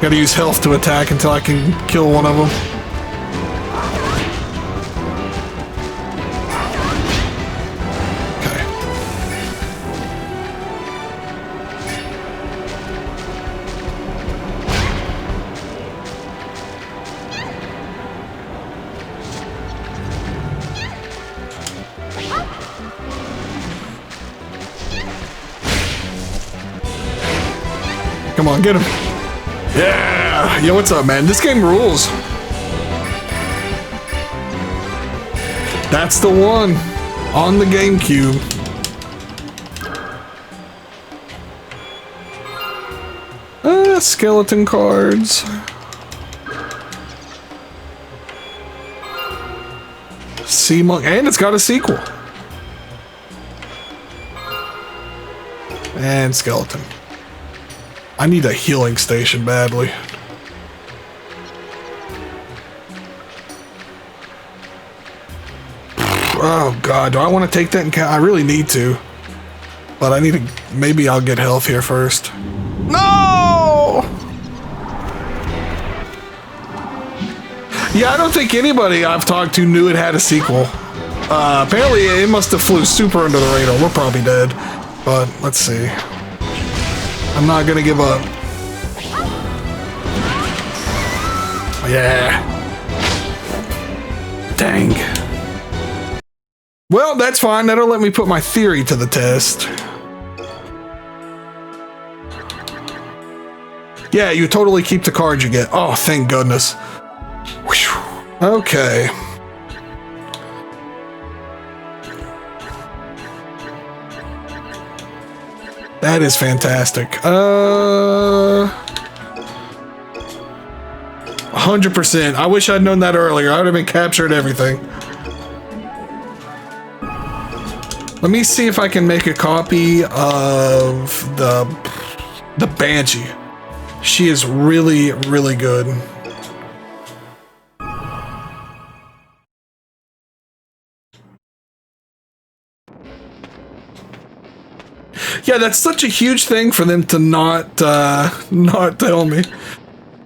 Speaker 1: gotta use health to attack until I can kill one of them. Okay. Come on, get him. Yeah! Yo, what's up, man? This game rules. That's the one. On the GameCube. Skeleton cards. Sea Monk. And it's got a sequel. And skeleton. I need a healing station badly. Oh god, do I want to take that in count? I really need to. But I need to... Maybe I'll get health here first. No! Yeah, I don't think anybody I've talked to knew it had a sequel. Apparently it must have flew super under the radar. We're probably dead. But, let's see. I'm not gonna give up. Yeah. Dang. Well, that's fine. That'll let me put my theory to the test. Yeah, you totally keep the cards you get. Oh, thank goodness. Whew. Okay. That is fantastic. 100%. I wish I'd known that earlier. I would have been captured everything. Let me see if I can make a copy of the Banshee. She is really, really good. Yeah, that's such a huge thing for them to not tell me.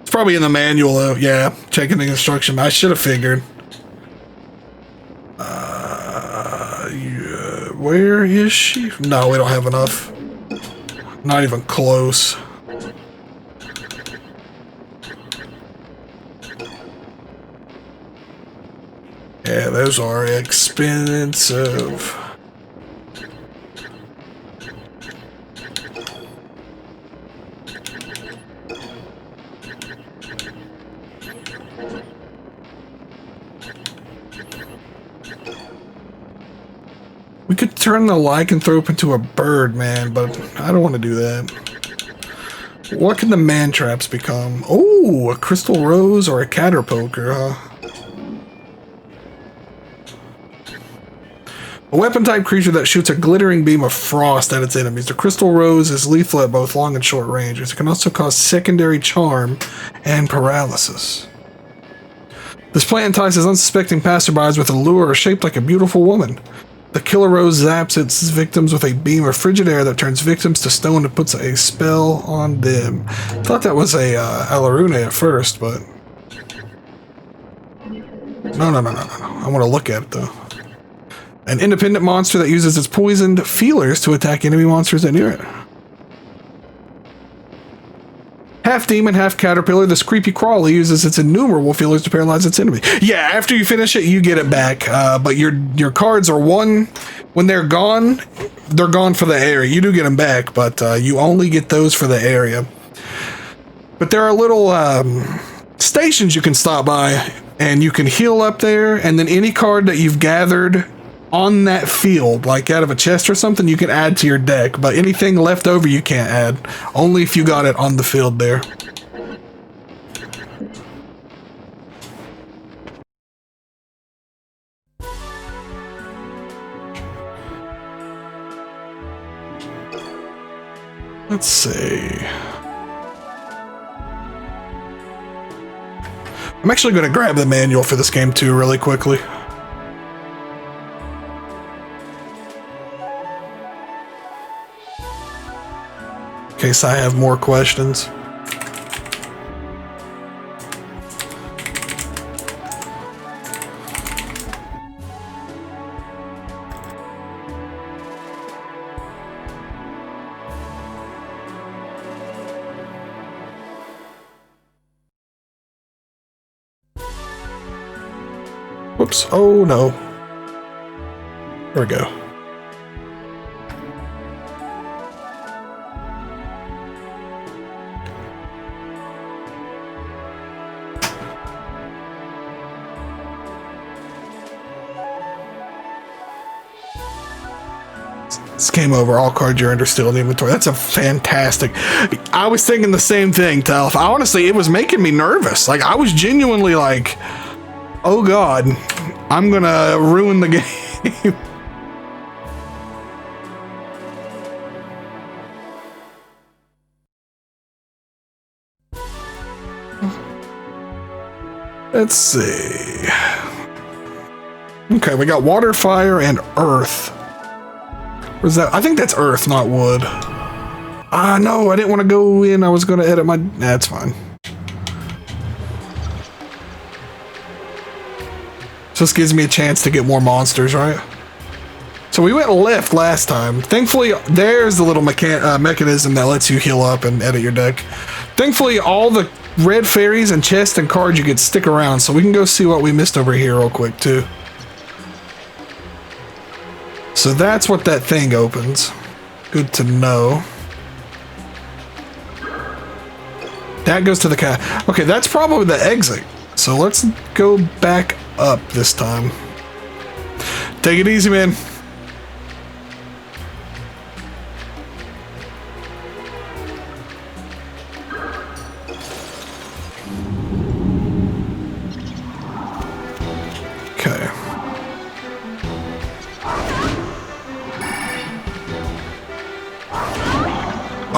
Speaker 1: It's probably in the manual, though. Yeah, checking the instruction. I should have figured. Yeah, where is she? No, we don't have enough. Not even close. Yeah, those are expensive. We could turn the lycanthrope into a bird, man, but I don't want to do that. What can the man traps become? Oh, a crystal rose or a caterpoker, huh? A weapon-type creature that shoots a glittering beam of frost at its enemies. The crystal rose is lethal at both long and short ranges. It can also cause secondary charm and paralysis. This plant entices unsuspecting passerbys with a lure shaped like a beautiful woman. The killer rose zaps its victims with a beam of frigid air that turns victims to stone and puts a spell on them. Thought that was a Alarune at first, but... No. I want to look at it, though. An independent monster that uses its poisoned feelers to attack enemy monsters that near it. Half demon, half caterpillar, this creepy crawly uses its innumerable feelers to paralyze its enemy. Yeah, after you finish it, you get it back. But your cards are when they're gone for the area. You do get them back, but you only get those for the area. But there are little stations you can stop by, and you can heal up there, and then any card that you've gathered on that field, like out of a chest or something, you can add to your deck, but anything left over you can't add. Only if you got it on the field there. Let's see. I'm actually going to grab the manual for this game too really quickly. In case I have more questions. Whoops. Oh no. There we go. This game over. All cards you're under still in the inventory. That's a fantastic. I was thinking the same thing, Talf. Honestly, it was making me nervous. Like, I was genuinely like, oh god, I'm gonna ruin the game. Let's see. Okay, we got water, fire, and earth. Where's that? I think that's earth, not wood. No, I didn't want to go in. I was going to edit my... That's fine. So this gives me a chance to get more monsters, right? So we went left last time. Thankfully, there's the little mechanism that lets you heal up and edit your deck. Thankfully, all the red fairies and chests and cards you get stick around, so we can go see what we missed over here real quick, too. So that's what that thing opens. Good to know. That goes to the cat. Okay, that's probably the exit. So let's go back up this time. Take it easy, man. Okay.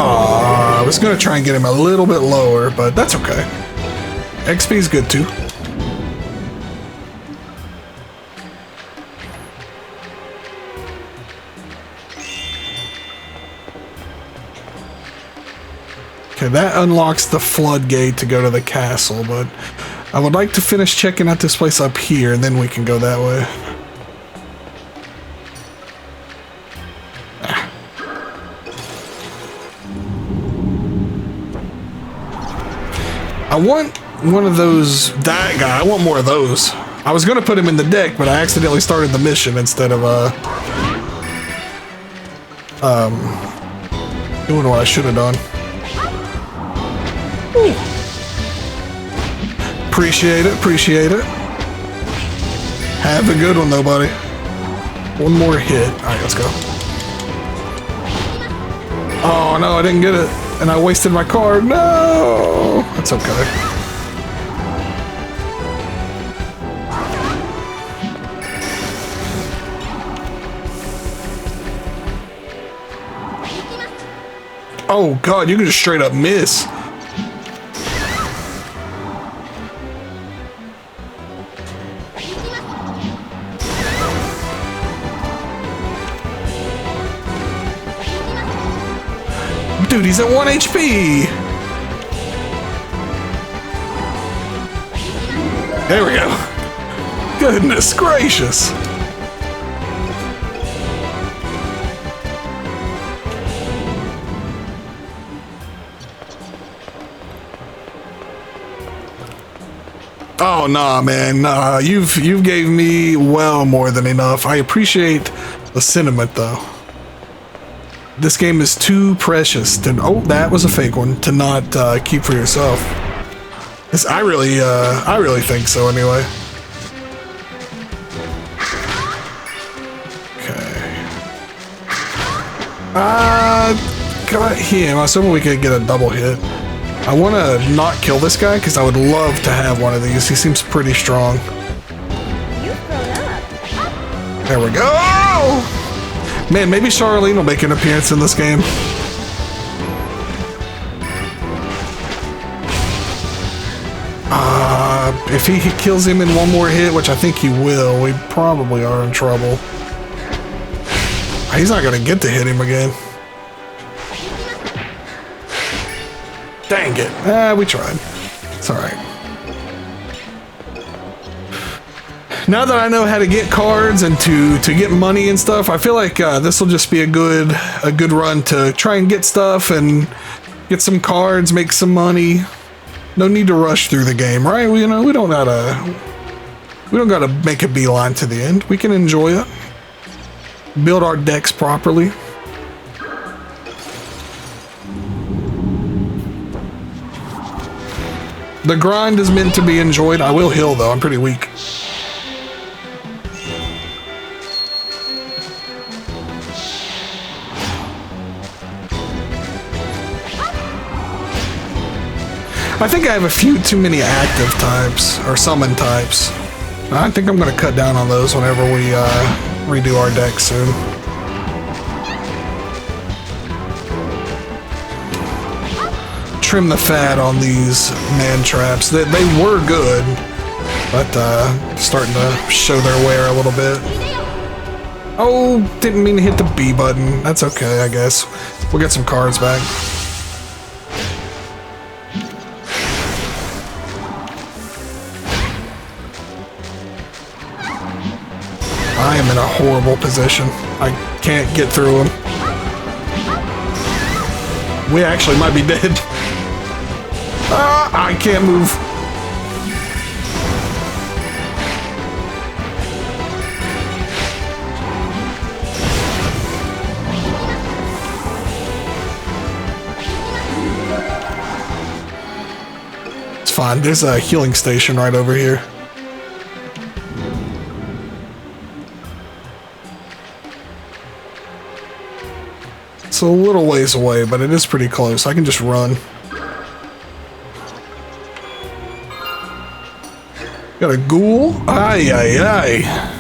Speaker 1: I was gonna try and get him a little bit lower, but that's okay. XP is good too. Okay, that unlocks the floodgate to go to the castle, but I would like to finish checking out this place up here, and then we can go that way. I want one of those, that guy, I want more of those. I was gonna put him in the deck, but I accidentally started the mission instead of, doing what I should have done. Ooh. Appreciate it, appreciate it. Have a good one though, buddy. One more hit. Alright, let's go. Oh no, I didn't get it. And I wasted my card. No! That's okay. Oh god, you can just straight up miss. Dude, he's at 1 HP. There we go. Goodness gracious. Oh nah, man, nah. You've gave me well more than enough. I appreciate the sentiment though. This game is too precious to. Oh, that was a fake one to not keep for yourself. I really think so. Anyway. Okay. Got him. I was hoping we could get a double hit. I want to not kill this guy because I would love to have one of these. He seems pretty strong.
Speaker 3: You've grown up.
Speaker 1: There we go. Man, maybe Charlene will make an appearance in this game. If he kills him in one more hit, which I think he will, we probably are in trouble. He's not going to get to hit him again. Dang it. We tried. It's alright. Now that I know how to get cards and to get money and stuff, I feel like this will just be a good run to try and get stuff and get some cards, make some money. No need to rush through the game, right? We don't gotta make a beeline to the end. We can enjoy it. Build our decks properly. The grind is meant to be enjoyed. I will heal though, I'm pretty weak. I think I have a few too many active types, or summon types. I think I'm going to cut down on those whenever we redo our deck soon. Trim the fat on these man traps. They were good, but starting to show their wear a little bit. Oh, didn't mean to hit the B button. That's okay, I guess. We'll get some cards back. I am in a horrible position. I can't get through him. We actually might be dead. I can't move. It's fine. There's a healing station right over here. It's a little ways away, but it is pretty close. I can just run. Got a ghoul? Ay, ay, ay.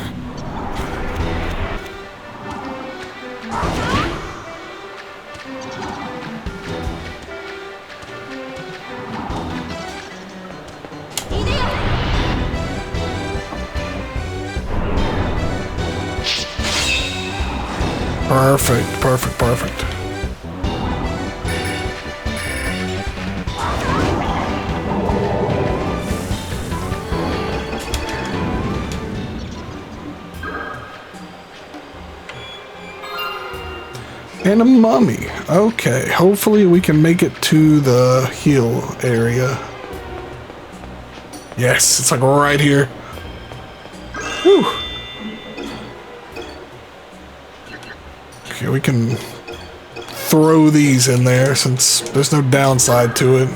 Speaker 1: Perfect, perfect, perfect. And a mummy. Okay, hopefully we can make it to the heal area. Yes, it's like right here. Whew. Okay, we can throw these in there since there's no downside to it.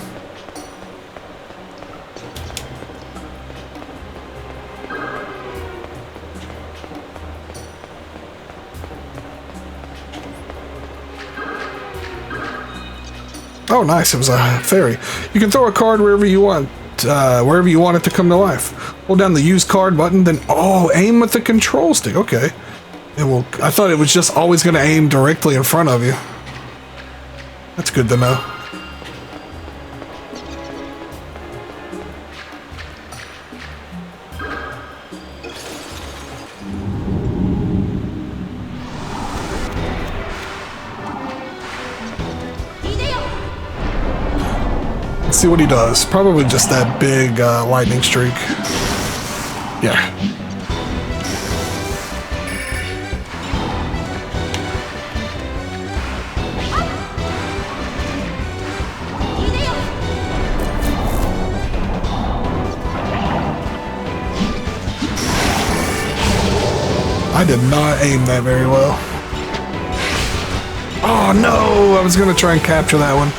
Speaker 1: Oh, nice. It was a fairy. You can throw a card wherever you want it to come to life. Hold down the use card button, then aim with the control stick. Okay. It will. I thought it was just always going to aim directly in front of you. That's good to know. Let's see what he does. Probably just that big lightning streak. Yeah. I did not aim that very well. Oh no! I was gonna try and capture that one.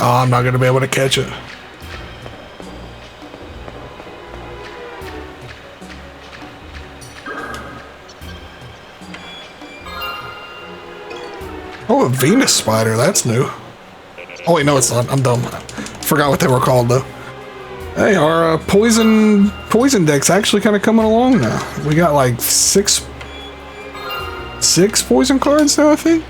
Speaker 1: Oh, I'm not going to be able to catch it. Oh, a Venus spider. That's new. Oh, wait, no, it's not. I'm dumb. Forgot what they were called, though. Hey, our poison deck's actually kind of coming along now. We got like six poison cards now, I think.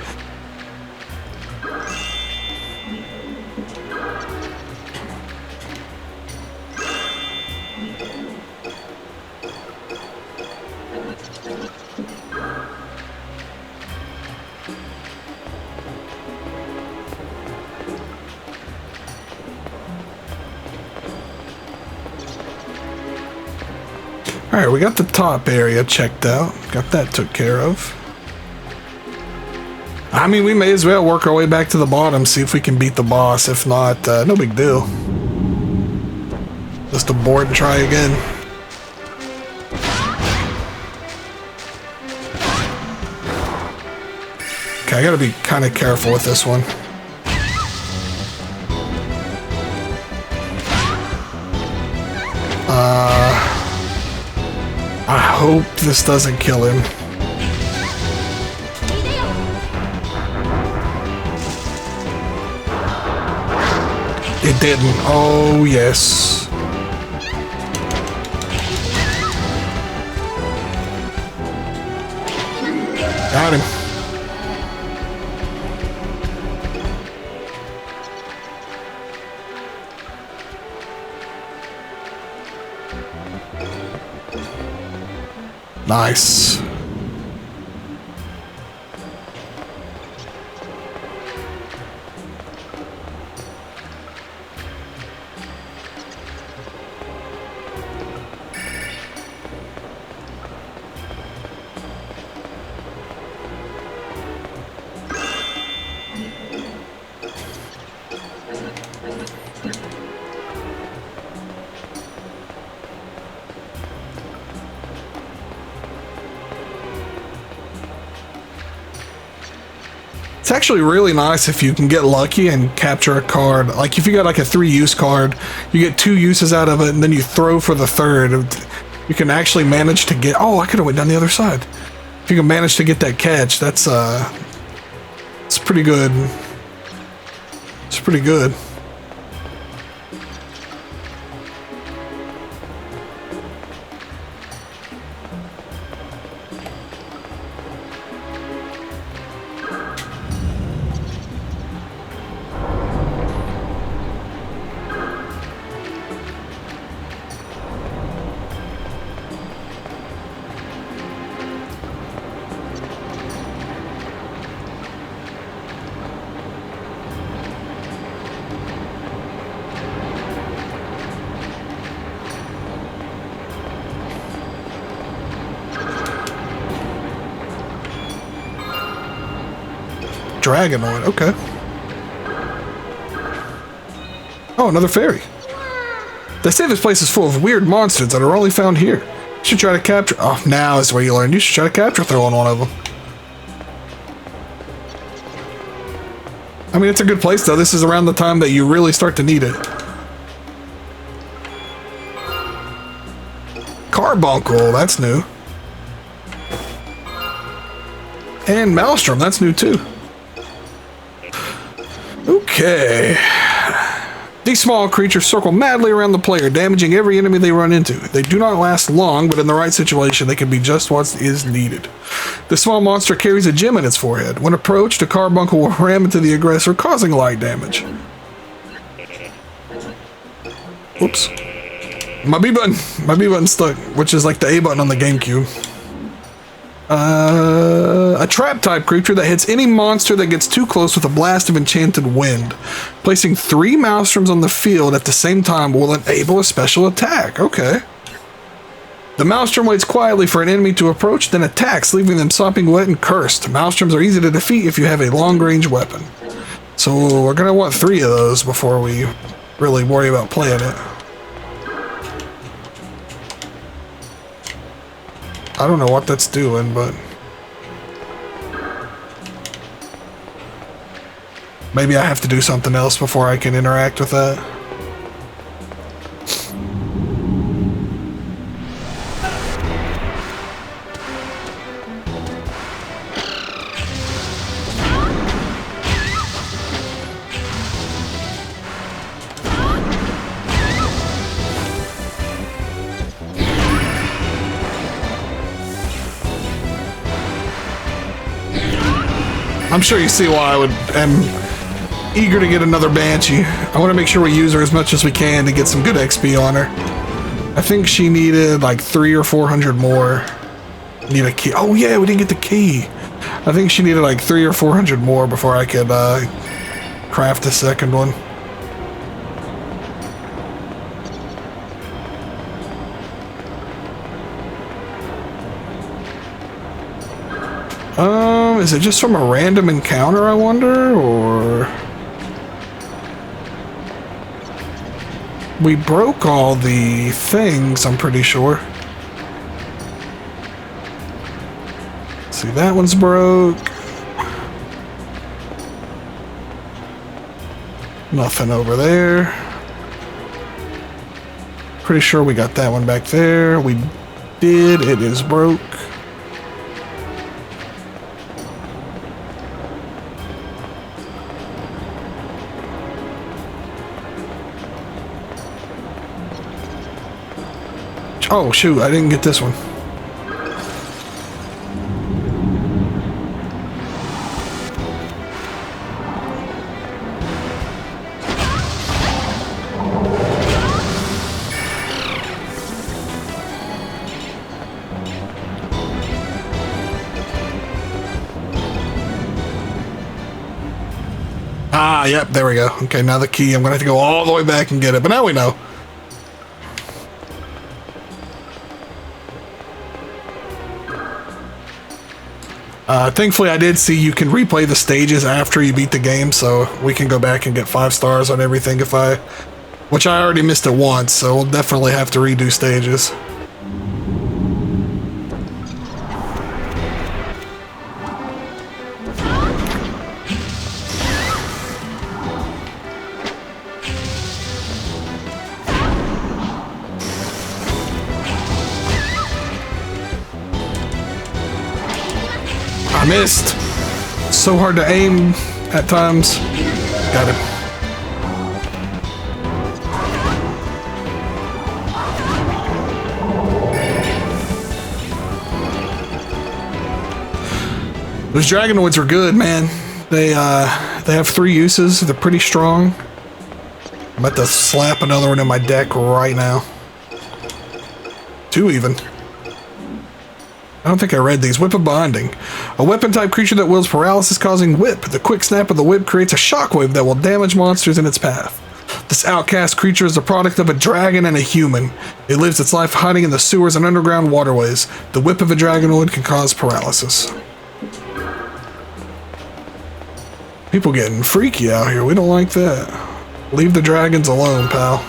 Speaker 1: Alright, we got the top area checked out. Got that took care of. I mean, we may as well work our way back to the bottom, see if we can beat the boss. If not, no big deal. Just abort and try again. Okay, I gotta be kind of careful with this one. I hope this doesn't kill him. It didn't. Oh, yes. Got him. Nice. It's actually really nice if you can get lucky and capture a card. Like if you got like a 3-use card, you get 2 uses out of it and then you throw for the 3rd. You can actually manage to get... Oh, I could have went down the other side. If you can manage to get that catch, that's it's pretty good. It's pretty good. Dragonoid, okay. Oh, another fairy. They say this place is full of weird monsters that are only found here. You should try to capture... Oh, now is where you learn. You should try to capture throwing one of them. I mean, it's a good place, though. This is around the time that you really start to need it. Carbuncle, that's new. And Maelstrom, that's new, too. Okay. These small creatures circle madly around the player, damaging every enemy they run into. They do not last long, but in the right situation, they can be just what is needed. The small monster carries a gem in its forehead. When approached, a carbuncle will ram into the aggressor, causing light damage. Oops. My B button's stuck, which is like the A button on the GameCube. A trap type creature that hits any monster that gets too close with a blast of enchanted wind. Placing 3 Maelstroms on the field at the same time will enable a special attack. Okay. The Maelstrom waits quietly for an enemy to approach, then attacks, leaving them sopping wet and cursed. Maelstroms are easy to defeat if you have a long-range weapon. So we're gonna want 3 of those before we really worry about playing it. I don't know what that's doing, but maybe I have to do something else before I can interact with that. I'm sure you see why I'm eager to get another Banshee. I want to make sure we use her as much as we can to get some good XP on her. I think she needed like 300 or 400 more. Need a key. Oh yeah, we didn't get the key. I think she needed like 300 or 400 more before I could craft a second one. Is it just from a random encounter, I wonder, or... We broke all the things, I'm pretty sure. See, that one's broke. Nothing over there. Pretty sure we got that one back there. We did. It is broke. Oh shoot, I didn't get this one. Ah, yep, there we go. Okay, now the key. I'm gonna have to go all the way back and get it, but now we know. Thankfully, I did see you can replay the stages after you beat the game, so we can go back and get 5 stars on everything which I already missed it once, so we'll definitely have to redo stages. I missed. So hard to aim at times. Got it. Those Dragonoids are good, man. They have 3 uses. They're pretty strong. I'm about to slap another one in my deck right now. 2 even. I don't think I read these. Whip of Bonding. A weapon-type creature that wields paralysis causing whip. The quick snap of the whip creates a shockwave that will damage monsters in its path. This outcast creature is the product of a dragon and a human. It lives its life hiding in the sewers and underground waterways. The whip of a Dragonoid can cause paralysis. People getting freaky out here. We don't like that. Leave the dragons alone, pal.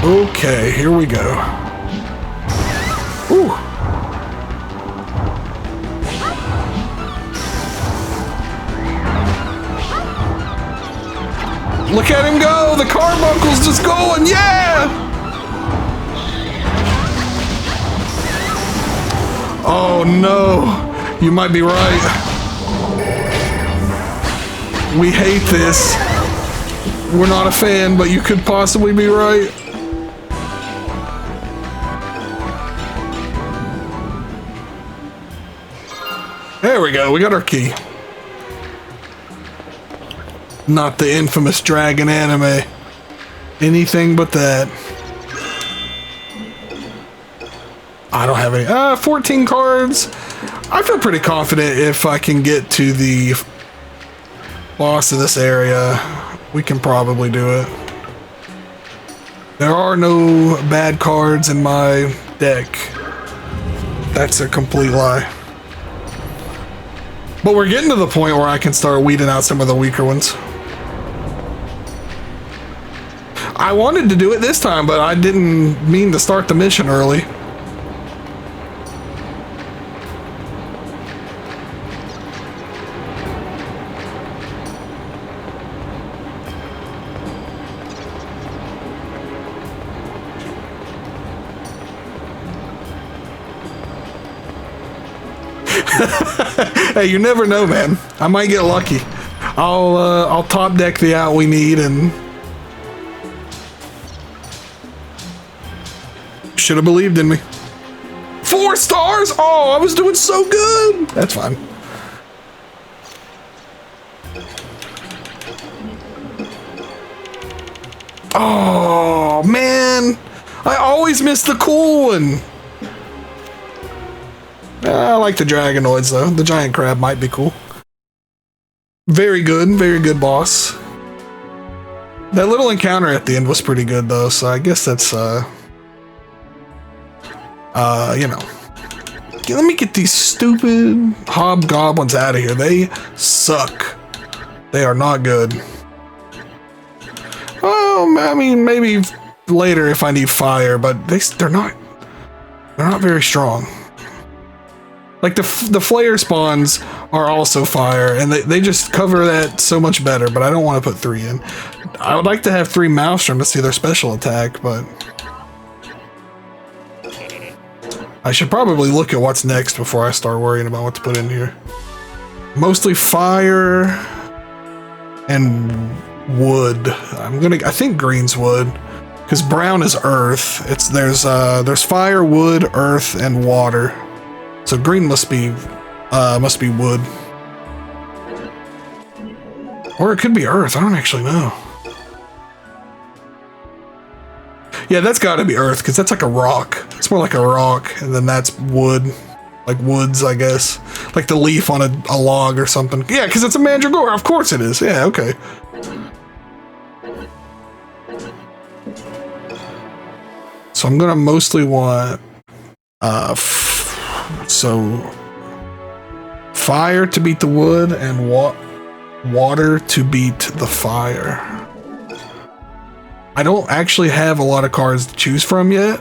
Speaker 1: Okay, here we go. Ooh. Look at him go! The carbuncle's just going! Yeah! Oh no! You might be right. We hate this. We're not a fan, but you could possibly be right. There we go, we got our key. Not the infamous dragon anime. Anything but that. I don't have any. 14 cards. I feel pretty confident if I can get to the boss of this area, we can probably do it. There are no bad cards in my deck. That's a complete lie. But we're getting to the point where I can start weeding out some of the weaker ones. I wanted to do it this time, but I didn't mean to start the mission early. Hey, you never know, man. I might get lucky. I'll top deck the out we need and should have believed in me. 4 stars? Oh, I was doing so good. That's fine. Oh man, I always miss the cool one. I like the Dragonoids though. The giant crab might be cool. Very good boss. That little encounter at the end was pretty good though, so I guess that's you know. Let me get these stupid hobgoblins out of here. They suck. They are not good. Well, I mean, maybe later if I need fire, but they're not very strong. Like the flare spawns are also fire, and they just cover that so much better, but I don't want to put 3 in. I would like to have 3 Maelstrom to see their special attack, but I should probably look at what's next before I start worrying about what to put in here. Mostly fire and wood. I think green's wood, because brown is earth. There's fire, wood, earth, and water. So green must be wood. Or it could be earth, I don't actually know. Yeah, that's gotta be earth, because that's like a rock. It's more like a rock, and then that's wood. Like woods, I guess. Like the leaf on a log or something. Yeah, because it's a mandragora, of course it is. Yeah, okay. So I'm gonna mostly want so fire to beat the wood and water to beat the fire. I don't actually have a lot of cards to choose from yet.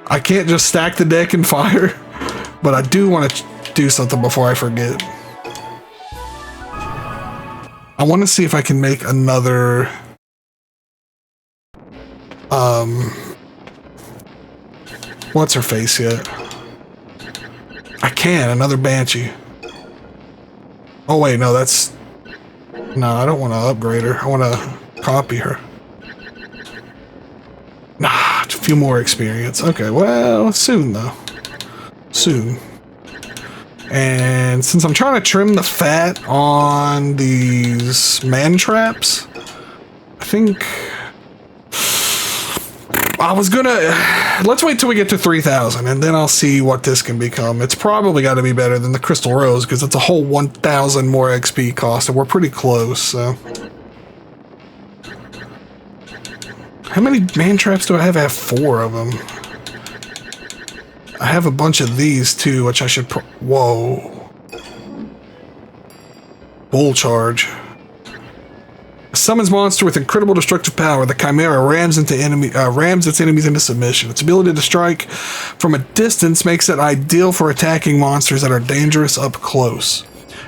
Speaker 1: I can't just stack the deck in fire, but I do want to do something before I forget. I want to see if I can make another what's her face yet? I can, another Banshee. Oh wait, no, no, I don't want to upgrade her. I want to copy her. Nah, a few more experience. Okay, well, soon though. Soon. And since I'm trying to trim the fat on these man traps, I think I was gonna, let's wait till we get to 3,000 and then I'll see what this can become. It's probably got to be better than the Crystal Rose because it's a whole 1,000 more XP cost and we're pretty close, so. How many man traps do I have? I have 4 of them. I have a bunch of these too, which I should whoa. Bull charge. Summons monster with incredible destructive power. The Chimera rams its enemies into submission. Its ability to strike from a distance makes it ideal for attacking monsters that are dangerous up close.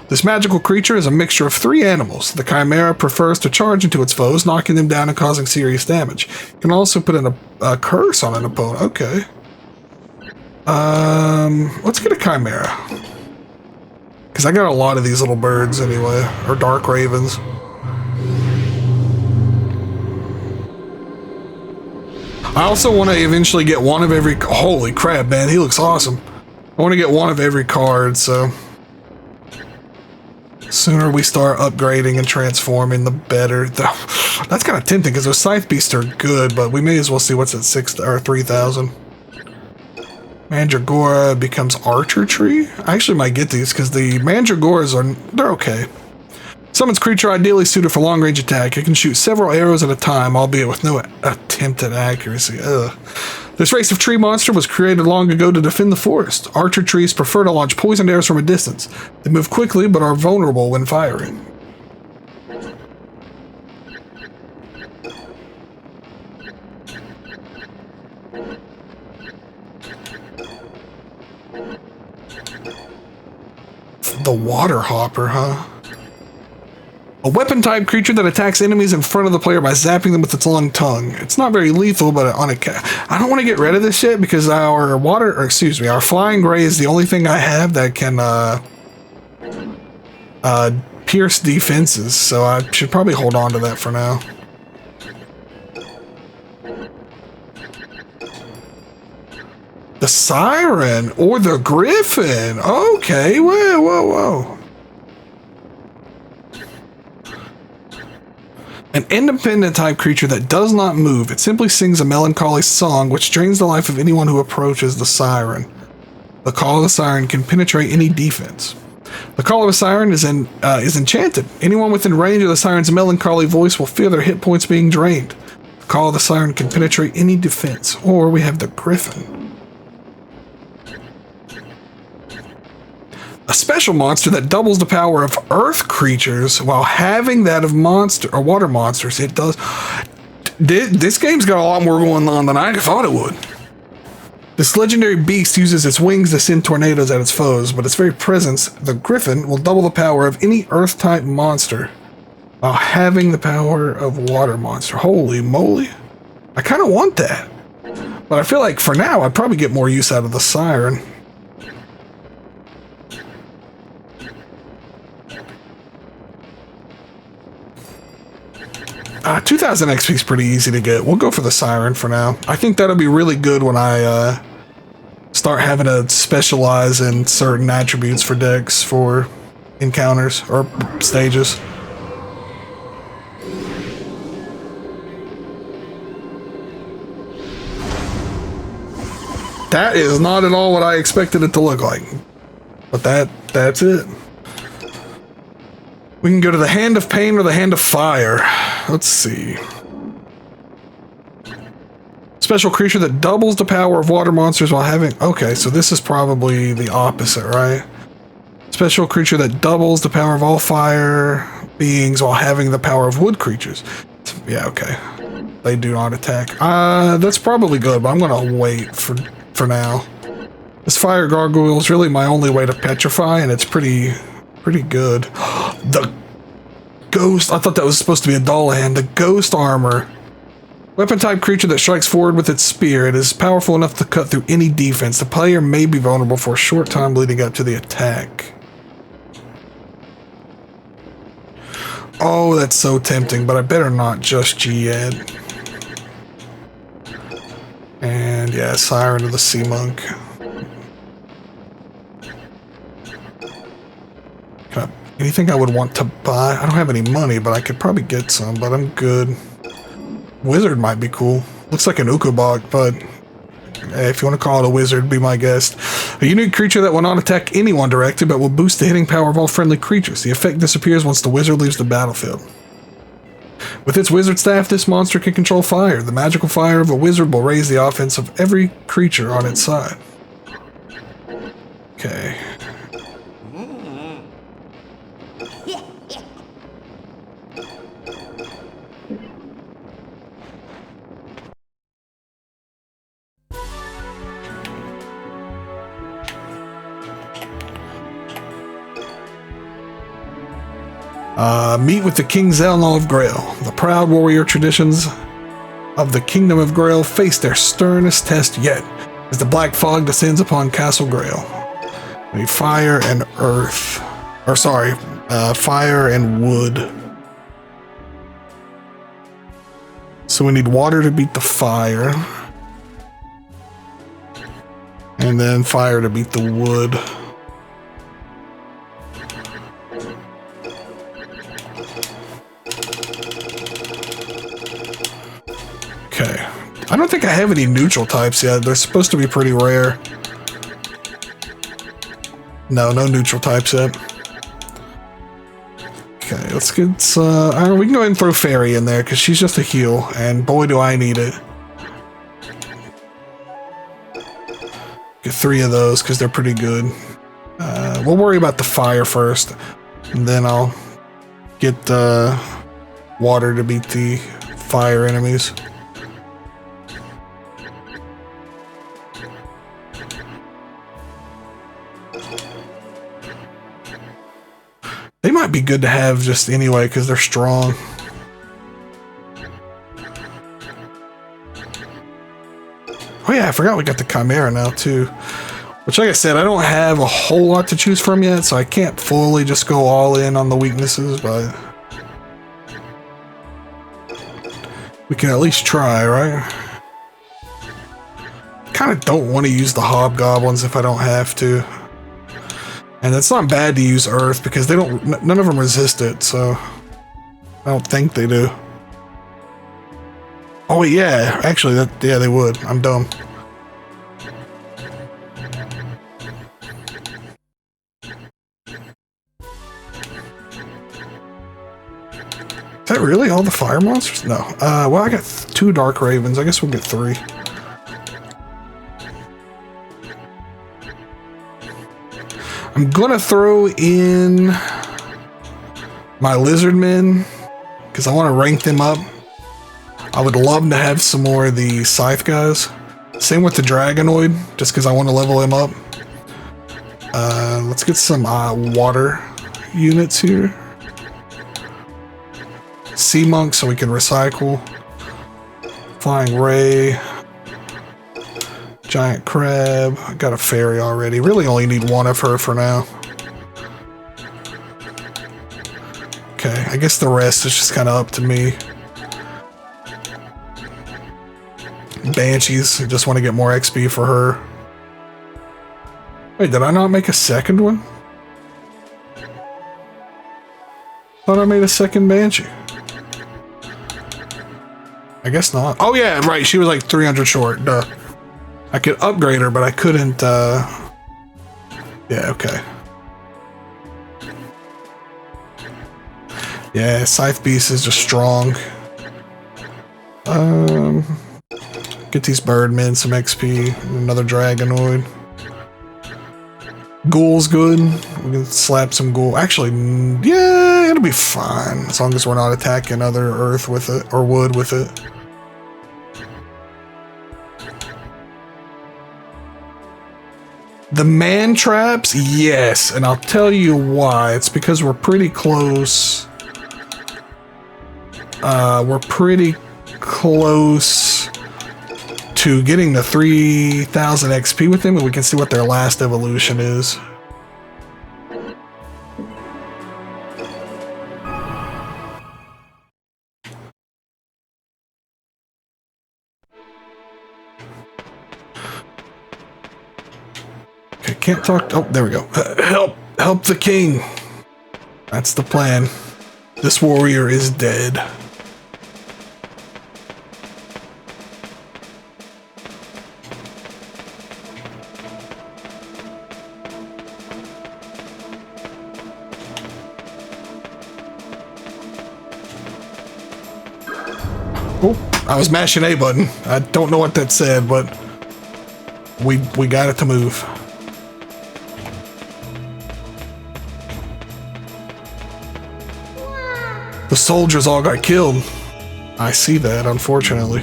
Speaker 1: This magical creature is a mixture of 3 animals. The Chimera prefers to charge into its foes, knocking them down and causing serious damage. It can also put in a curse on an opponent. Okay. Let's get a chimera. Because I got a lot of these little birds anyway, or dark ravens. I also want to eventually get one of every... Holy crap, man, he looks awesome. I want to get one of every card, so... Sooner we start upgrading and transforming, the better. That's kind of tempting, because those Scythe Beasts are good, but we may as well see what's at 3,000. Mandragora becomes Archer Tree? I actually might get these, because the Mandragoras they're okay. Summons creature ideally suited for long-range attack. It can shoot several arrows at a time, albeit with no attempt at accuracy. Ugh. This race of tree monster was created long ago to defend the forest. Archer trees prefer to launch poisoned arrows from a distance. They move quickly, but are vulnerable when firing. The Water Hopper, huh? A weapon-type creature that attacks enemies in front of the player by zapping them with its long tongue. It's not very lethal, but I don't want to get rid of this shit because our our flying gray is the only thing I have that can pierce defenses, so I should probably hold on to that for now. The Siren or the Griffin. Okay, whoa. An independent type creature that does not move. It simply sings a melancholy song which drains the life of anyone who approaches the Siren. The call of the Siren can penetrate any defense. The call of a Siren is enchanted. Anyone within range of the Siren's melancholy voice will feel their hit points being drained. The call of the Siren can penetrate any defense. Or we have the Griffin. A special monster that doubles the power of earth creatures while having that of water monsters. It does. This game's got a lot more going on than I thought it would. This legendary beast uses its wings to send tornadoes at its foes, but its very presence, the Griffin, will double the power of any earth-type monster while having the power of water monster. Holy moly. I kind of want that. But I feel like for now, I'd probably get more use out of the Siren. 2,000 XP is pretty easy to get. We'll go for the Siren for now. I think that'll be really good when I start having to specialize in certain attributes for decks for encounters or stages. That is not at all what I expected it to look like. But that's it. We can go to the Hand of Pain or the Hand of Fire. Let's see. Special creature that doubles the power of water monsters while having... Okay, so this is probably the opposite, right? Special creature that doubles the power of all fire beings while having the power of wood creatures. Yeah, okay. They do not attack. That's probably good, but I'm going to wait for now. This fire gargoyle is really my only way to petrify, and it's pretty good. The ghost, I thought that was supposed to be a dull hand. The ghost armor. Weapon type creature that strikes forward with its spear. It is powerful enough to cut through any defense. The player may be vulnerable for a short time leading up to the attack. Oh, that's so tempting, but I better not just yet. And yeah, Siren of the Sea Monk. Anything I would want to buy? I don't have any money, but I could probably get some, but I'm good. Wizard might be cool. Looks like an Ukobok, but if you want to call it a wizard, be my guest. A unique creature that will not attack anyone directly, but will boost the hitting power of all friendly creatures. The effect disappears once the wizard leaves the battlefield. With its wizard staff, this monster can control fire. The magical fire of a wizard will raise the offense of every creature on its side. Okay. Meet with the King Zelnal of Grail. The proud warrior traditions of the Kingdom of Grail face their sternest test yet. As the black fog descends upon Castle Grail. We need fire and earth. Or sorry, fire and wood. So we need water to beat the fire. And then fire to beat the wood. Okay. I don't think I have any neutral types yet. They're supposed to be pretty rare. No neutral types yet. Okay, let's get we can go ahead and throw Fairy in there because she's just a heal, and boy do I need it. Get 3 of those because they're pretty good. We'll worry about the fire first, and then I'll get water to beat the fire enemies. They might be good to have just anyway because they're strong. Oh yeah, I forgot we got the Chimera now too. Which, like I said, I don't have a whole lot to choose from yet, so I can't fully just go all in on the weaknesses, but we can at least try, right? Kind of don't want to use the hobgoblins if I don't have to. And it's not bad to use earth because they don't, none of them resist it, so I don't think they do. Oh wait, yeah, actually, yeah, they would. I'm dumb. Is that really all the fire monsters? No. Well, I got 2 Dark Ravens. I guess we'll get 3. I'm gonna throw in my lizard men because I want to rank them up. I would love to have some more of the scythe guys. Same with the dragonoid, just because I want to level him up. Let's get some water units here. Sea monk so we can recycle. Flying ray. Giant crab. I got a fairy already. Really only need 1 of her for now. Okay, I guess the rest is just kind of up to me. Banshees. I just want to get more XP for her. Wait, did I not make a second one? Thought I made a second Banshee. I guess not. Oh yeah, right. She was like 300 short. Duh. I could upgrade her, but I couldn't, yeah, okay. Yeah, Scythe Beast is just strong. Get these Birdmen some XP. Another Dragonoid. Ghoul's good. We can slap some Ghoul. Actually, yeah, it'll be fine. As long as we're not attacking other Earth with it, or Wood with it. The man traps, yes, and I'll tell you why. It's because we're pretty close. We're pretty close to getting the 3,000 XP with them, and we can see what their last evolution is. Can't talk. Oh, there we go. Help the king. That's the plan. This warrior is dead. Oh, I was mashing A button. I don't know what that said, but we got it to move. The soldiers all got killed. I see that, unfortunately.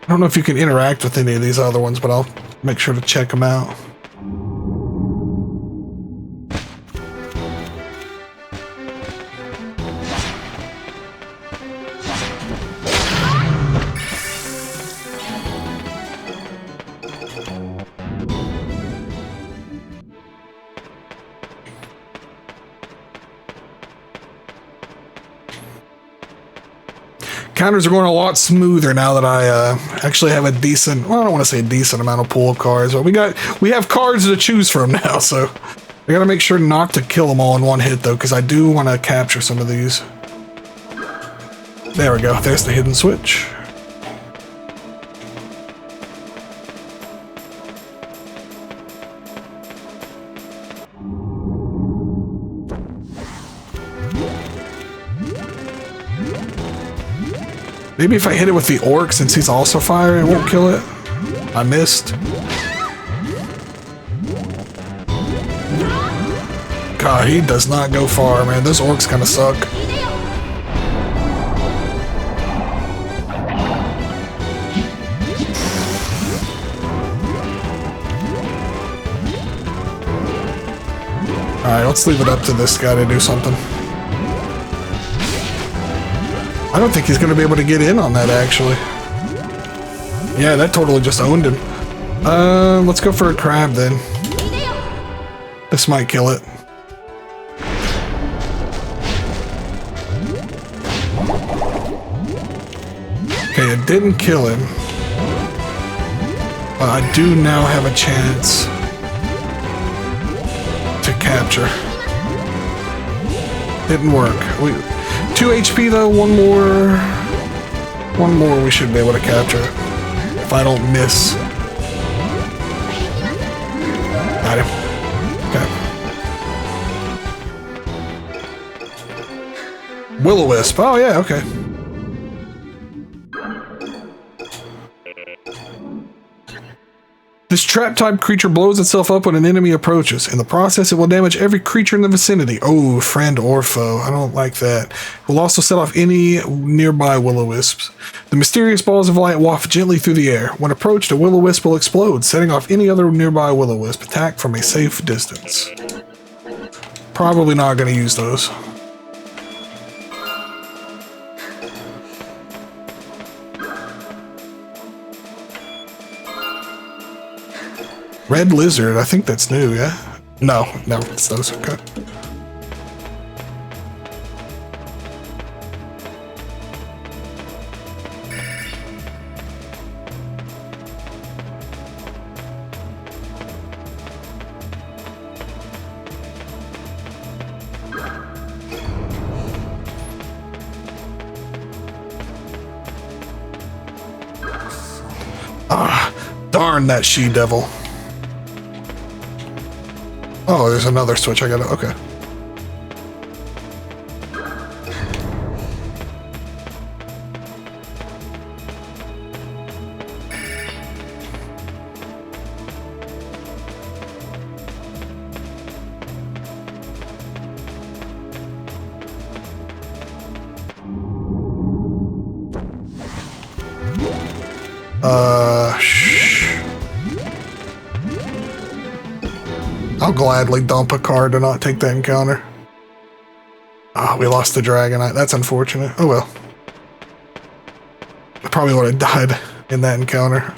Speaker 1: I don't know if you can interact with any of these other ones, but I'll make sure to check them out. Counters are going a lot smoother now that I actually have a decent, well, I don't want to say a decent amount of pool of cards, but we have cards to choose from now, so I gotta make sure not to kill them all in one hit though, because I do want to capture some of these. There we go, there's the hidden switch. Maybe if I hit it with the orc, since he's also fire, it won't kill it. I missed. God, he does not go far, man. Those orcs kind of suck. Alright, let's leave it up to this guy to do something. I don't think he's going to be able to get in on that, actually. Yeah, that totally just owned him. Let's go for a crab, then. This might kill it. Okay, it didn't kill him. But I do now have a chance to capture. Didn't work. 2 HP though, one more we should be able to capture it. If I don't miss. Got him. Okay. Will-O-Wisp. Oh yeah, okay. This trap-type creature blows itself up when an enemy approaches. In the process, it will damage every creature in the vicinity. Oh, friend or foe. I don't like that. It will also set off any nearby will-o-wisps. The mysterious balls of light waft gently through the air. When approached, a will-o-wisp will explode, setting off any other nearby will-o-wisp. Attack from a safe distance. Probably not going to use those. Red Lizard, I think that's new, yeah? No, it's those, okay. Ah, darn that she-devil. Oh, there's another switch I gotta, okay. I'll gladly dump a card to not take that encounter. Ah, we lost the dragon. That's unfortunate. Oh well. I probably would have died in that encounter.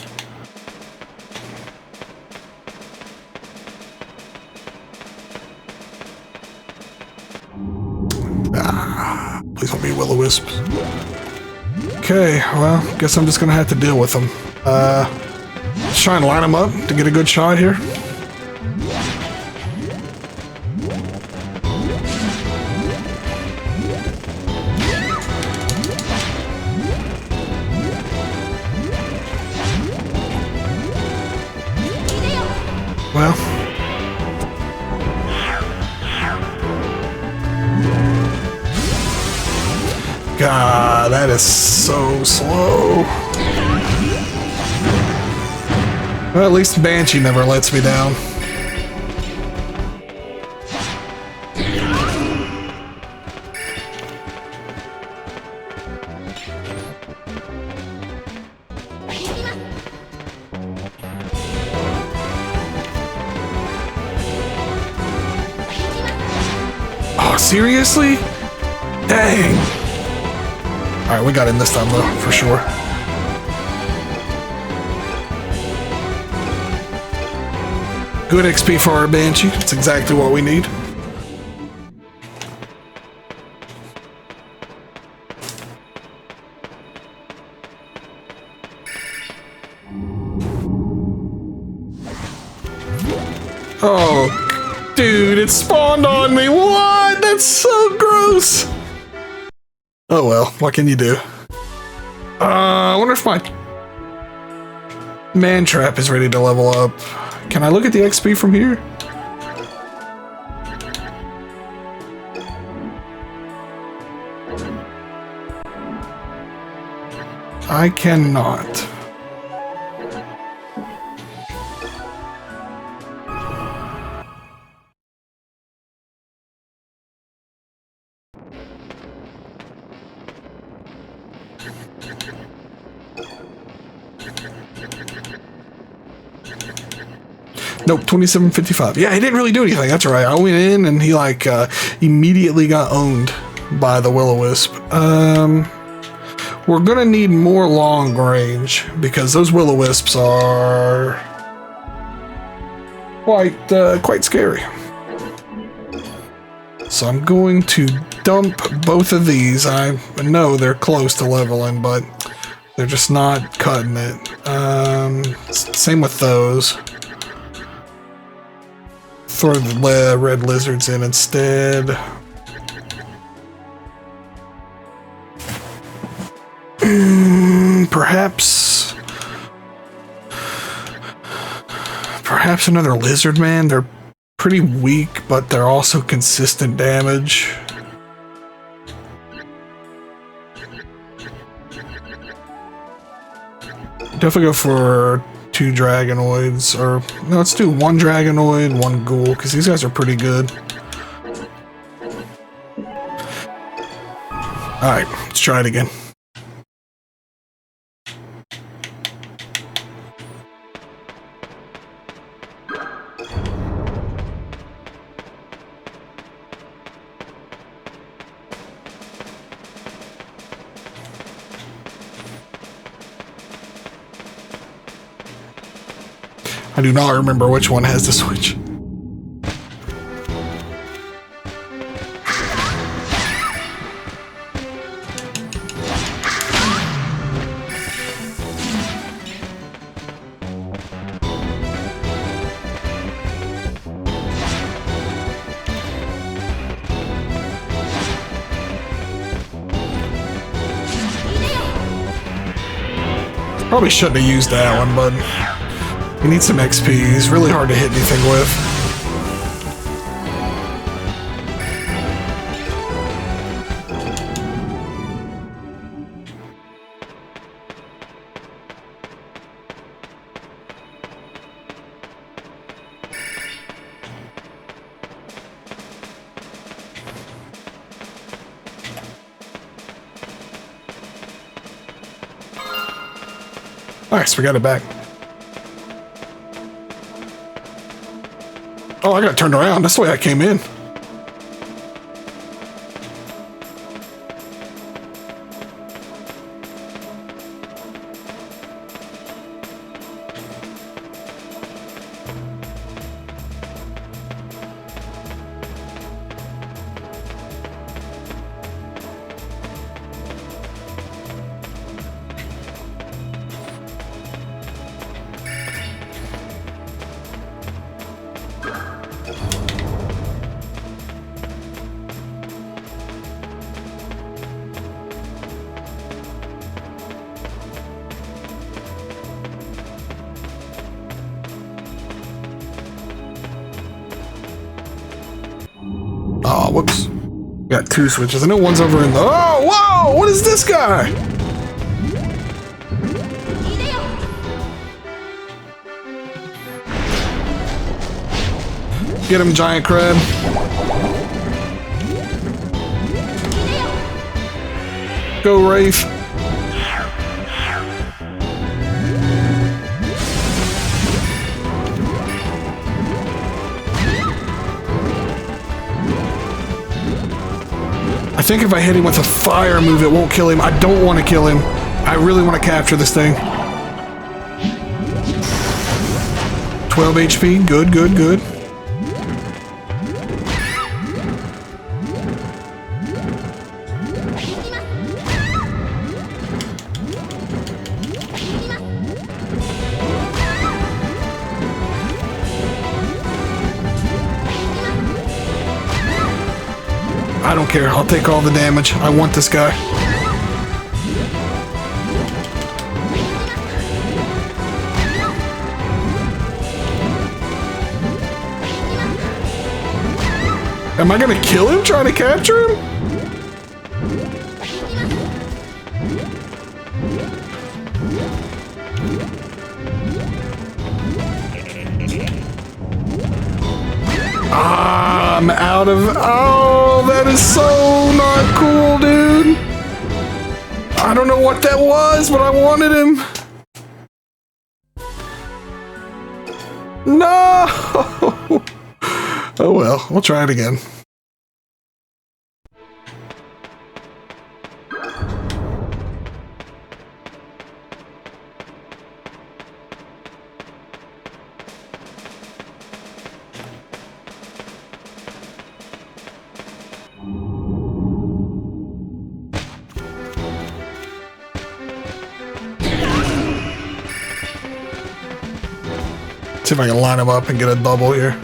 Speaker 1: Ah, please don't be will-o-wisps. Okay, well, guess I'm just gonna have to deal with them. Let's try and line them up to get a good shot here. Well, God, that is so slow. Well, at least Banshee never lets me down. Seriously? Dang. Alright, we got in this time though, for sure. Good XP for our Banshee. It's exactly what we need. Oh, dude, it spawned on me. What? That's so gross. Oh well, what can you do? I wonder if my man trap is ready to level up. Can I look at the XP from here? I cannot. Nope, 2755. Yeah, he didn't really do anything. That's right. I went in and he like immediately got owned by the Will-O-Wisp. We're gonna need more long range because those Will-O-Wisps are quite scary. So I'm going to dump both of these. I know they're close to leveling, but they're just not cutting it. Same with those. Throw the red lizards in instead. Perhaps another lizard man. They're pretty weak, but they're also consistent damage. Definitely go for 2 dragonoids, or no, let's do 1 dragonoid, 1 ghoul, because these guys are pretty good. Alright, let's try it again. I do not remember which one has the switch. Probably shouldn't have used that one, but you need some XP. He's really hard to hit anything with. Nice, we got it back. Oh, I got turned around. That's the way I came in. Oh, whoops. Got 2 switches. I know one's over in the... Oh, whoa! What is this guy? Get him, giant crab. Go, Rafe. thinking if I hit him with a fire move, it won't kill him. I don't want to kill him. I really want to capture this thing. 12 HP. Good, good, good. I don't care. I'll take all the damage. I want this guy. Am I gonna kill him trying to capture him? Ah, I'm out of... Oh, that is so not cool, dude. I don't know what that was, but I wanted him. No! Oh well, we'll try it again. See if I can line them up and get a double here.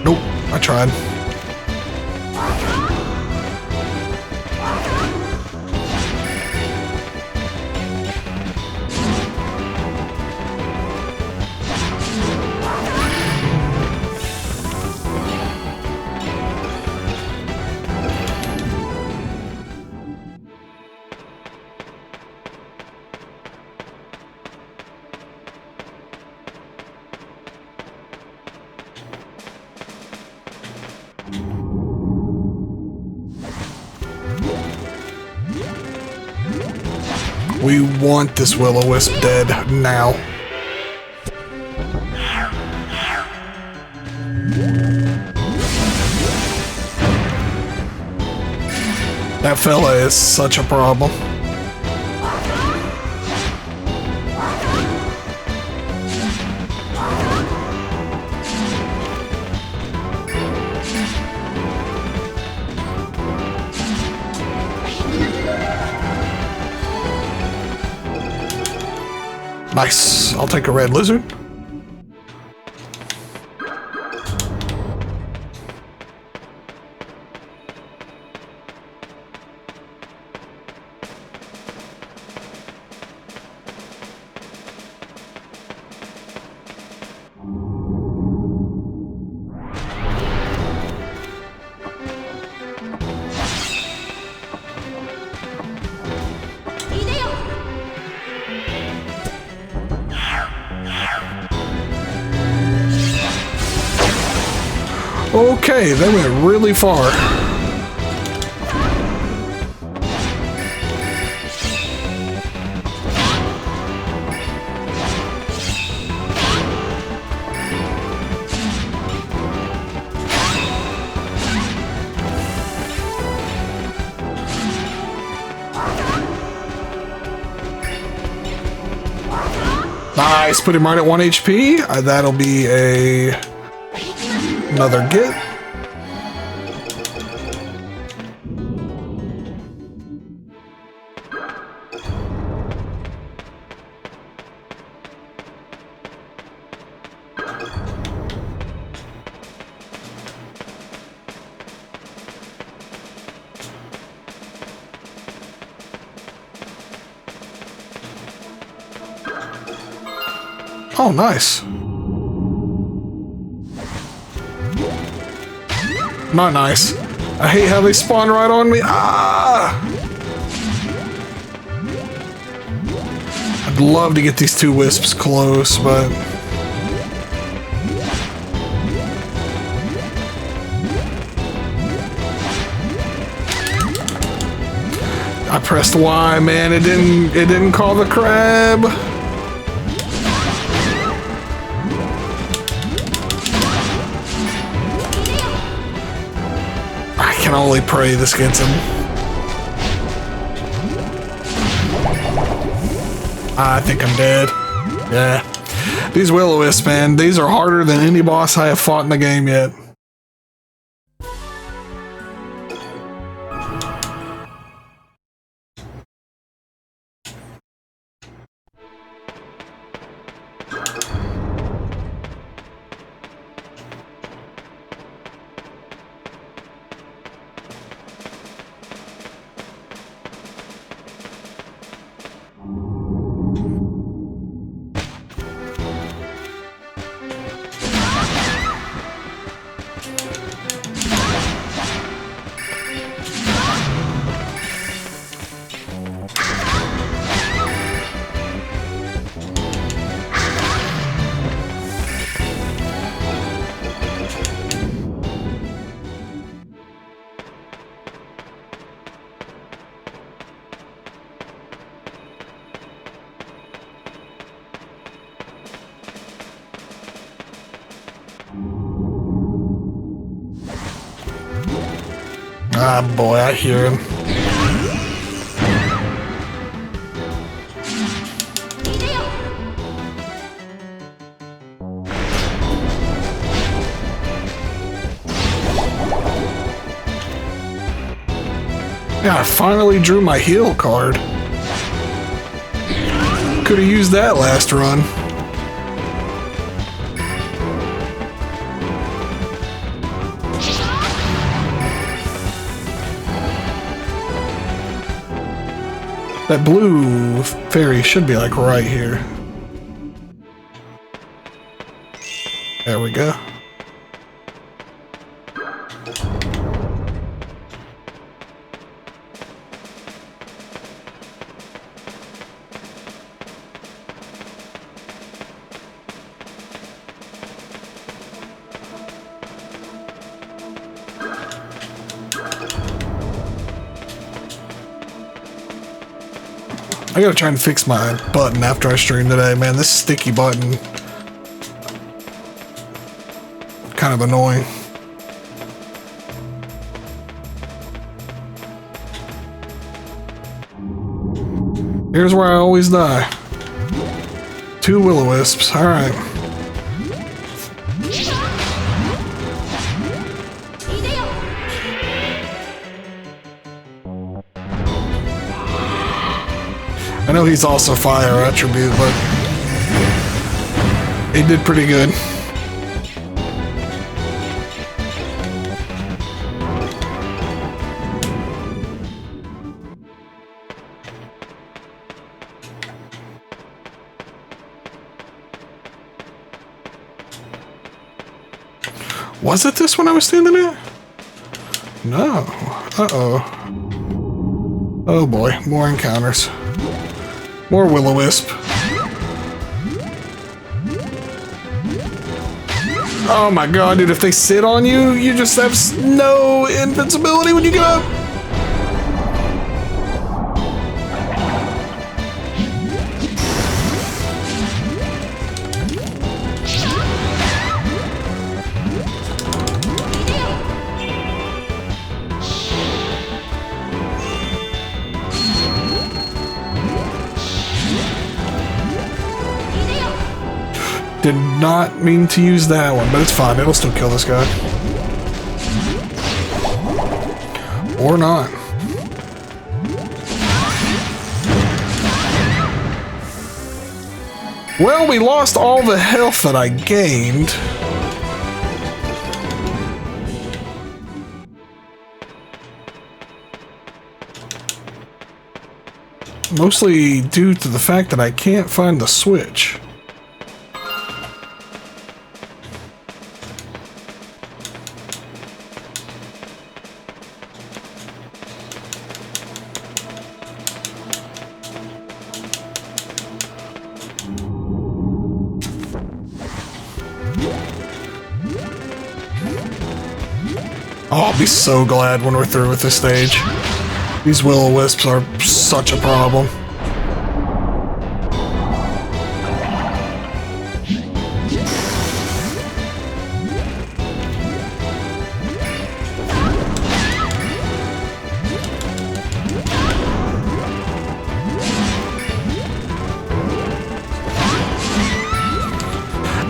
Speaker 1: Nope, I tried. We want this Will-O-Wisp dead now. That fella is such a problem. Nice. I'll take a red lizard. Okay, they went really far. Nice, put him right at 1 HP. That'll be another get. Oh, nice. Not nice. I hate how they spawn right on me. Ah! I'd love to get these two wisps close, but... I pressed Y, man. It didn't call the crab. can only pray this gets him. I think I'm dead. Yeah. These will-o-wisps, man, these are harder than any boss I have fought in the game yet. Ah, boy, I hear him. Yeah, I finally drew my heal card. Could have used that last run. That blue fairy should be like right here. There we go. I gotta try and fix my button after I stream today, man. This sticky button, kind of annoying. Here's where I always die. 2 will-o-wisps, alright. I know he's also fire attribute, but he did pretty good. Was it this one I was standing at? No. Uh-oh. Oh boy, more encounters. More will-o-wisp. Oh my god, dude, if they sit on you, you just have no invincibility when you get up. Did not mean to use that one, but it's fine. It'll still kill this guy. Or not. Well, we lost all the health that I gained. Mostly due to the fact that I can't find the switch. Oh, I'll be so glad when we're through with this stage. These will-o-wisps are such a problem.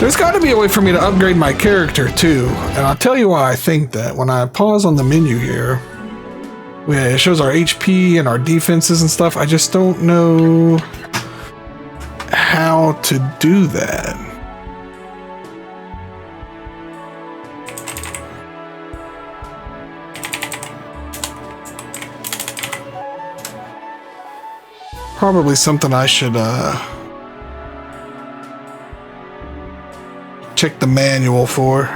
Speaker 1: There's got to be a way for me to upgrade my character too, and I'll tell you why I think that. When I pause on the menu here, it shows our HP and our defenses and stuff. I just don't know how to do that. Probably something I should check the manual for.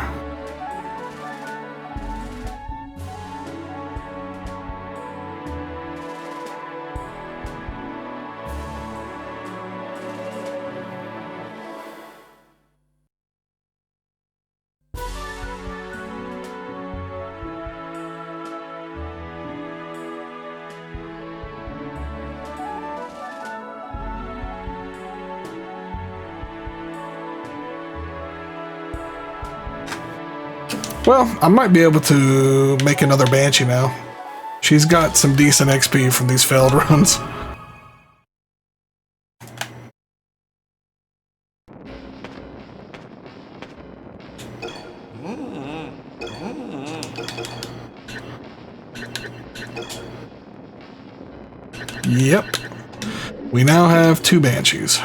Speaker 1: Well, I might be able to make another Banshee now. She's got some decent XP from these failed runs. Yep. We now have 2 Banshees.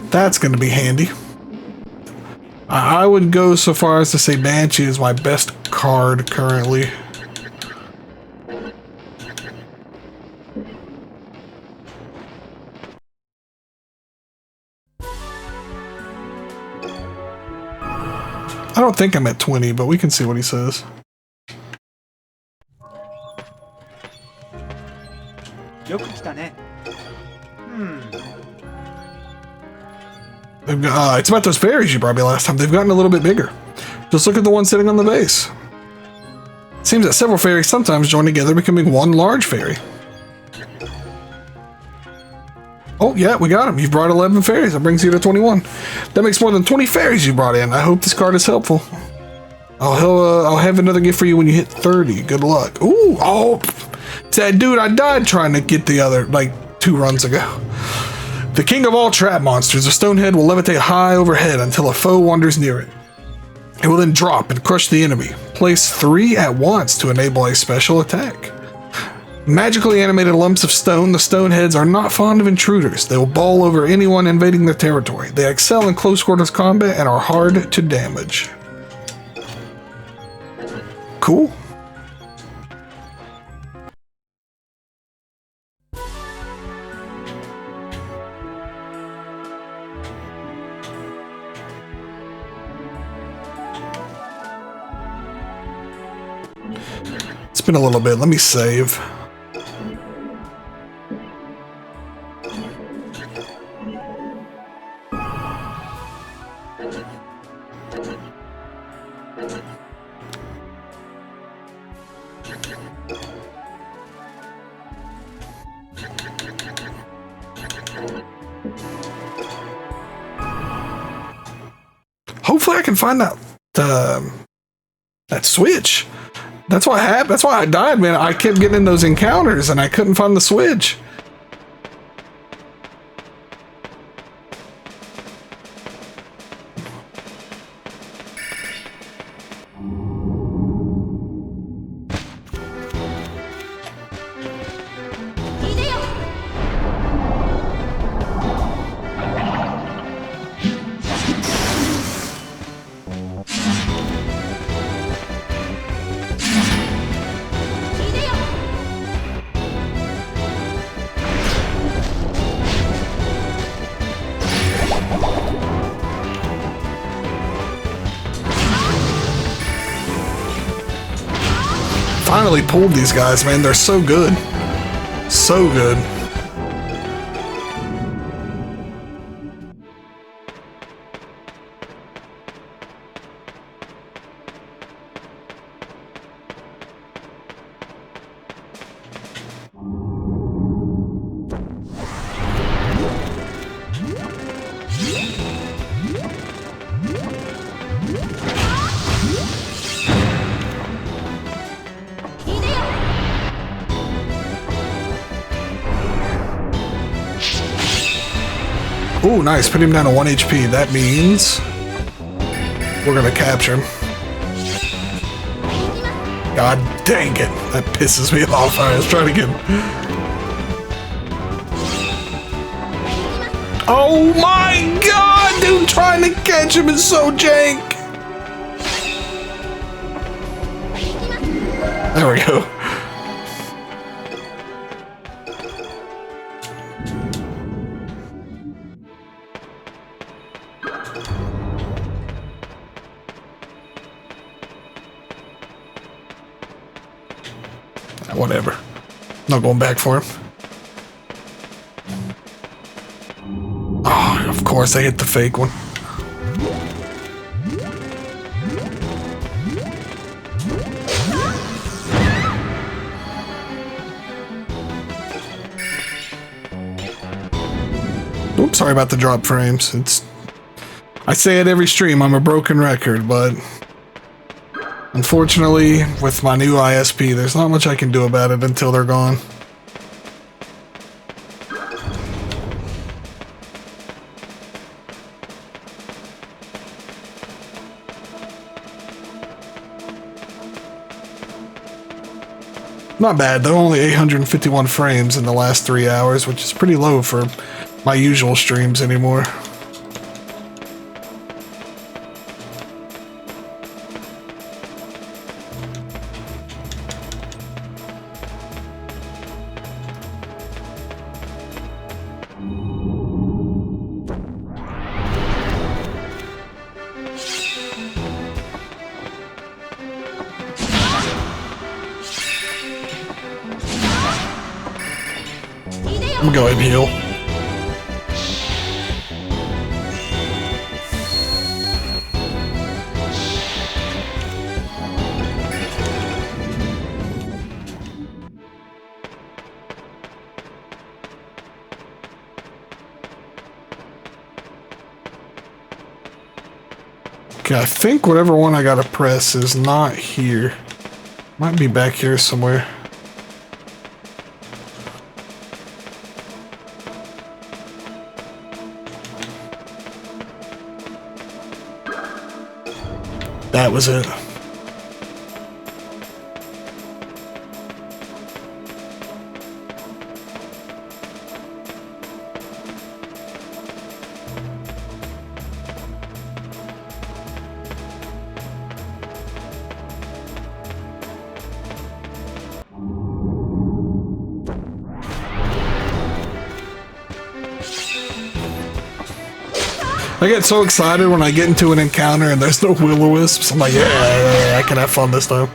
Speaker 1: That's going to be handy. I would go so far as to say Banshee is my best card currently. I don't think I'm at 20, but we can see what he says. It's about those fairies you brought me last time. They've gotten a little bit bigger. Just look at the one sitting on the base. It seems that several fairies sometimes join together, becoming one large fairy. Oh, yeah, we got him. You've brought 11 fairies. That brings you to 21. That makes more than 20 fairies you brought in. I hope this card is helpful. I'll have another gift for you when you hit 30. Good luck. Ooh, oh, it's that dude I died trying to get the other, like, 2 runs ago. The king of all trap monsters, a stone head will levitate high overhead until a foe wanders near it. It will then drop and crush the enemy. Place 3 at once to enable a special attack. Magically animated lumps of stone, the stone heads are not fond of intruders. They will bowl over anyone invading their territory. They excel in close quarters combat and are hard to damage. Cool. It's been a little bit. Let me save. Hopefully I can find that switch. That's what happened. That's why I died, man. I kept getting in those encounters and I couldn't find the switch. Finally pulled these guys, man. They're so good. So good. Ooh, nice. Put him down to 1 HP. That means we're gonna capture him. God dang it. That pisses me off. Alright, let's try it again. Oh my god, dude, trying to catch him is so jank. There we go. Whatever. Not going back for him. Oh, of course I hit the fake one. Oops, sorry about the drop frames. I say it every stream, I'm a broken record, but unfortunately, with my new ISP, there's not much I can do about it until they're gone. Not bad, though. Only 851 frames in the last 3 hours, which is pretty low for my usual streams anymore. I'm gonna go ahead and heal. Okay, I think whatever one I gotta press is not here. Might be back here somewhere. That was it. I get so excited when I get into an encounter and there's no will-o-wisps. I'm like, yeah, I can have fun this time.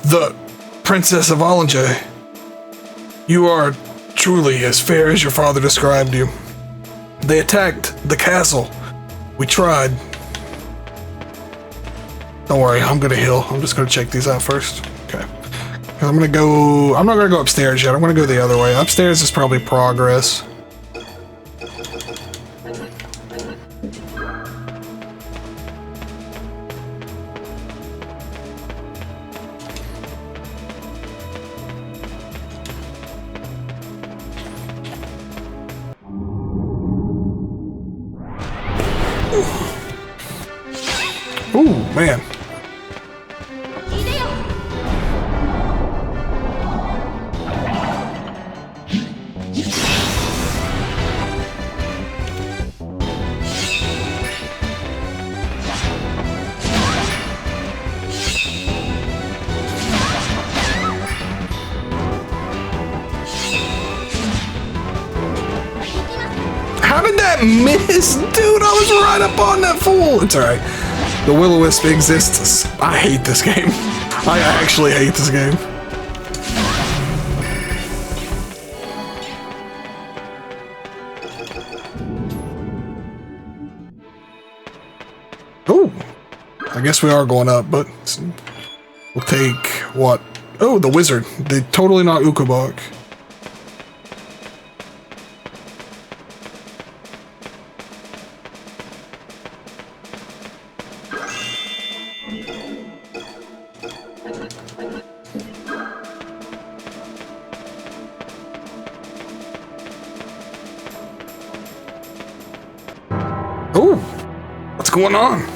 Speaker 1: The Princess of Olenje. You are truly as fair as your father described you. They attacked the castle. We tried. Don't worry, I'm gonna heal. I'm just gonna check these out first. Okay. I'm not gonna go upstairs yet. I'm gonna go the other way. Upstairs is probably progress. Ooh, man. that miss? Dude, I was right up on that fool. It's alright. The Will-O-Wisp exists. I hate this game. I actually hate this game. Oh, I guess we are going up, but we'll take what? Oh, the wizard. They totally not Ukobok. Oh, what's going on?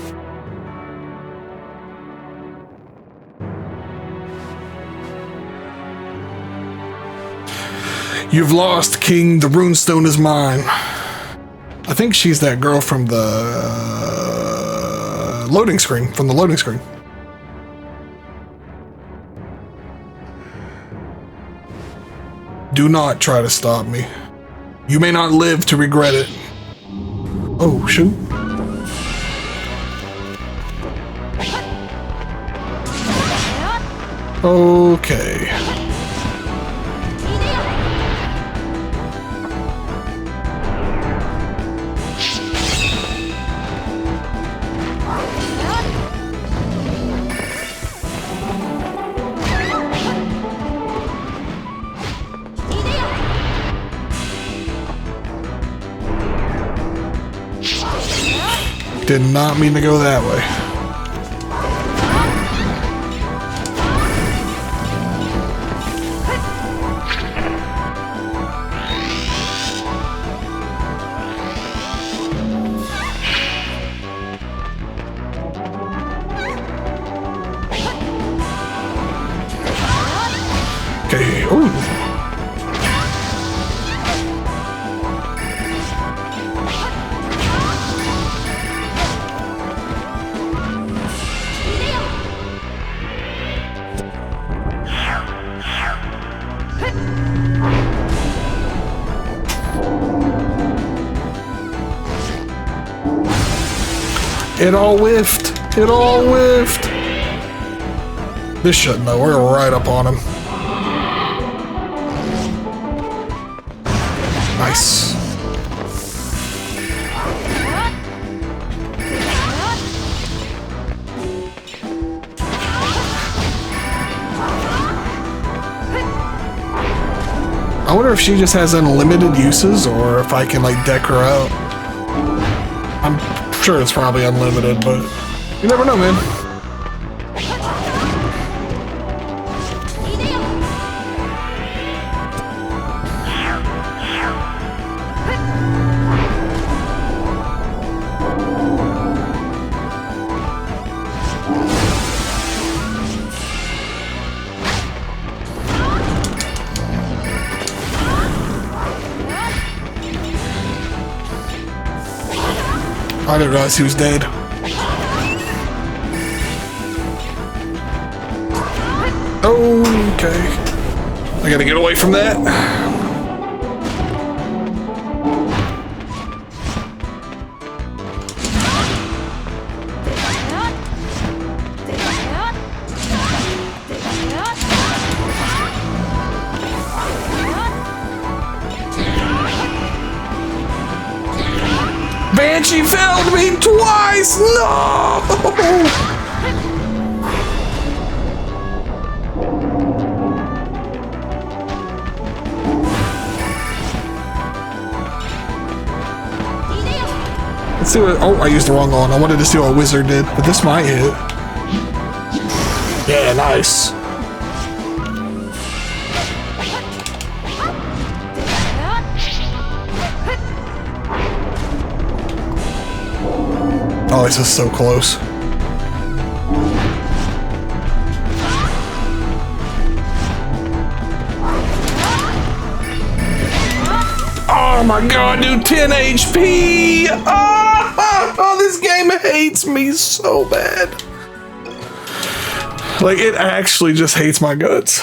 Speaker 1: You've lost, King. The runestone is mine. I think she's that girl from the loading screen. From the loading screen. Do not try to stop me. You may not live to regret it. Oh, shoot. Okay. Did not mean to go that way. Okay, ooh. It all whiffed. It all whiffed. This shouldn't though. We're right up on him. Nice. I wonder if she just has unlimited uses or if I can like deck her out. I'm sure it's probably unlimited, but you never know, man. I didn't realize he was dead. Okay. I gotta get away from that. Banshee failed me twice! No! Let's see what. Oh, I used the wrong one. I wanted to see what a wizard did, but this might hit. Yeah, nice. Oh, this is so close. Oh my god, dude, 10 HP! Oh, this game hates me so bad. Like, it actually just hates my guts.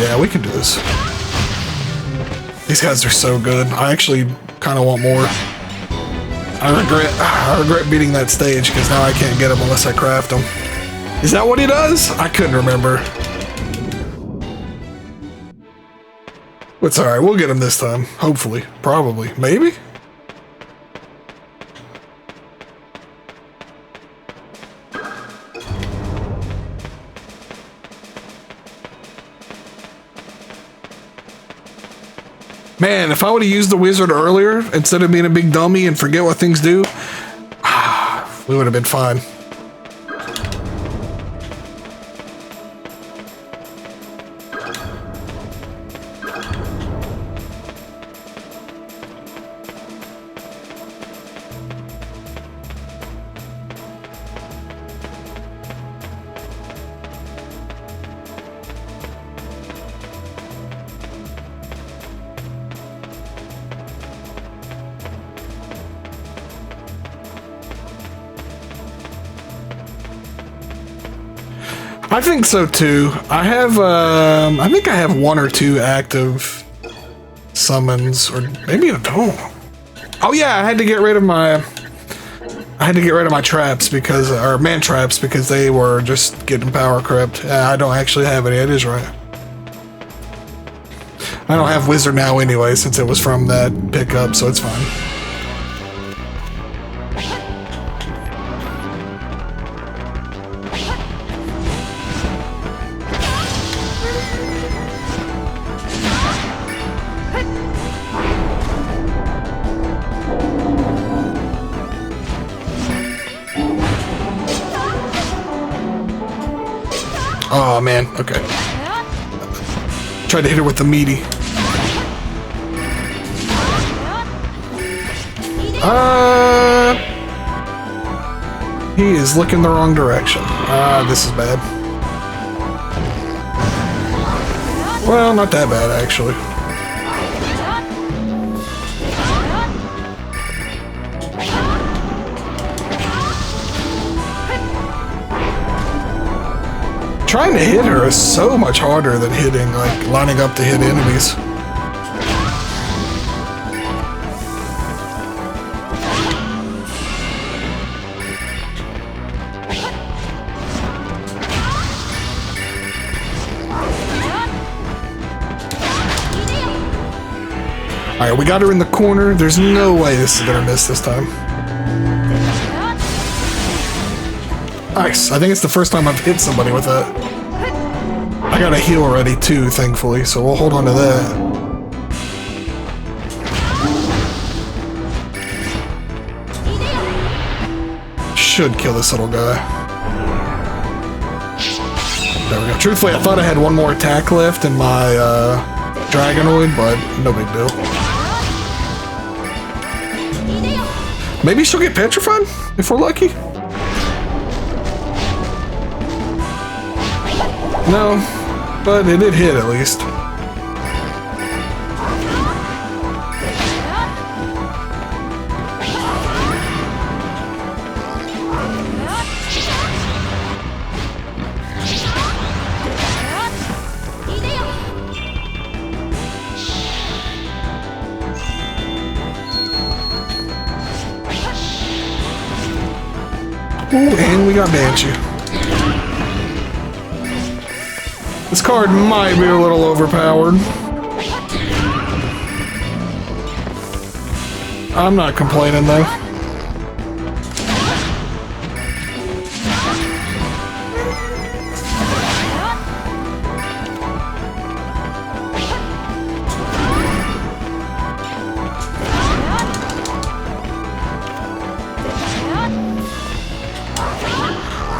Speaker 1: Yeah, we can do this. These guys are so good. I actually kind of want more. I regret beating that stage because now I can't get them unless I craft them. Is that what he does? I couldn't remember. It's alright, we'll get him this time. Hopefully. Probably. Maybe? Man, if I would have used the wizard earlier, instead of being a big dummy and forget what things do, we would have been fine. I think so too. I have, I think I have 1 or 2 active summons, or maybe I don't. Oh yeah, I had to get rid of my traps because, or man traps because they were just getting power crept. I don't actually have any. It is right. I don't have wizard now anyway since it was from that pickup, so it's fine. Oh man, okay. Tried to hit her with the meaty. He is looking the wrong direction. This is bad. Well, not that bad actually. Trying to hit her is so much harder than hitting, like, lining up to hit enemies. Alright, we got her in the corner. There's no way this is gonna miss this time. Nice. I think it's the first time I've hit somebody with that. I got a heal already too, thankfully, so we'll hold on to that. Should kill this little guy. There we go. Truthfully, I thought I had 1 more attack left in my Dragonoid, but no big deal. Maybe she'll get petrified if we're lucky. No, but it did hit at least. Ooh, and we got Banshee. This card might be a little overpowered. I'm not complaining though.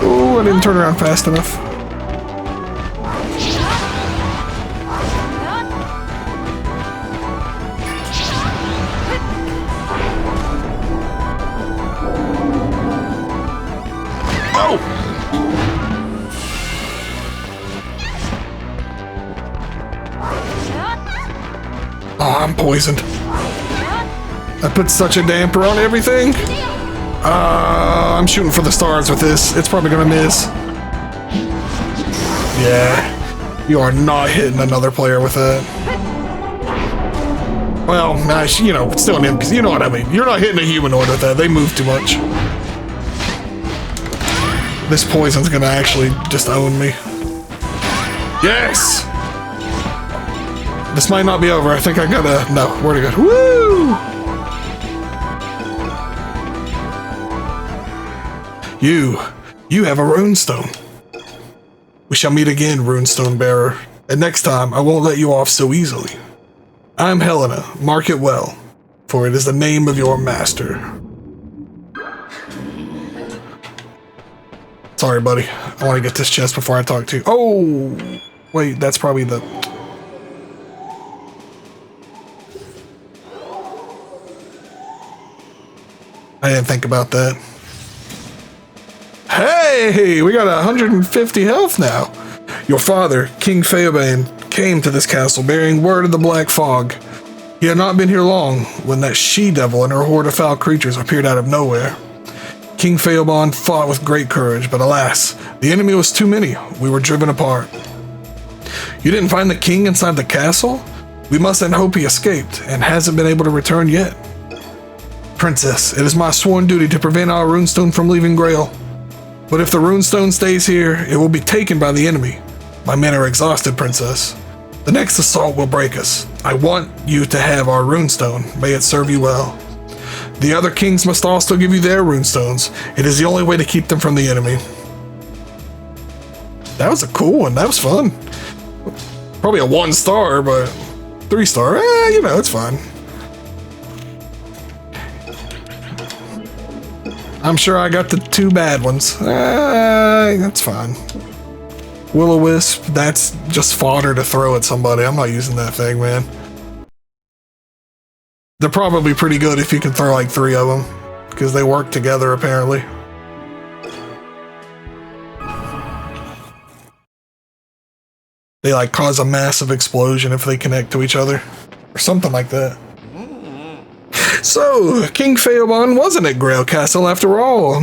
Speaker 1: Ooh, I didn't turn around fast enough. Oh, I'm poisoned. That puts such a damper on everything. I'm shooting for the stars with this. It's probably gonna miss. Yeah, you are not hitting another player with that. Well, you know, it's still an NPC. You know what I mean. You're not hitting a humanoid with that. They move too much. This poison's gonna actually just own me. Yes! This might not be over. I think I gotta... No, where'd it go? Woo! You have a runestone. We shall meet again, runestone bearer. And next time, I won't let you off so easily. I'm Helena. Mark it well, for it is the name of your master. Sorry, buddy. I want to get this chest before I talk to you. Oh! Wait, that's probably the... I didn't think about that. Hey! We got 150 health now. Your father, King Feobane, came to this castle bearing word of the Black Fog. He had not been here long when that she-devil and her horde of foul creatures appeared out of nowhere. King Feobane fought with great courage, but alas, the enemy was too many. We were driven apart. You didn't find the king inside the castle? We must then hope he escaped and hasn't been able to return yet. Princess, it is my sworn duty to prevent our runestone from leaving Grail. But if the runestone stays here, it will be taken by the enemy. My men are exhausted, Princess. The next assault will break us. I want you to have our runestone. May it serve you well. The other kings must also give you their runestones. It is the only way to keep them from the enemy. That was a cool one. That was fun. Probably a 1 star, but 3 star. You know, it's fine. I'm sure I got the 2 bad ones. That's fine. Will-o-wisp, that's just fodder to throw at somebody. I'm not using that thing, man. They're probably pretty good if you can throw like 3 of them, because they work together apparently. They like cause a massive explosion if they connect to each other, or something like that. So, King Feobane wasn't at Grail Castle after all,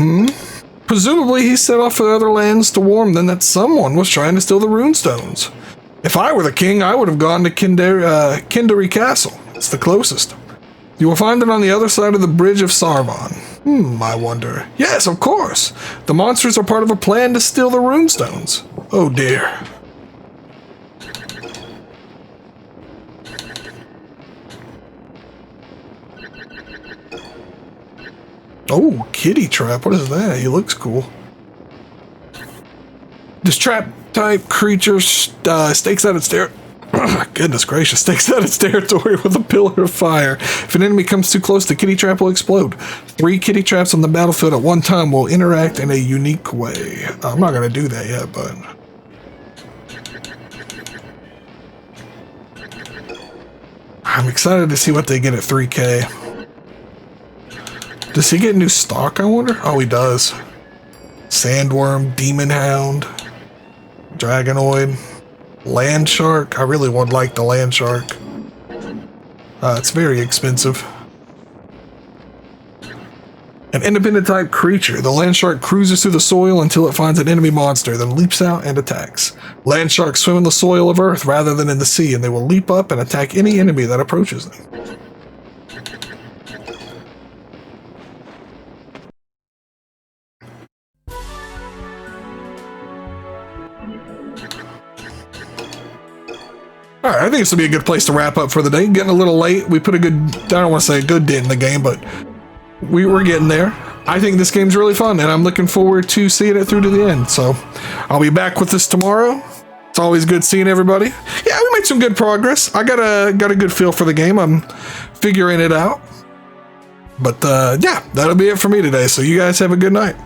Speaker 1: Presumably he set off for other lands to warn them that someone was trying to steal the runestones. If I were the king, I would have gone to Kindari Castle. It's the closest. You will find it on the other side of the Bridge of Sarvon. I wonder. Yes, of course. The monsters are part of a plan to steal the runestones. Oh dear. Oh, kitty trap. What is that? He looks cool. This trap type creature stakes out its goodness gracious, stakes out its territory with a pillar of fire. If an enemy comes too close, the kitty trap will explode. 3 kitty traps on the battlefield at one time will interact in a unique way. I'm not going to do that yet, but... I'm excited to see what they get at 3K. Does he get new stock, I wonder? Oh, he does. Sandworm, Demon Hound, Dragonoid, Land Shark. I really would like the Land Shark. It's very expensive. An independent type creature. The Land Shark cruises through the soil until it finds an enemy monster, then leaps out and attacks. Land Sharks swim in the soil of Earth rather than in the sea, and they will leap up and attack any enemy that approaches them. Alright, I think this will be a good place to wrap up for the day. Getting a little late. We put a good, I don't want to say a good dent in the game, but we were getting there. I think this game's really fun, and I'm looking forward to seeing it through to the end. So, I'll be back with this tomorrow. It's always good seeing everybody. Yeah, we made some good progress. I got a good feel for the game. I'm figuring it out. But, yeah, that'll be it for me today. So, you guys have a good night.